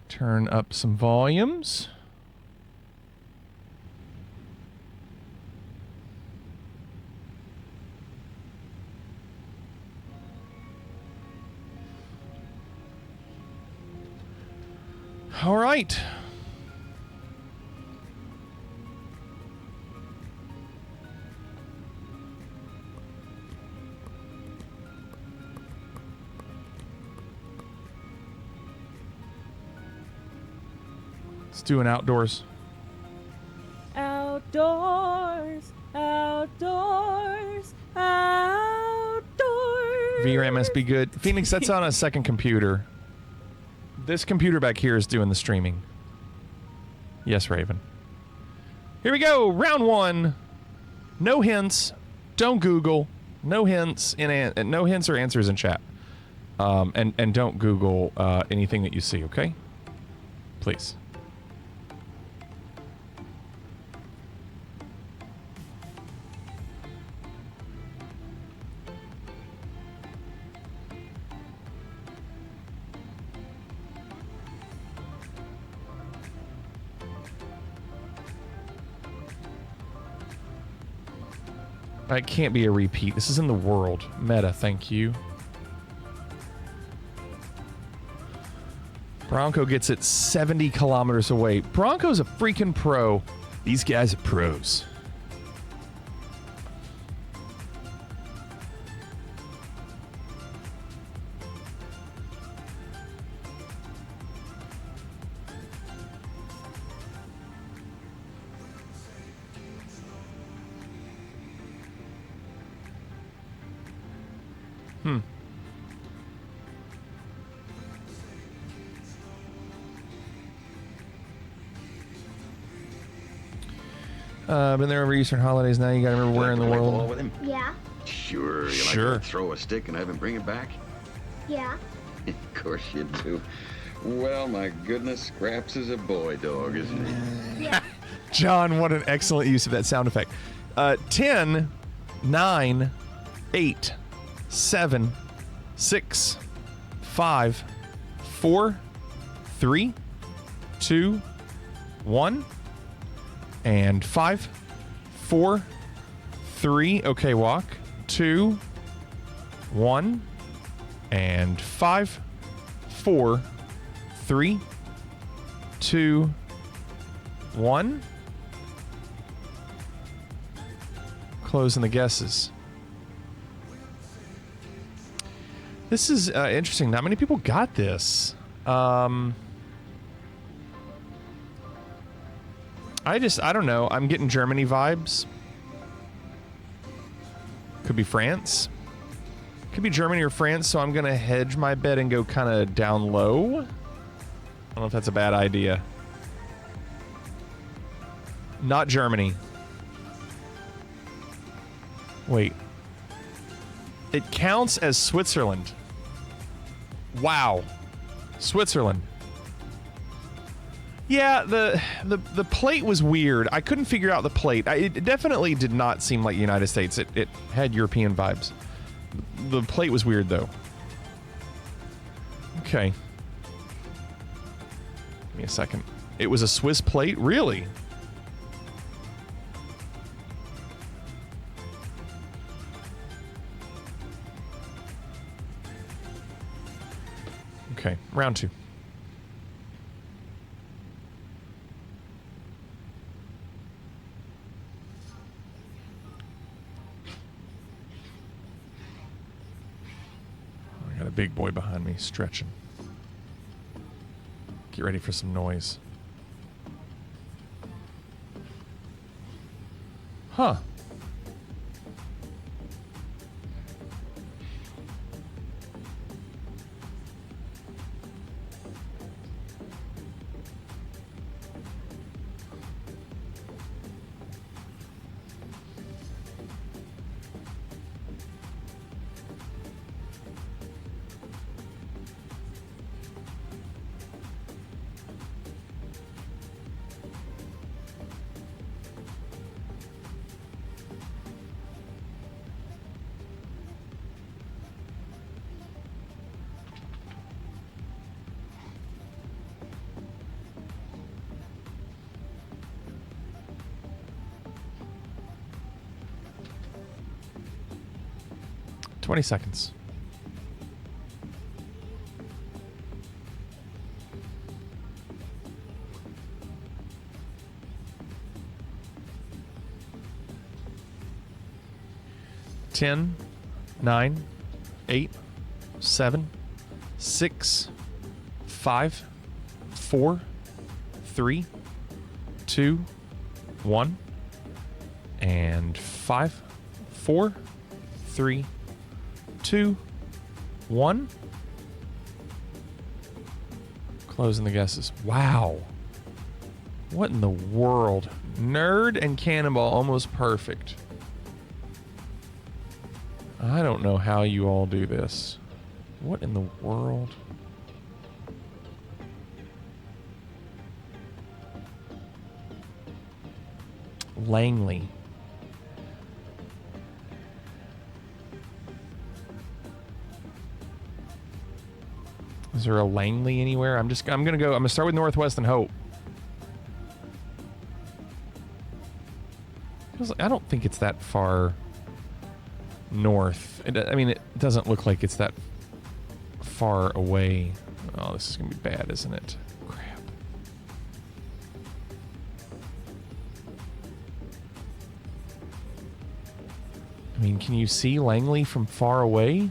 [SPEAKER 4] Turn up some volumes. All right. Let's do an outdoors.
[SPEAKER 9] Outdoors, outdoors, outdoors.
[SPEAKER 4] VRAM must be good. Phoenix, that's on a second computer. This computer back here is doing the streaming. Yes, Raven. Here we go. Round one. No hints. Don't Google. No hints no hints or answers in chat. And don't Google anything that you see. Okay? Please. It can't be a repeat. This is in the world. Meta, thank you. Bronco gets it 70 kilometers away. Bronco's a freaking pro. These guys are pros. Been there over Eastern holidays. Now you gotta remember where in the world.
[SPEAKER 11] With him?
[SPEAKER 13] Yeah.
[SPEAKER 11] Sure. You
[SPEAKER 4] Sure.
[SPEAKER 11] like to throw a stick and have him bring it back?
[SPEAKER 13] Yeah.
[SPEAKER 11] Of course you do. Well, my goodness, Scraps is a boy dog, isn't he?
[SPEAKER 13] Yeah.
[SPEAKER 4] John, what an excellent use of that sound effect. 10, 9, 8, 7, 6, 5, 4, 3, 2, 1, and 5, 4, 3. Okay, walk. 2, 1, and 5, 4, 3, 2, 1. Closing the guesses. This is interesting. Not many people got this. I don't know. I'm getting Germany vibes. Could be France. Could be Germany or France, so I'm going to hedge my bet and go kind of down low. I don't know if that's a bad idea. Not Germany. Wait. It counts as Switzerland. Wow. Switzerland. Yeah, the plate was weird. I couldn't figure out the plate. It definitely did not seem like United States. It had European vibes. The plate was weird, though. Okay. Give me a second. It was a Swiss plate? Really? Okay, round 2. I got a big boy behind me stretching. Get ready for some noise. Huh. $20 seconds. Ten, 9, 8, 7, 6, 5, 4, 3, 2, 1, and 5, 4, 3, 2, 1. Closing the guesses. Wow. What in the world? Nerd and Cannonball almost perfect. I don't know how you all do this. What in the world? Langley. Is there a Langley anywhere? I'm gonna start with Northwest and hope. I don't think it's that far north. I mean, it doesn't look like it's that far away. Oh, this is gonna be bad, isn't it? Crap. I mean, can you see Langley from far away?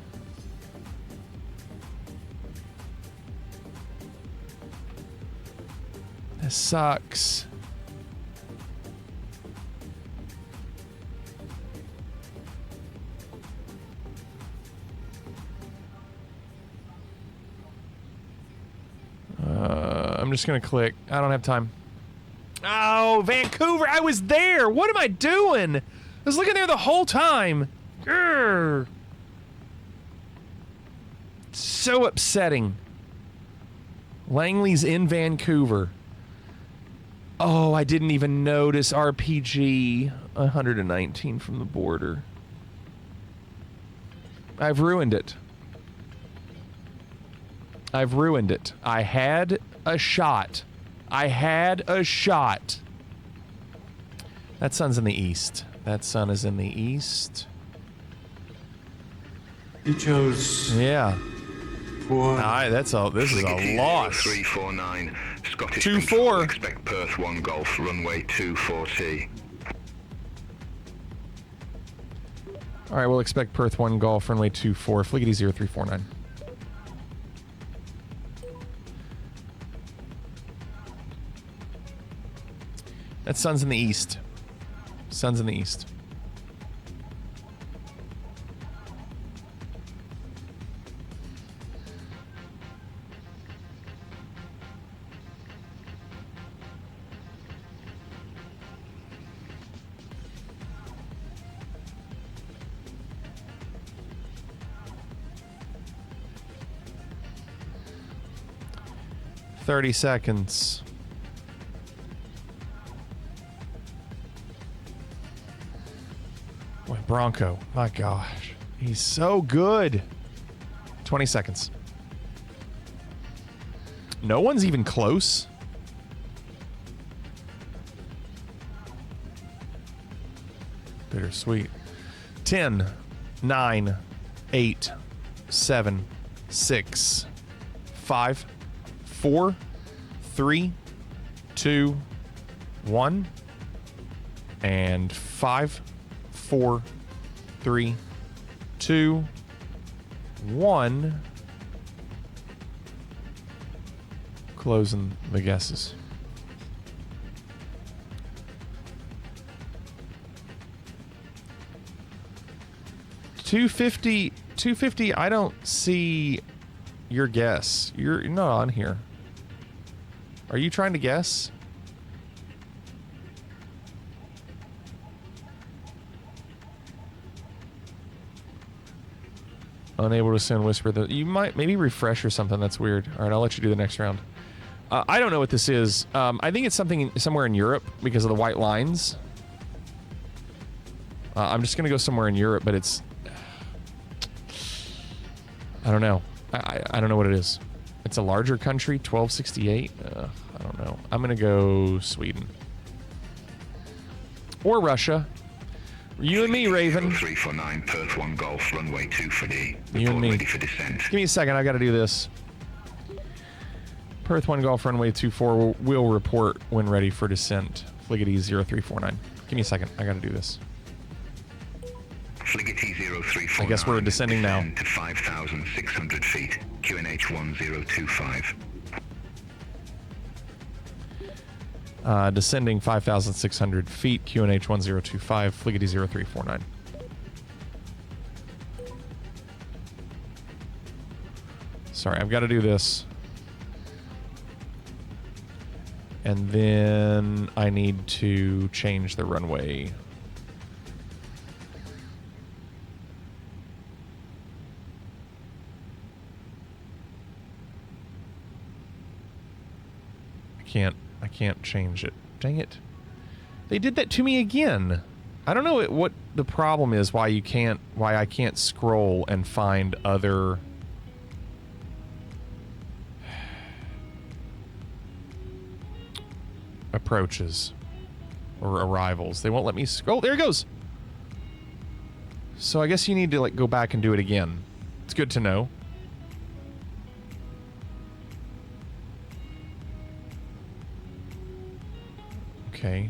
[SPEAKER 4] This sucks. I'm just gonna click. I don't have time. Oh, Vancouver! I was there! What am I doing? I was looking there the whole time. Grr. So upsetting. Langley's in Vancouver. Oh, I didn't even notice RPG 119 from the border. I've ruined it. I've ruined it. I had a shot. I had a shot. That sun's in the east. That sun is in the east.
[SPEAKER 10] You chose.
[SPEAKER 4] Yeah. This is a loss.
[SPEAKER 10] 349. Scottish
[SPEAKER 4] 2-4.
[SPEAKER 10] Expect Perth 1 Golf, runway 24T.
[SPEAKER 4] All right, we'll expect Perth 1 Golf, runway 24, Fliggity 0349. That sun's in the east. Sun's in the east. $30 seconds. Boy, Bronco, my gosh. He's so good. 20 seconds. No one's even close. Bittersweet. 10, 9, 8, 7, 6, 5, 4, 3, 2, 1, and 5, 4, 3, 2, 1. Closing the guesses. $250. I don't see your guess. You're not on here. Are you trying to guess? Unable to send whisper. You might maybe refresh or something. That's weird. All right, I'll let you do the next round. I don't know what this is. I think it's something somewhere in Europe because of the white lines. I'm just gonna go somewhere in Europe, but it's. I don't know. I don't know what it is. It's a larger country, 1268. I don't know. I'm gonna go Sweden or Russia. You and me, Raven.
[SPEAKER 10] 349 Perth 1 Golf, runway 2 for D.
[SPEAKER 4] You and me.
[SPEAKER 10] Ready for descent.
[SPEAKER 4] Give me a second. I got to do this. Perth 1 Golf, runway 24 will report when ready for descent. Fliggity 0349. Give me a second. I got to do this.
[SPEAKER 10] Fliggity 0349.
[SPEAKER 4] I guess we're descending now.
[SPEAKER 10] To 5,600 feet. QNH 1025.
[SPEAKER 4] Descending 5,600 feet, QNH 1025, Fliggity 0349. Sorry, I've got to do this. And then I need to change the runway. I can't change it. Dang it. They did that to me again. I don't know what the problem is, why I can't scroll and find other approaches or arrivals. They won't let me scroll. There it goes. So I guess you need to go back and do it again. It's good to know. Okay.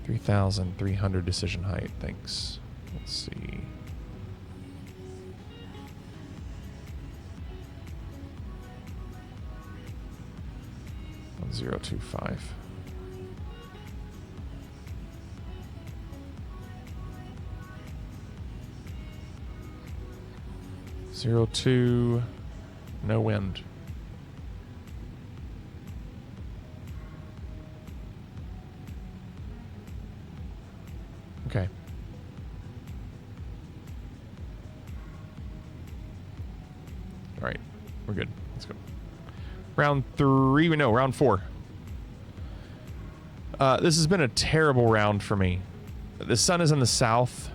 [SPEAKER 4] 3,300 decision height. Thanks. Let's see. $0.25. $0.2. No wind. Okay. All right. We're good. Let's go. Round 3. No, round 4. This has been a terrible round for me. The sun is in the south.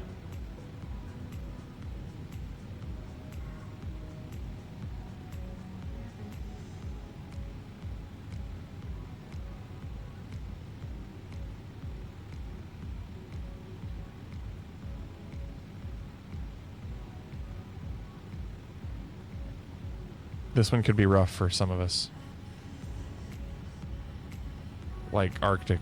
[SPEAKER 4] This one could be rough for some of us. Like Arctic.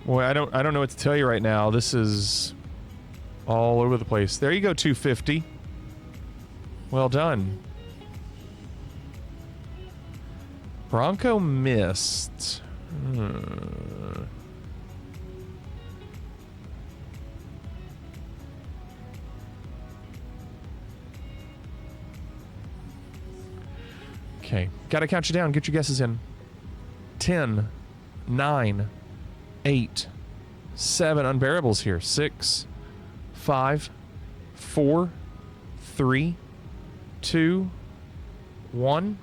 [SPEAKER 4] Boy, I don't know what to tell you right now. This is all over the place. There you go, 250. Well done. Bronco missed. Okay, gotta count you down. Get your guesses in. 10, 9, 8, 7 unbearables here. 6, 5, 4, 3, 2, 1,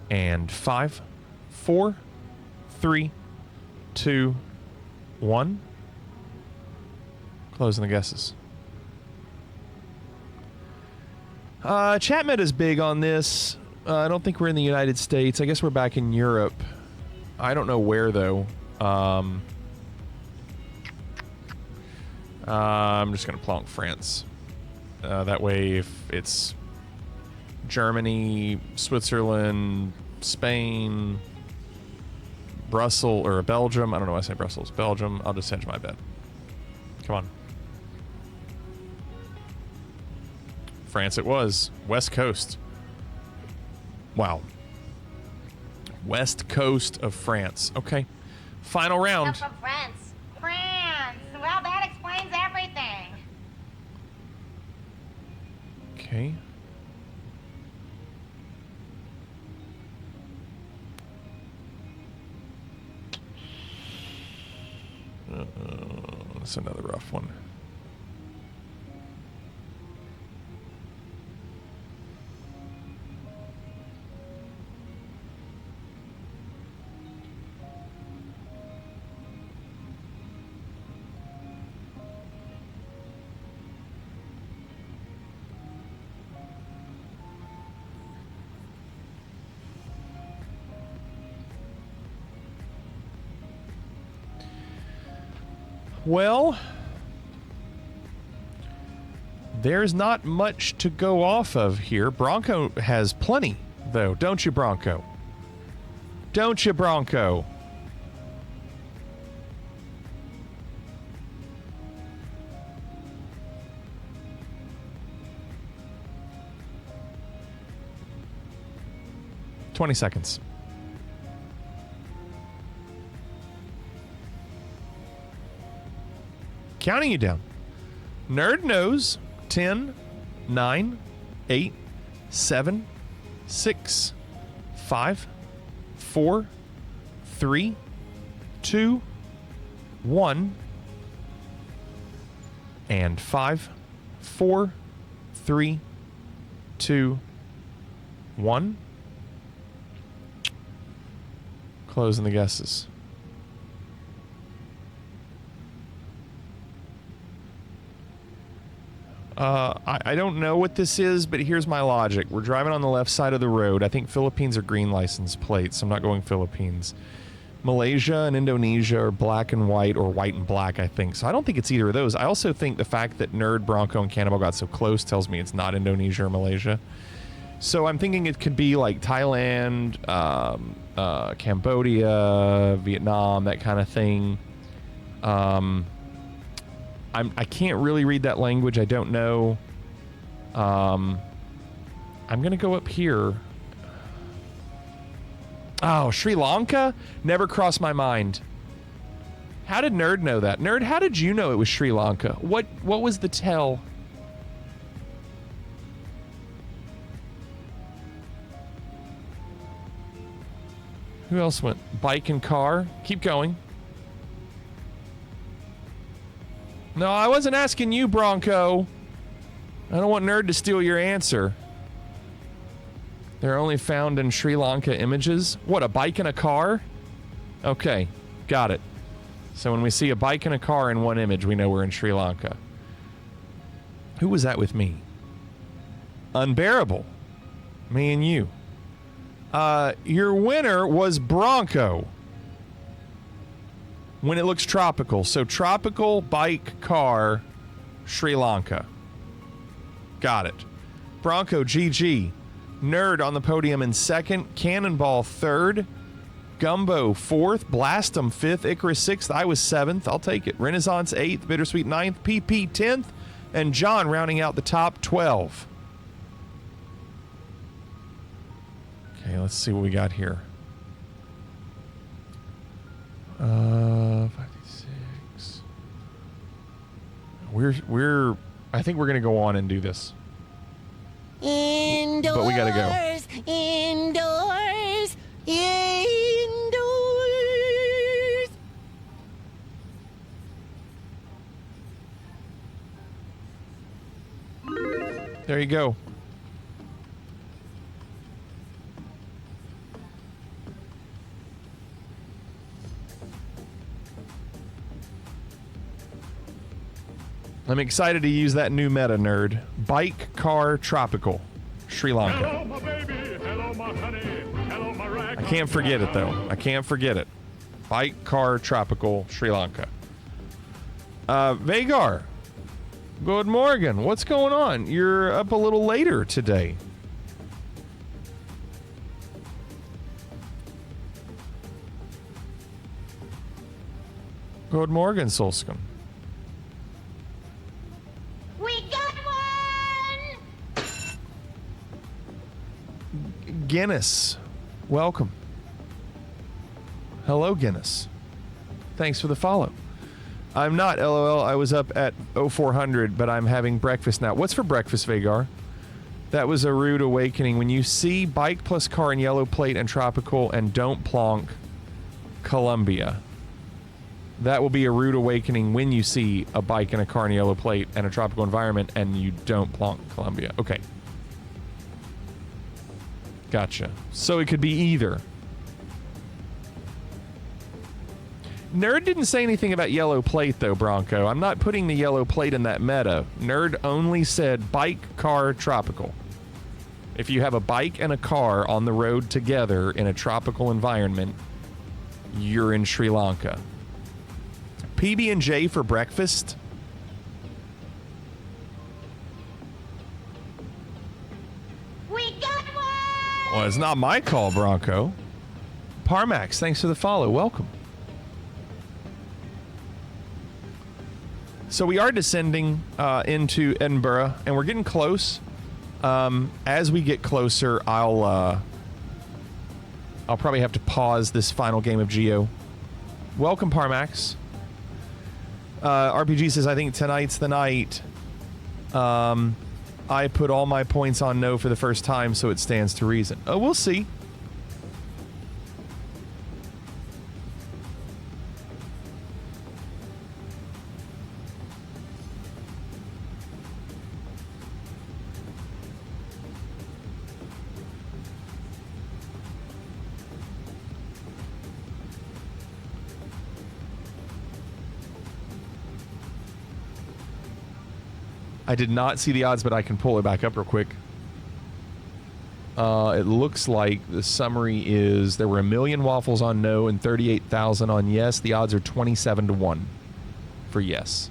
[SPEAKER 4] and 5, 4, 3, 2, 1. Closing the guesses. ChatMed is big on this. I don't think we're in the United States. I guess we're back in Europe. I don't know where, though. I'm just going to plonk France. That way, if it's Germany, Switzerland, Spain, Brussels, or Belgium. I don't know why I say Brussels. Belgium. I'll just hedge my bet. Come on. France it was. West Coast. Wow. West coast of France. Okay. Final round.
[SPEAKER 13] From France. France. Well, that explains everything.
[SPEAKER 4] Okay. That's another rough one. Well, there's not much to go off of here. Bronco has plenty, though. Don't you, Bronco? Don't you, Bronco? $20 seconds. Counting you down. Nerd knows. 10, 9, 8, 7, 6, 5, 4, 3, 2, 1, and 5, 4, 3, 2, 1. Closing the guesses. I don't know what this is, but here's my logic. We're driving on the left side of the road. I think Philippines are green license plates, so I'm not going Philippines. Malaysia and Indonesia are black and white, or white and black, I think. So I don't think it's either of those. I also think the fact that Nerd, Bronco, and Cannibal got so close tells me it's not Indonesia or Malaysia. So I'm thinking it could be like Thailand, Cambodia, Vietnam, that kind of thing. I can't really read that language. I don't know. I'm going to go up here. Oh, Sri Lanka? Never crossed my mind. How did Nerd know that? Nerd, how did you know it was Sri Lanka? What was the tell? Who else went? Bike and car? Keep going. No, I wasn't asking you, Bronco. I don't want Nerd to steal your answer. They're only found in Sri Lanka images. What, a bike and a car? Okay, got it. So when we see a bike and a car in one image, we know we're in Sri Lanka. Who was that with me? Unbearable. Me and you. Your winner was Bronco. When it looks tropical. So tropical, bike, car, Sri Lanka. Got it. Bronco, GG. Nerd on the podium in second. Cannonball third. Gumbo 4th, Blastum 5th, Icarus 6th, I was 7th. I'll take it. Renaissance 8th, Bittersweet 9th, PP 10th, and John rounding out the top 12. Okay, let's see what we got here. 56. I think we're gonna go on and do this.
[SPEAKER 12] Indoors,
[SPEAKER 4] but we gotta go.
[SPEAKER 12] Indoors, indoors.
[SPEAKER 4] There you go. I'm excited to use that new meta, nerd. Bike, car, tropical. Sri Lanka.
[SPEAKER 3] Hello, my baby. Hello, my honey. Hello, my rag.
[SPEAKER 4] I can't forget it, though. I can't forget it. Bike, car, tropical, Sri Lanka. Vagar. Good morning. What's going on? You're up a little later today. Good morning, Solskum.
[SPEAKER 13] We got one!
[SPEAKER 4] Guinness. Welcome. Hello, Guinness. Thanks for the follow. I'm not, LOL. I was up at 0400, but I'm having breakfast now. What's for breakfast, Vagar? That was a rude awakening. When you see bike plus car and yellow plate and tropical and don't plonk Colombia. That will be a rude awakening when you see a bike and a car and a yellow plate and a tropical environment and you don't plonk Colombia. Okay. Gotcha. So it could be either. Nerd didn't say anything about yellow plate, though, Bronco. I'm not putting the yellow plate in that meta. Nerd only said bike, car, tropical. If you have a bike and a car on the road together in a tropical environment, you're in Sri Lanka. PB&J for breakfast?
[SPEAKER 13] We got one!
[SPEAKER 4] Well, it's not my call, Bronco. Parmax, thanks for the follow. Welcome. So we are descending into Edinburgh, and we're getting close. As we get closer, I'll probably have to pause this final game of Geo. Welcome, Parmax. RPG says, I think tonight's the night. I put all my points on no for the first time, so it stands to reason. Oh, we'll see. I did not see the odds, but I can pull it back up real quick. It looks like the summary is there were 1 million waffles on no and 38,000 on yes. The odds are 27-1 for yes.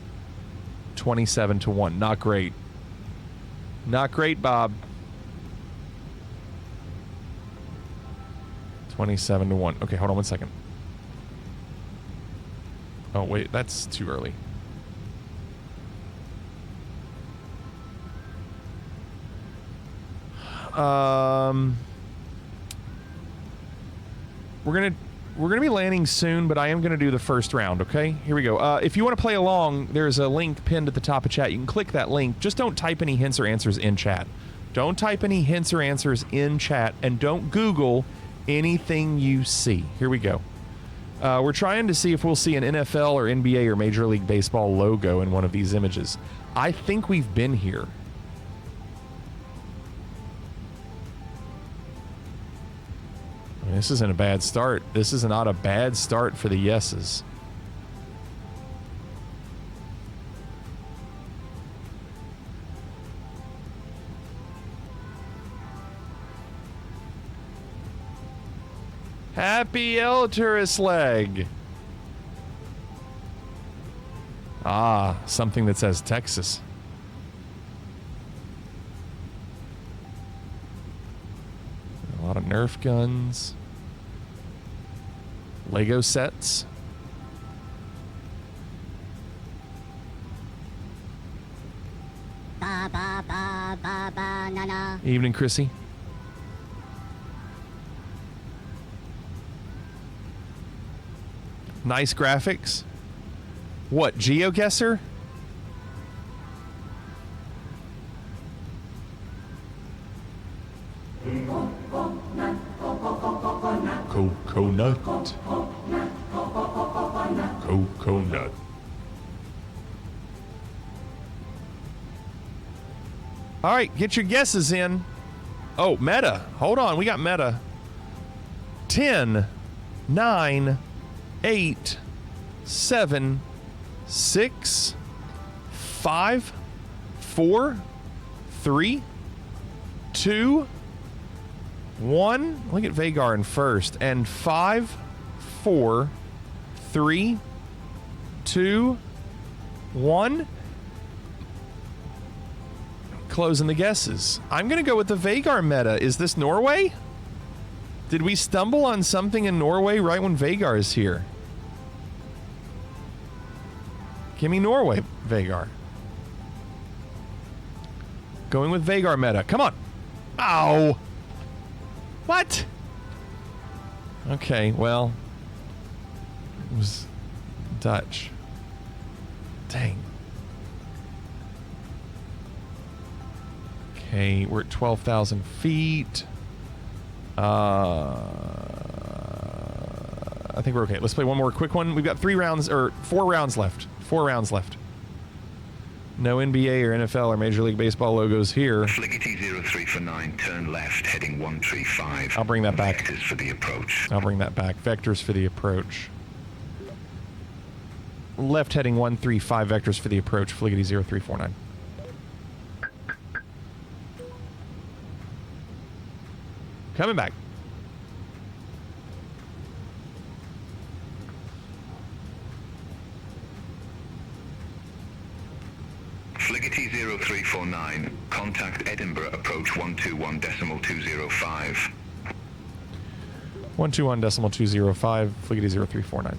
[SPEAKER 4] 27-1. Not great. Not great, Bob. 27-1. Okay, hold on one second. Oh, wait, that's too early. We're gonna be landing soon, but I am gonna do the first round. Okay, here we go. If you want to play along, there's a link pinned at the top of chat. You can click that link. Just don't type any hints or answers in chat. Don't type any hints or answers in chat, and don't Google anything you see. Here we go. We're trying to see if we'll see an NFL or NBA or Major League Baseball logo in one of these images. I think we've been here. This isn't a bad start. This is not a bad start for the yeses. Happy Elturus leg. Ah, something that says Texas. A lot of Nerf guns. Lego sets.
[SPEAKER 12] Ba ba ba ba ba na na.
[SPEAKER 4] Evening, Chrissy. Nice graphics. What, GeoGuessr? Coconut. Coconut. All right, get your guesses in. Oh, meta. Hold on, we got meta. 10, 9, 8, 7, 6, 5, 4, 3, 2, 1. Look at Vagar in first. And 5, 4, 3, 2, 1. Closing the guesses. I'm going to go with the Vagar meta. Is this Norway? Did we stumble on something in Norway right when Vagar is here? Give me Norway, Vagar. Going with Vagar meta. Come on. Ow. What? Okay, well. It was Dutch. Dang. Okay, we're at 12,000 feet. I think we're okay. Let's play one more quick one. We've got 4 rounds left. 4 rounds left. No NBA or NFL or Major League Baseball logos here.
[SPEAKER 10] Fliggity 03 for 9, turn left, heading 135.
[SPEAKER 4] I'll bring that back.
[SPEAKER 10] Vectors for the approach.
[SPEAKER 4] I'll bring that back. Vectors for the approach. Left heading 135, vectors for the approach. Fliggity 0349. Coming back.
[SPEAKER 10] Fliggity 0349, contact Edinburgh, approach 121.205.
[SPEAKER 4] 121.205, Fliggity 0349.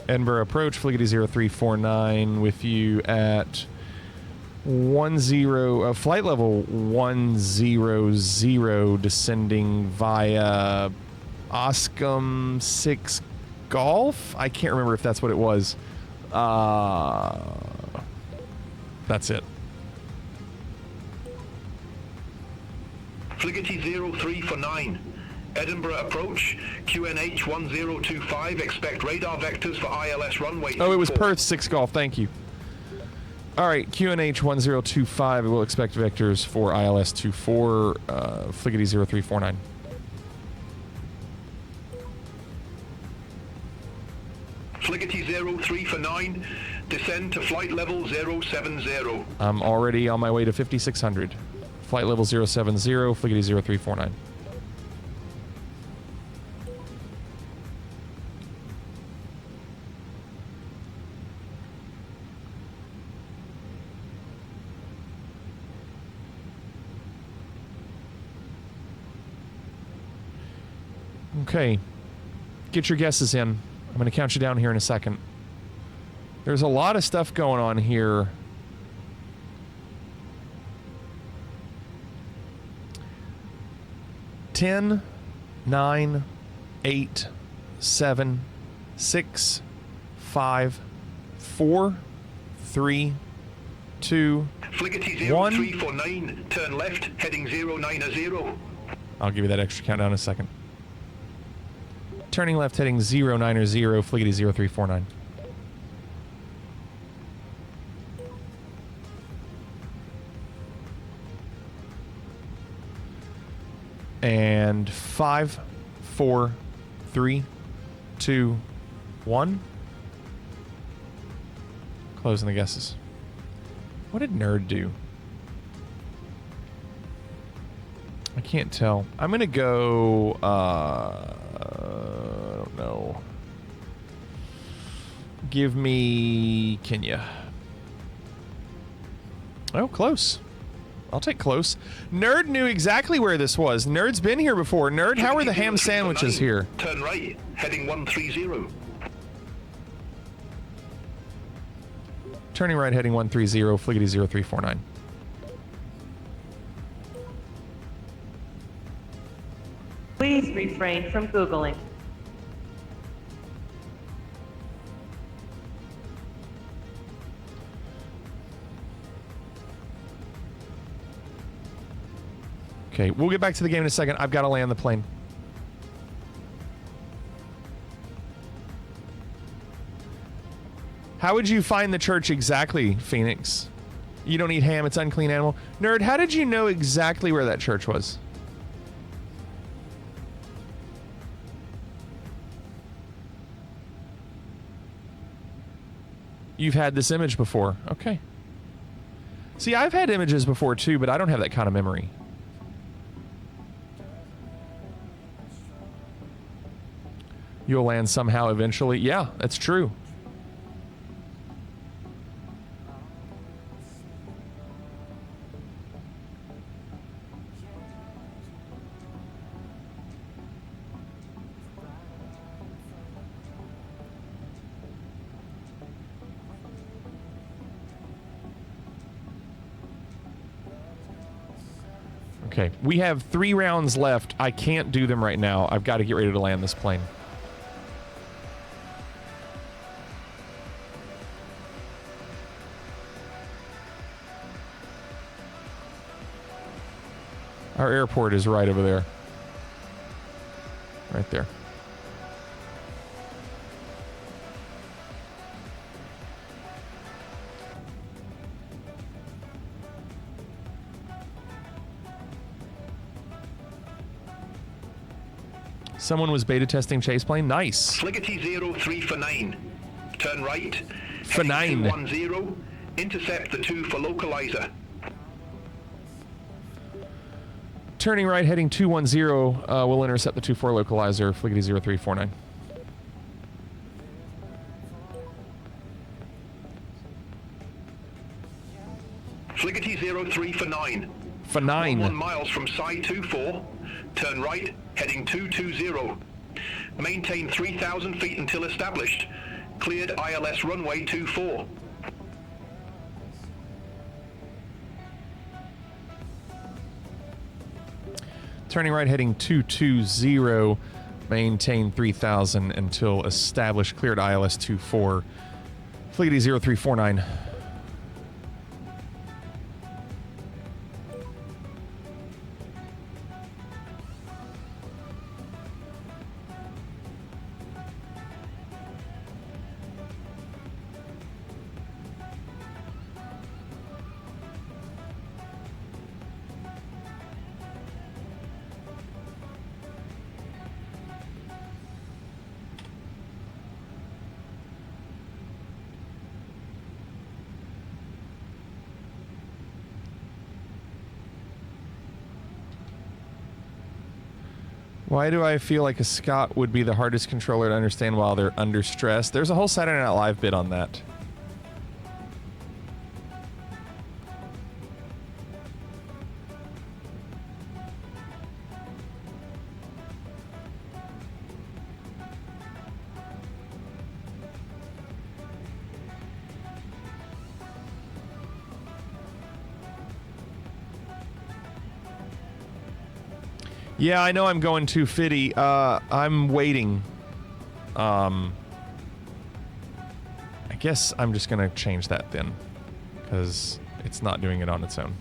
[SPEAKER 4] Edinburgh approach, Fliggity 0349 with you at flight level 100, descending via Oscom 6 Golf. I can't remember if that's what it was. That's it.
[SPEAKER 10] Fliggity 03 for 9. Edinburgh approach, QNH 1025, expect radar vectors for ILS runway 24.
[SPEAKER 4] Oh, it was Perth 6 Golf, thank you. All right, QNH 1025, we'll expect vectors for ILS 24, Fliggity 0349.
[SPEAKER 10] Fliggity 03 for 9, descend to flight level 070.
[SPEAKER 4] I'm already on my way to 5600. Flight level 070, Fliggity 0349. Okay, get your guesses in. I'm going to count you down here in a second. There's a lot of stuff going on here. Ten, 9, 8, 7, 6, 5, 4, 3, 2,
[SPEAKER 10] Fliggity
[SPEAKER 4] 1.
[SPEAKER 10] 0349, turn left, heading 090.
[SPEAKER 4] I'll give you that extra countdown in a second. Turning left, heading 090, Fliggity 0349. And 5, 4, 3, 2, 1. Closing the guesses. What did Nerd do? I can't tell. I'm gonna go, I don't know. Give me Kenya. Oh, close. I'll take close. Nerd knew exactly where this was. Nerd's been here before. Nerd, how are the ham sandwiches here?
[SPEAKER 10] Turn right, heading 130.
[SPEAKER 4] Turning right, heading 130, Fliggity 0349.
[SPEAKER 14] Please refrain from Googling.
[SPEAKER 4] Okay, we'll get back to the game in a second. I've got to land the plane. How would you find the church exactly, Phoenix? You don't eat ham, it's unclean animal. Nerd, how did you know exactly where that church was? You've had this image before. Okay. See, I've had images before too, but I don't have that kind of memory. You'll land somehow eventually. Yeah, that's true. Okay, we have 3 rounds left. I can't do them right now. I've got to get ready to land this plane. Our airport is right over there. Right there. Someone was beta testing chase plane. Nice.
[SPEAKER 10] Fliggity 0349. Turn right.
[SPEAKER 4] For 9.
[SPEAKER 10] 210. Intercept the 2 for localizer.
[SPEAKER 4] Turning right, heading 210. We'll intercept the 24 localizer. Fliggity 0349.
[SPEAKER 10] Fliggity 03 for 9.
[SPEAKER 4] For 9.
[SPEAKER 10] 1 miles from Psi 24. Turn right, heading 220. Maintain 3,000 feet until established. Cleared ILS runway 24.
[SPEAKER 4] Turning right, heading 220. Maintain 3,000 until established. Cleared ILS 24. Fliggity 0349. Why do I feel like a Scot would be the hardest controller to understand while they're under stress? There's a whole Saturday Night Live bit on that. Yeah, I know I'm going too fitty. I'm waiting. I guess I'm just going to change that then, because it's not doing it on its own.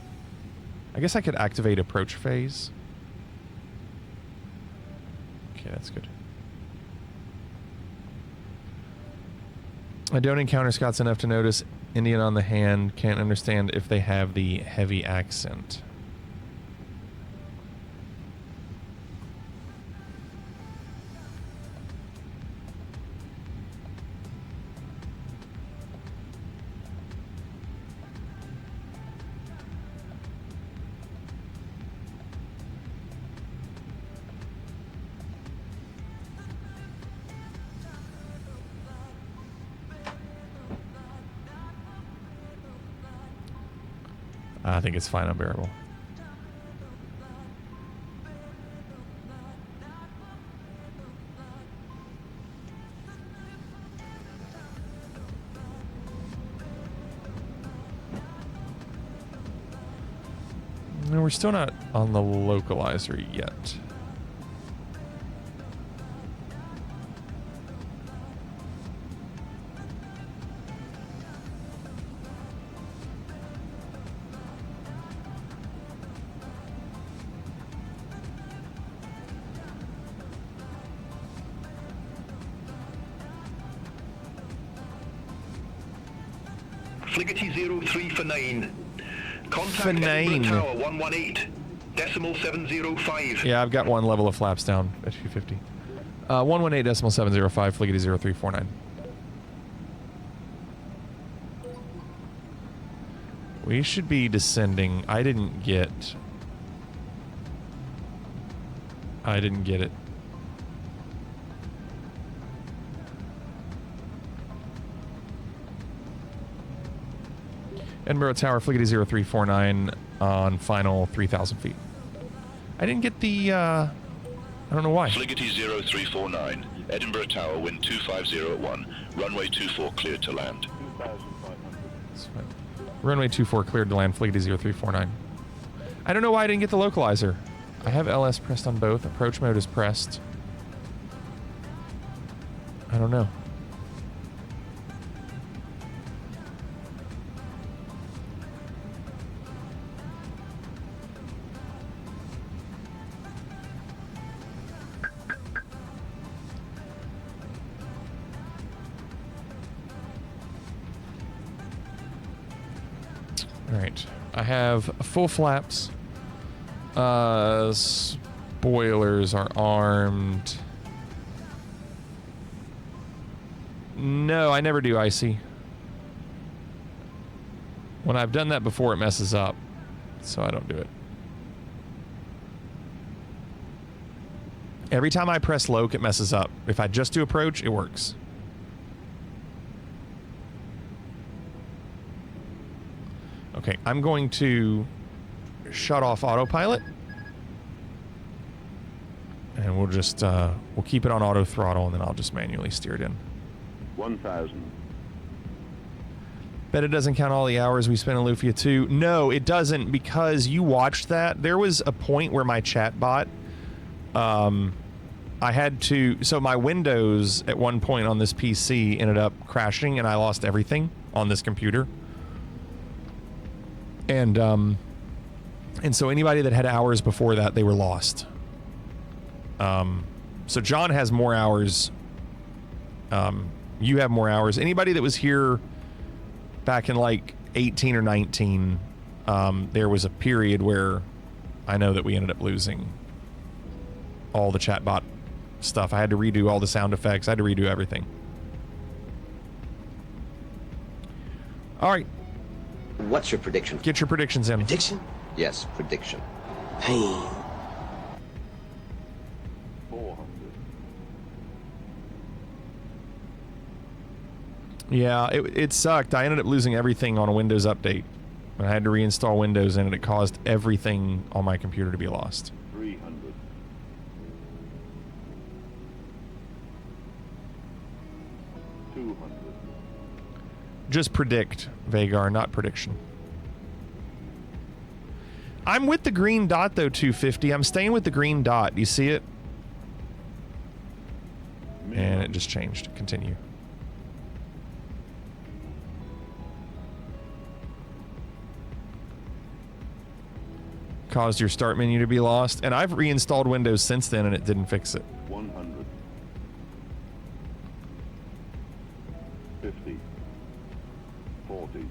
[SPEAKER 4] I guess I could activate approach phase. Okay, that's good. I don't encounter Scots enough to notice Indian on the hand. Can't understand if they have the heavy accent. I think it's fine, unbearable. No, we're still not on the localizer yet.
[SPEAKER 10] Fligety 03 for 9. Contact
[SPEAKER 4] For 9.
[SPEAKER 10] Edinburgh Tower 118. Decimal 705.
[SPEAKER 4] Yeah, I've got one level of flaps down at 250. 118.705, Fligety 0349. We should be descending. I didn't get it. Edinburgh Tower, Fligety 0349 on final 3,000 feet. I didn't get the, I don't know why.
[SPEAKER 3] Fligety 0349, Edinburgh Tower, wind 250 at 1, runway 24 cleared to land.
[SPEAKER 4] Runway 24 cleared to land, Fligety 0349. I don't know why I didn't get the localizer. I have LS pressed on both. Approach mode is pressed. I don't know. Alright, I have full flaps. Spoilers are armed. No, I never do icy. When I've done that before, it messes up, so I don't do it. Every time I press loc, it messes up. If I just do approach, it works. Okay, I'm going to shut off autopilot. And we'll just, we'll keep it on auto throttle, and then I'll just manually steer it in.
[SPEAKER 1] 1,000.
[SPEAKER 4] Bet it doesn't count all the hours we spent in Lufia 2. No, it doesn't, because you watched that. There was a point where my chat bot, I had to, so my Windows at one point on this PC ended up crashing, and I lost everything on this computer. And so anybody that had hours before that, they were lost. So John has more hours. You have more hours. Anybody that was here back in like 18 or 19, there was a period where I know that we ended up losing all the chatbot stuff. I had to redo all the sound effects. I had to redo everything. All right.
[SPEAKER 15] What's your prediction?
[SPEAKER 4] Get your predictions in.
[SPEAKER 15] Prediction? Yes, prediction. Pain.
[SPEAKER 1] 400.
[SPEAKER 4] Yeah, it sucked. I ended up losing everything on a Windows update. I had to reinstall Windows, and it caused everything on my computer to be lost.
[SPEAKER 1] 300. 200.
[SPEAKER 4] Just predict, Vagar, not prediction. I'm with the green dot, though, 250. I'm staying with the green dot. Do you see it? And it just changed. Continue. Caused your start menu to be lost. And I've reinstalled Windows since then, and it didn't fix it.
[SPEAKER 1] 100. 50. 40.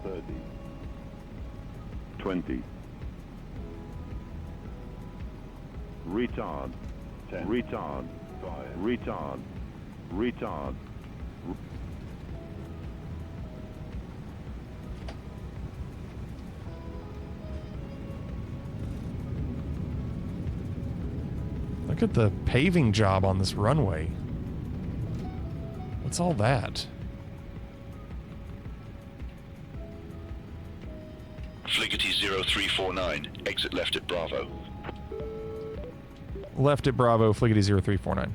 [SPEAKER 1] 30. 20. Retard. 10. Retard. 5. Retard. Retard.
[SPEAKER 4] Look at the paving job on this runway. What's all that?
[SPEAKER 10] 0349. Exit left at Bravo.
[SPEAKER 4] Left at Bravo, Fliggity 0349.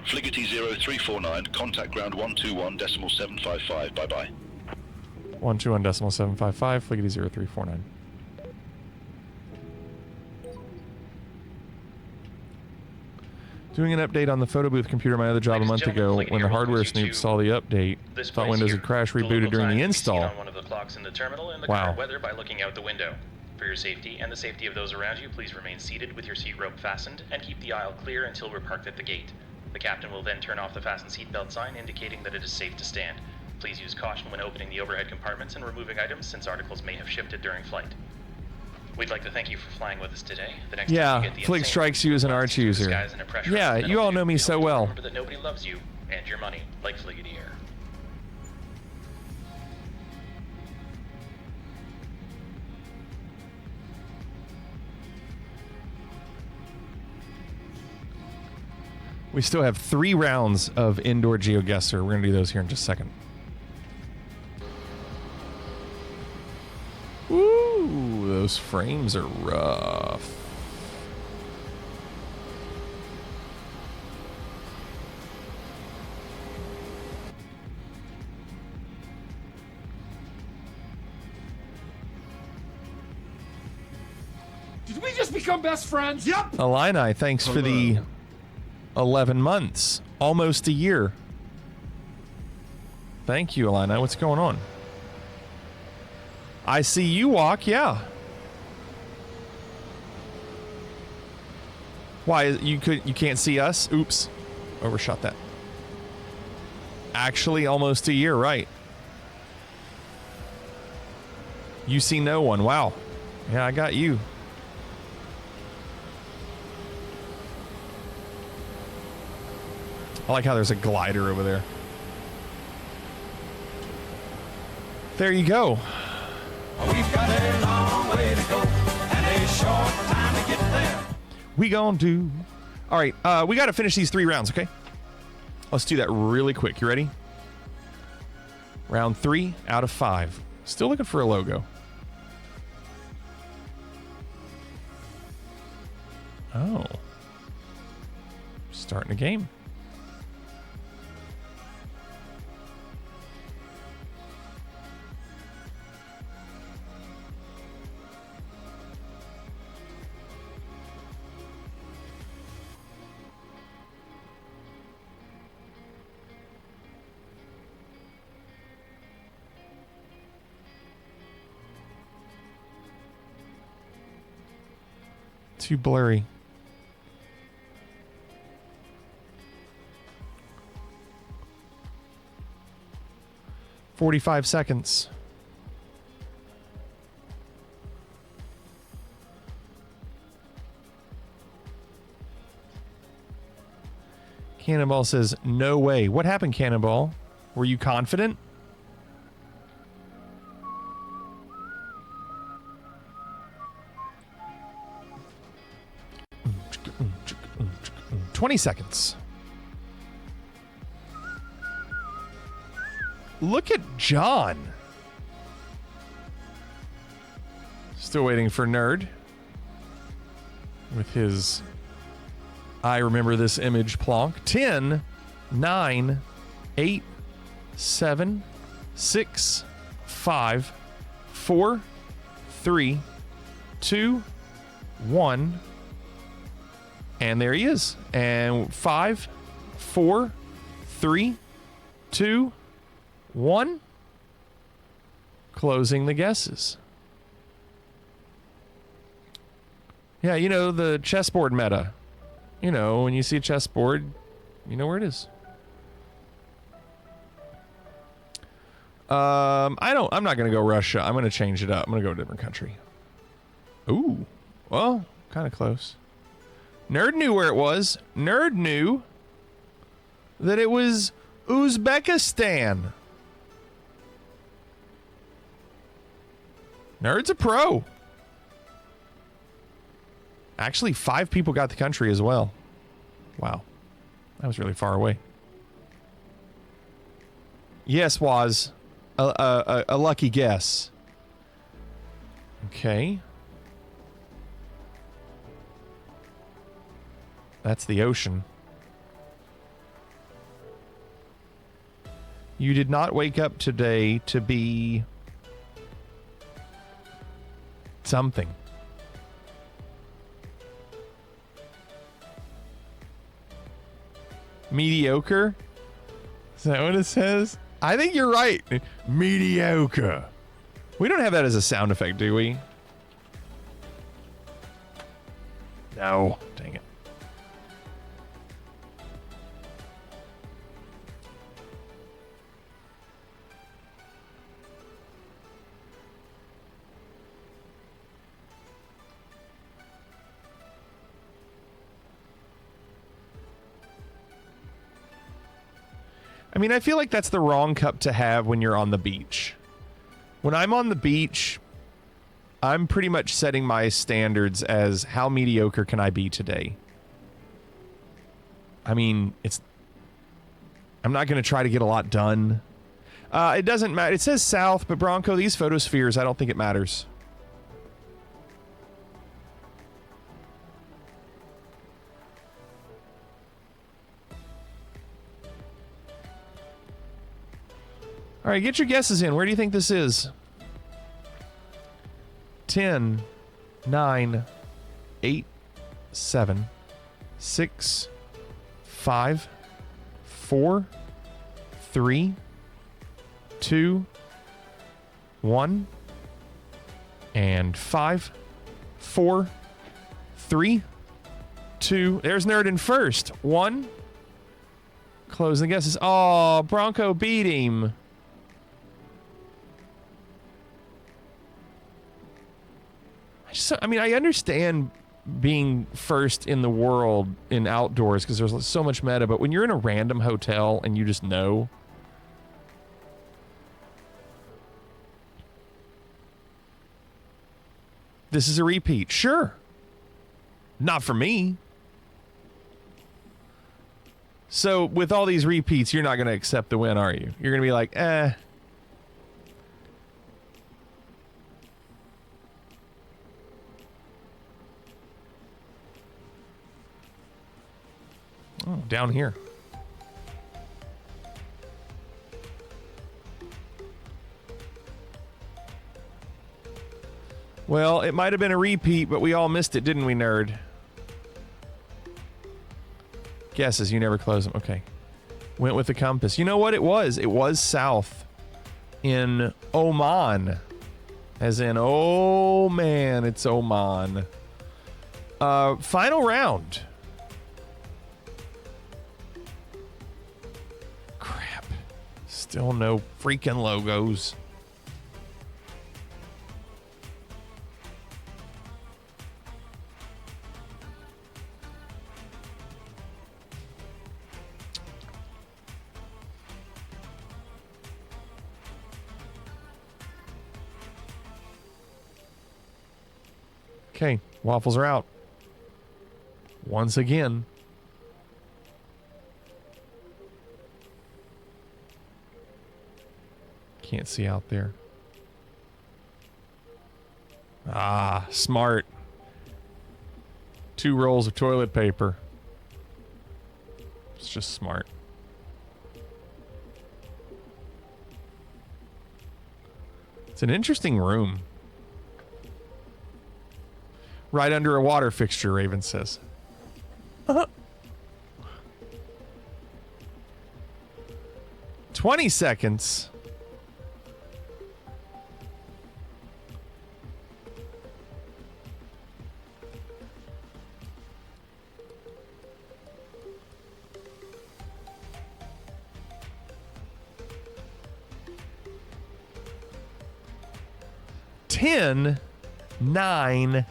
[SPEAKER 10] Fliggity 0349. Contact ground 121.755. Bye-bye.
[SPEAKER 4] 121.755, Fliggity 0349. Doing an update on the photo booth computer my other job a month ago when the hardware snoop saw the update. Thought Windows had crashed, rebooted during the install.
[SPEAKER 16] On one of the clocks in the terminal and the
[SPEAKER 4] Wow.
[SPEAKER 16] current weather by looking out the window. For your safety and the safety of those around you, please remain seated with your seat rope fastened and keep the aisle clear until we're parked at the gate. The captain will then turn off the fasten seatbelt sign indicating that it is safe to stand. Please use caution when opening the overhead compartments and removing items since articles may have shifted during flight. We'd like to thank you for flying with us today. The next time
[SPEAKER 4] Yeah,
[SPEAKER 16] you get the
[SPEAKER 4] Flick
[SPEAKER 16] insane
[SPEAKER 4] strikes you as an arch user.
[SPEAKER 16] disguise in a pressure
[SPEAKER 4] Yeah,
[SPEAKER 16] vest,
[SPEAKER 4] you all know me so well.
[SPEAKER 16] remember that nobody loves you and your money like Fliggity Air.
[SPEAKER 4] We still have 3 rounds of indoor GeoGuessr. We're going to do those here in just a second. Ooh, those frames are rough.
[SPEAKER 6] Did we just become best friends? Yep.
[SPEAKER 4] Illini, thanks for the 11 months. Almost a year. Thank you, Illini. What's going on? I see you walk, yeah. Why you can't see us? Oops. Overshot that. Actually, almost a year, right. You see no one. Wow. Yeah, I got you. I like how there's a glider over there. There you go.
[SPEAKER 22] We've got a long way to go and a short time to get there.
[SPEAKER 4] We gon' do. All right, we got to finish these 3 rounds, okay? Let's do that really quick. You ready? Round 3 out of 5. Still looking for a logo. Oh. Starting a game. Too blurry. "45 seconds. Cannonball says, "No way." What happened, Cannonball? Were you confident? "20 seconds. Look at John. Still waiting for Nerd with his "I remember this image" plonk. 10, 9, 8, 7, 6, 5, 4, 3, 2, 1. And there he is. And 5, 4, 3, 2, 1. Closing the guesses. Yeah, you know, the chessboard meta. You know, when you see a chessboard, you know where it is. I'm not going to go Russia. I'm going to change it up. I'm going to go to a different country. Ooh. Well, kind of close. Nerd knew where it was. Nerd knew that it was Uzbekistan. Nerd's a pro. Actually, 5 people got the country as well. Wow. That was really far away. Yes, was a lucky guess. Okay. That's the ocean. You did not wake up today to be something. Mediocre? Is that what it says? I think you're right. Mediocre. We don't have that as a sound effect, do we? No. Dang it. I mean, I feel like that's the wrong cup to have when you're on the beach. When I'm on the beach, I'm pretty much setting my standards as how mediocre can I be today. I mean, I'm not going to try to get a lot done. It doesn't matter. It says south, but Bronco, these photospheres, I don't think it matters. All right, get your guesses in. Where do you think this is? 10, 9, 8, 7, 6, 5, 4, 3, 2, 1, and 5, 4, 3, 2. There's Nerd in first. 1. Closing the guesses. Oh, Bronco beat him. I mean, I understand being first in the world in outdoors because there's so much meta, but when you're in a random hotel and you just know. This is a repeat. Sure. Not for me. So with all these repeats, you're not going to accept the win, are you? You're going to be like, eh. Oh, down here. Well, it might have been a repeat, but we all missed it, didn't we, nerd? Guesses, you never close them. Okay. Went with the compass. You know what it was? It was south in Oman. As in, oh man, it's Oman. Final round. Crap. Still no freaking logos. Okay, waffles are out. Once again. Can't see out there. Ah, smart. 2 rolls of toilet paper. It's just smart. It's an interesting room. Right under a water fixture, Raven says. 20 seconds. Ten, 9,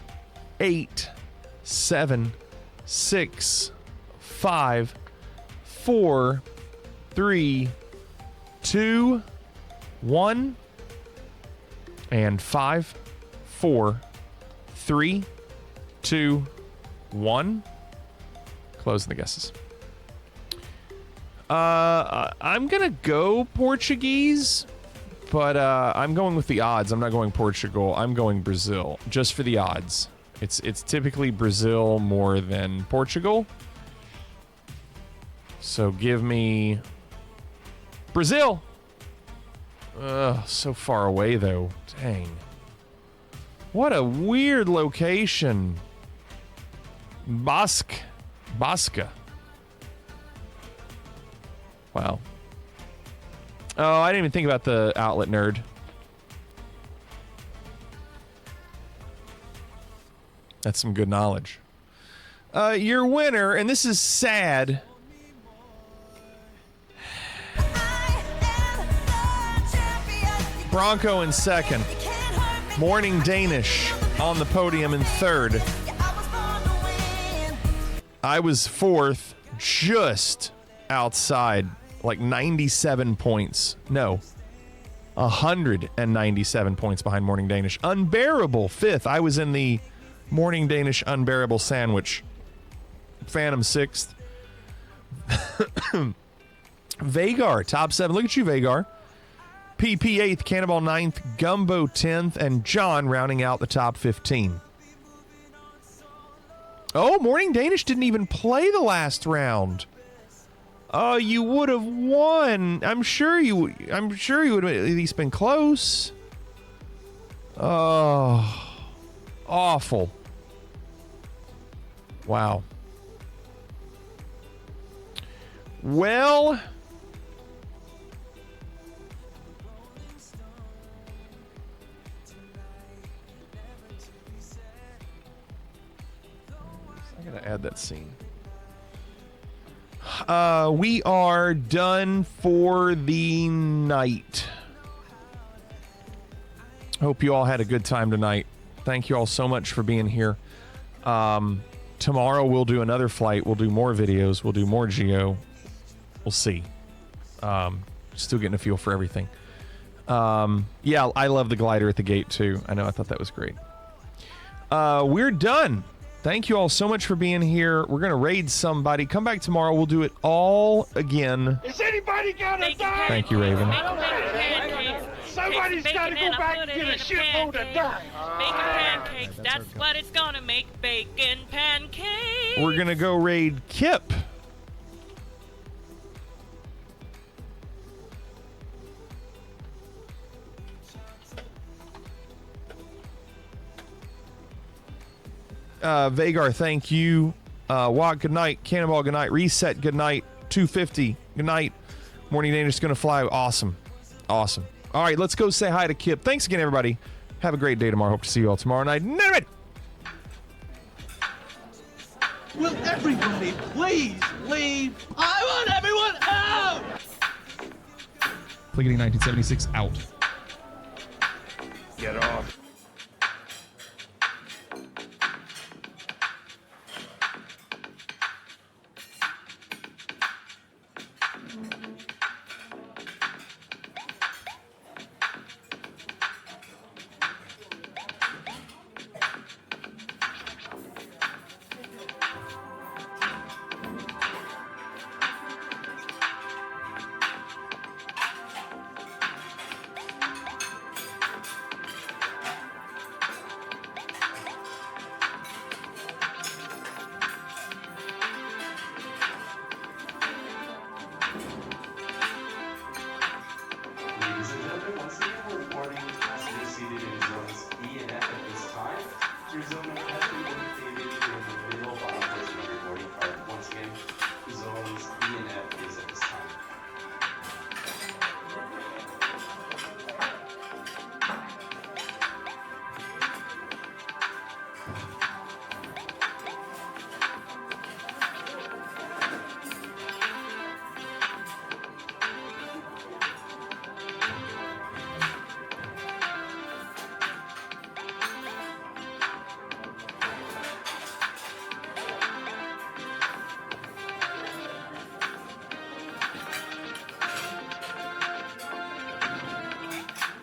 [SPEAKER 4] 8, 7, 6, 5, 4, 3, 2, 1, and 5, 4, 3, 2, 1. Closing the guesses. I'm gonna go Portuguese, but I'm going with the odds. I'm not going Portugal. I'm going Brazil, just for the odds. It's typically Brazil more than Portugal. So give me Brazil. So far away though. Dang. What a weird location. Basca. Wow. Oh, I didn't even think about the outlet nerd. That's some good knowledge. Your winner, and this is sad. Bronco in second. Morning Danish on the podium in third. I was fourth, just outside, like 97 points. No, 197 points behind Morning Danish. Unbearable fifth. I was in the Morning Danish Unbearable Sandwich. Phantom sixth. Vagar, top 7. Look at you, Vagar. PP 8th, Cannonball 9th, Gumbo 10th, and John rounding out the top 15. Oh, Morning Danish didn't even play the last round. Oh, you would have won. I'm sure you would have at least been close. Oh, awful. Wow. Well, I gotta add that scene. We are done for the night. Hope you all had a good time tonight. Thank you all so much for being here. Tomorrow we'll do another flight. We'll do more videos. We'll do more Geo. We'll see. Still getting a feel for everything. Yeah, I love the glider at the gate too. I know, I thought that was great. We're done. Thank you all so much for being here. We're going to raid somebody. Come back tomorrow. We'll do it all again.
[SPEAKER 3] Is anybody gonna die?
[SPEAKER 4] Thank you, Raven.
[SPEAKER 3] Somebody's gotta go back and get a shitload of dye.
[SPEAKER 9] Bacon pancakes, that's what it's gonna make. Bacon pancakes.
[SPEAKER 4] We're going to go raid Kip. Vagar, thank you. Watt, good night. Cannonball, good night. Reset, good night. 250, good night. Morning Danish is going to fly. Awesome. Awesome. All right, let's go say hi to Kip. Thanks again, everybody. Have a great day tomorrow. Hope to see you all tomorrow night. Never.
[SPEAKER 3] Will everybody please leave? I want everyone out!
[SPEAKER 7] Pliggity 1976 out.
[SPEAKER 3] Get off.
[SPEAKER 17] Ladies and gentlemen, once again, we're reporting passengers seated in zones E and F at this time. Your zone